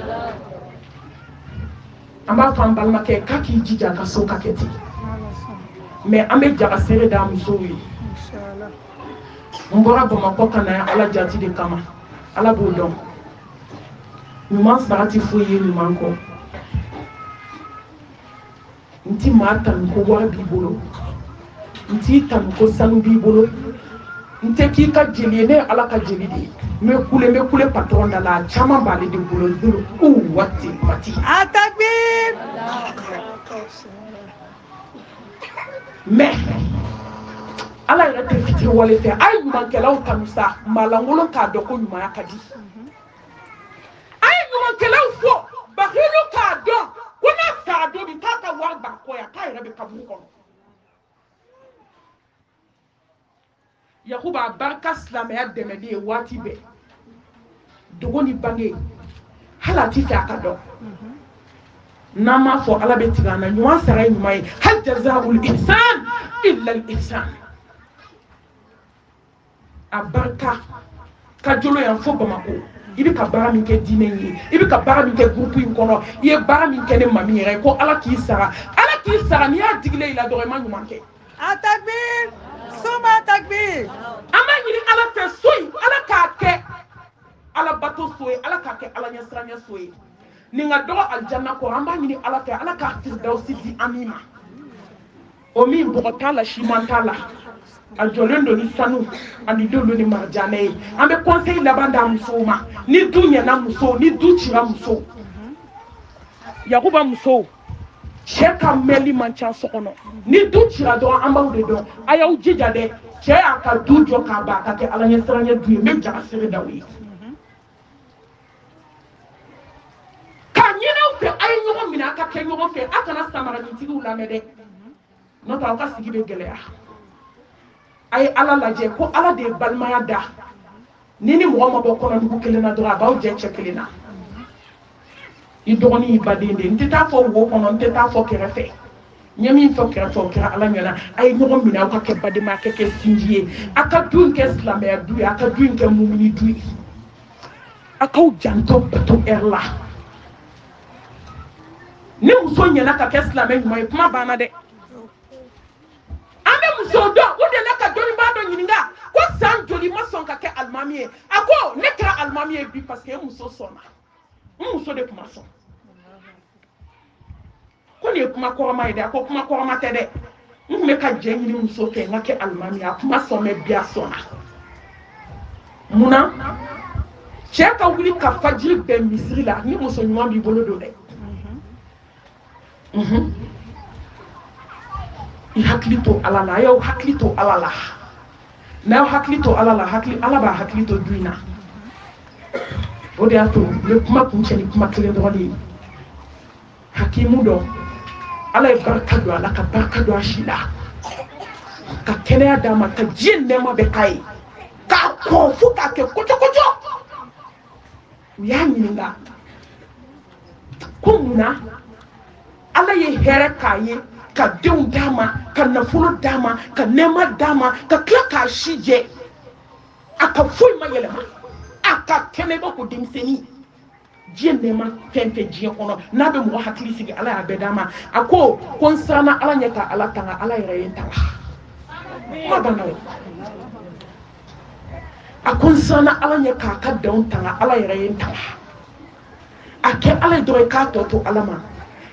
amba fan balma ke kaki jija ka so ka keti mais ambe jaga sere da muso wi Inshallah. mbora bama ko kana ala jati de kama ala bo don numan sarati foye numan ko nti matan ko wara bi bolo nti tan ko sanu bi bolo nte ki ka jeli ne ala ka jeli de me kule patron da la chama bale de bolo dulu wati mati Atakbir! mais ala yɛrɛ tɛ fitiri wale fɛ a ye ɲumankɛlaw kanu sa malangolo k'a dɔn ko ɲumanya ka di a ye ɲumankɛlaw fɔ bakilu k'a dɔn ko n'a sara don min k'a ka wari b'a kɔ yan k'a yɛrɛ bɛ kaburu kɔnɔ yakuba a barika silamɛya dɛmɛli ye waati bɛɛ dogo ni bange hali a ti fɛ a ka dɔn n'an m'a fɔ ala bɛ tigɛ an na ɲuman sara ye ɲuman ye hal jazaa'ul ihsan illa al ihsan a barika ka jolo yan fo Bamako i bɛ ka baara min kɛ diinɛ ye i bɛ ka baara min kɛ groupe in kɔnɔ i ye baara min kɛ ne mami yɛrɛ ko ala k'i sara n'i y'a digile i la dɔrɔn i ma ɲuman kɛ Atakbir! Soma takbir! an b'a ɲini ala fɛ so in ala k'a kɛ ala bato so ye ala k'a kɛ ala ɲɛsiranya so ye nin ka dɔgɔ alijanna kɔrɔ an b'a ɲini ala fɛ ala k'a firdausi di an min ma o min bɔgɔ t'a la siman t'a la a jɔlen don ni sanu ani dolu ni marjanɛ ye an bɛ conseil laban d'a musow ma ni du ɲɛna muso ni du cira muso yakuba musow cɛ ka mɛnli man ca so kɔnɔ ni du cira dɔrɔn an b'aw de dɔn a y'aw jija dɛ cɛ y'a ka du jɔ k'a ban ka kɛ ala ɲɛsiranya du ye n bɛ jaga sere d'aw ye k'a ɲin'aw fɛ a ye ɲɔgɔn minɛ a ka kɛ ɲɔgɔn fɛ a kana samaranintigiw lamɛn dɛ n'o tɛ aw ka sigi bɛ gɛlɛya a ye ala lajɛ ko ala de ye balimaya da ni mɔgɔ ma bɔ kɔnɔdugu kelen na dɔrɔn a b'aw jɛ cɛ kelen na i dɔgɔnin y'i baden de n tɛ taa fɔ wo kɔnɔ n tɛ taa fɔ kɛrɛfɛ Nyami fokira ala nyana ay ñogom mina ko ke badima ke sinjie aka dun ke islamé du aka dun ke mumini du aka janto bato erla ne muso nyana ka ke islamé moy kuma bana de ame muso do o de la ka doni ba do nyininga ko san joli ma son ka ke almami ako ne kra almami bi parce que muso sona muso de kuma son ko ne kuma koroma ide ko kuma koroma tede me ka jenyi muso ke ngake almami akuma so me bia sona muna cheka wuli ka fajiri be misri la ni muso nyuma bi bolo do de I haklito alala yo haklito alala na haklito alala hakli alaba haklito duina ode ato le kuma kuncheni kuma kile doli hakimu do ala e barka do ala ka barka do ashila ka kene adama ka jinne ma be kai ka ko fu ka ke kocho ya nyinga kumuna ala ye here kaye ka deun dama ka nafulo dama ka nema dama ka kla ka shije aka fui mayelema aka kene do ko dimseni jinne ma fente jiye kono na be mo hakili sigi ala ya be dama ako konsana ala nyaka ala tanga ala yere tanga ma bana akonsana ala nyaka ka daun tanga ala yere tanga ake ala do ka to alama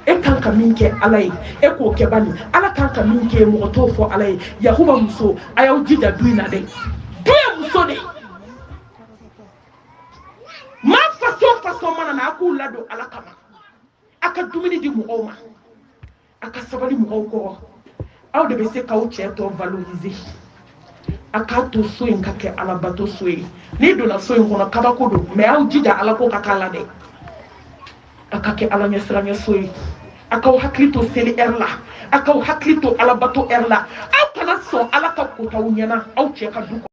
e kan ka minke alai e ko ke bani ala kan ka minke mo to fo alai yahuba muso ayaw jida duina de duya muso de ma faso mana na ku lado ala kama aka dumini di mo oma aka sabali mo ko aw de be se ka o che to valoriser aka to so en ka ke ala bato so ni do na so en kono kabako do me aw jida ala ko kakala de aka ke ala nyesra nyesoyi aka haklito seli erla aka haklito ala bato erla aw kana so ala ka ko taw nyana aw che ka du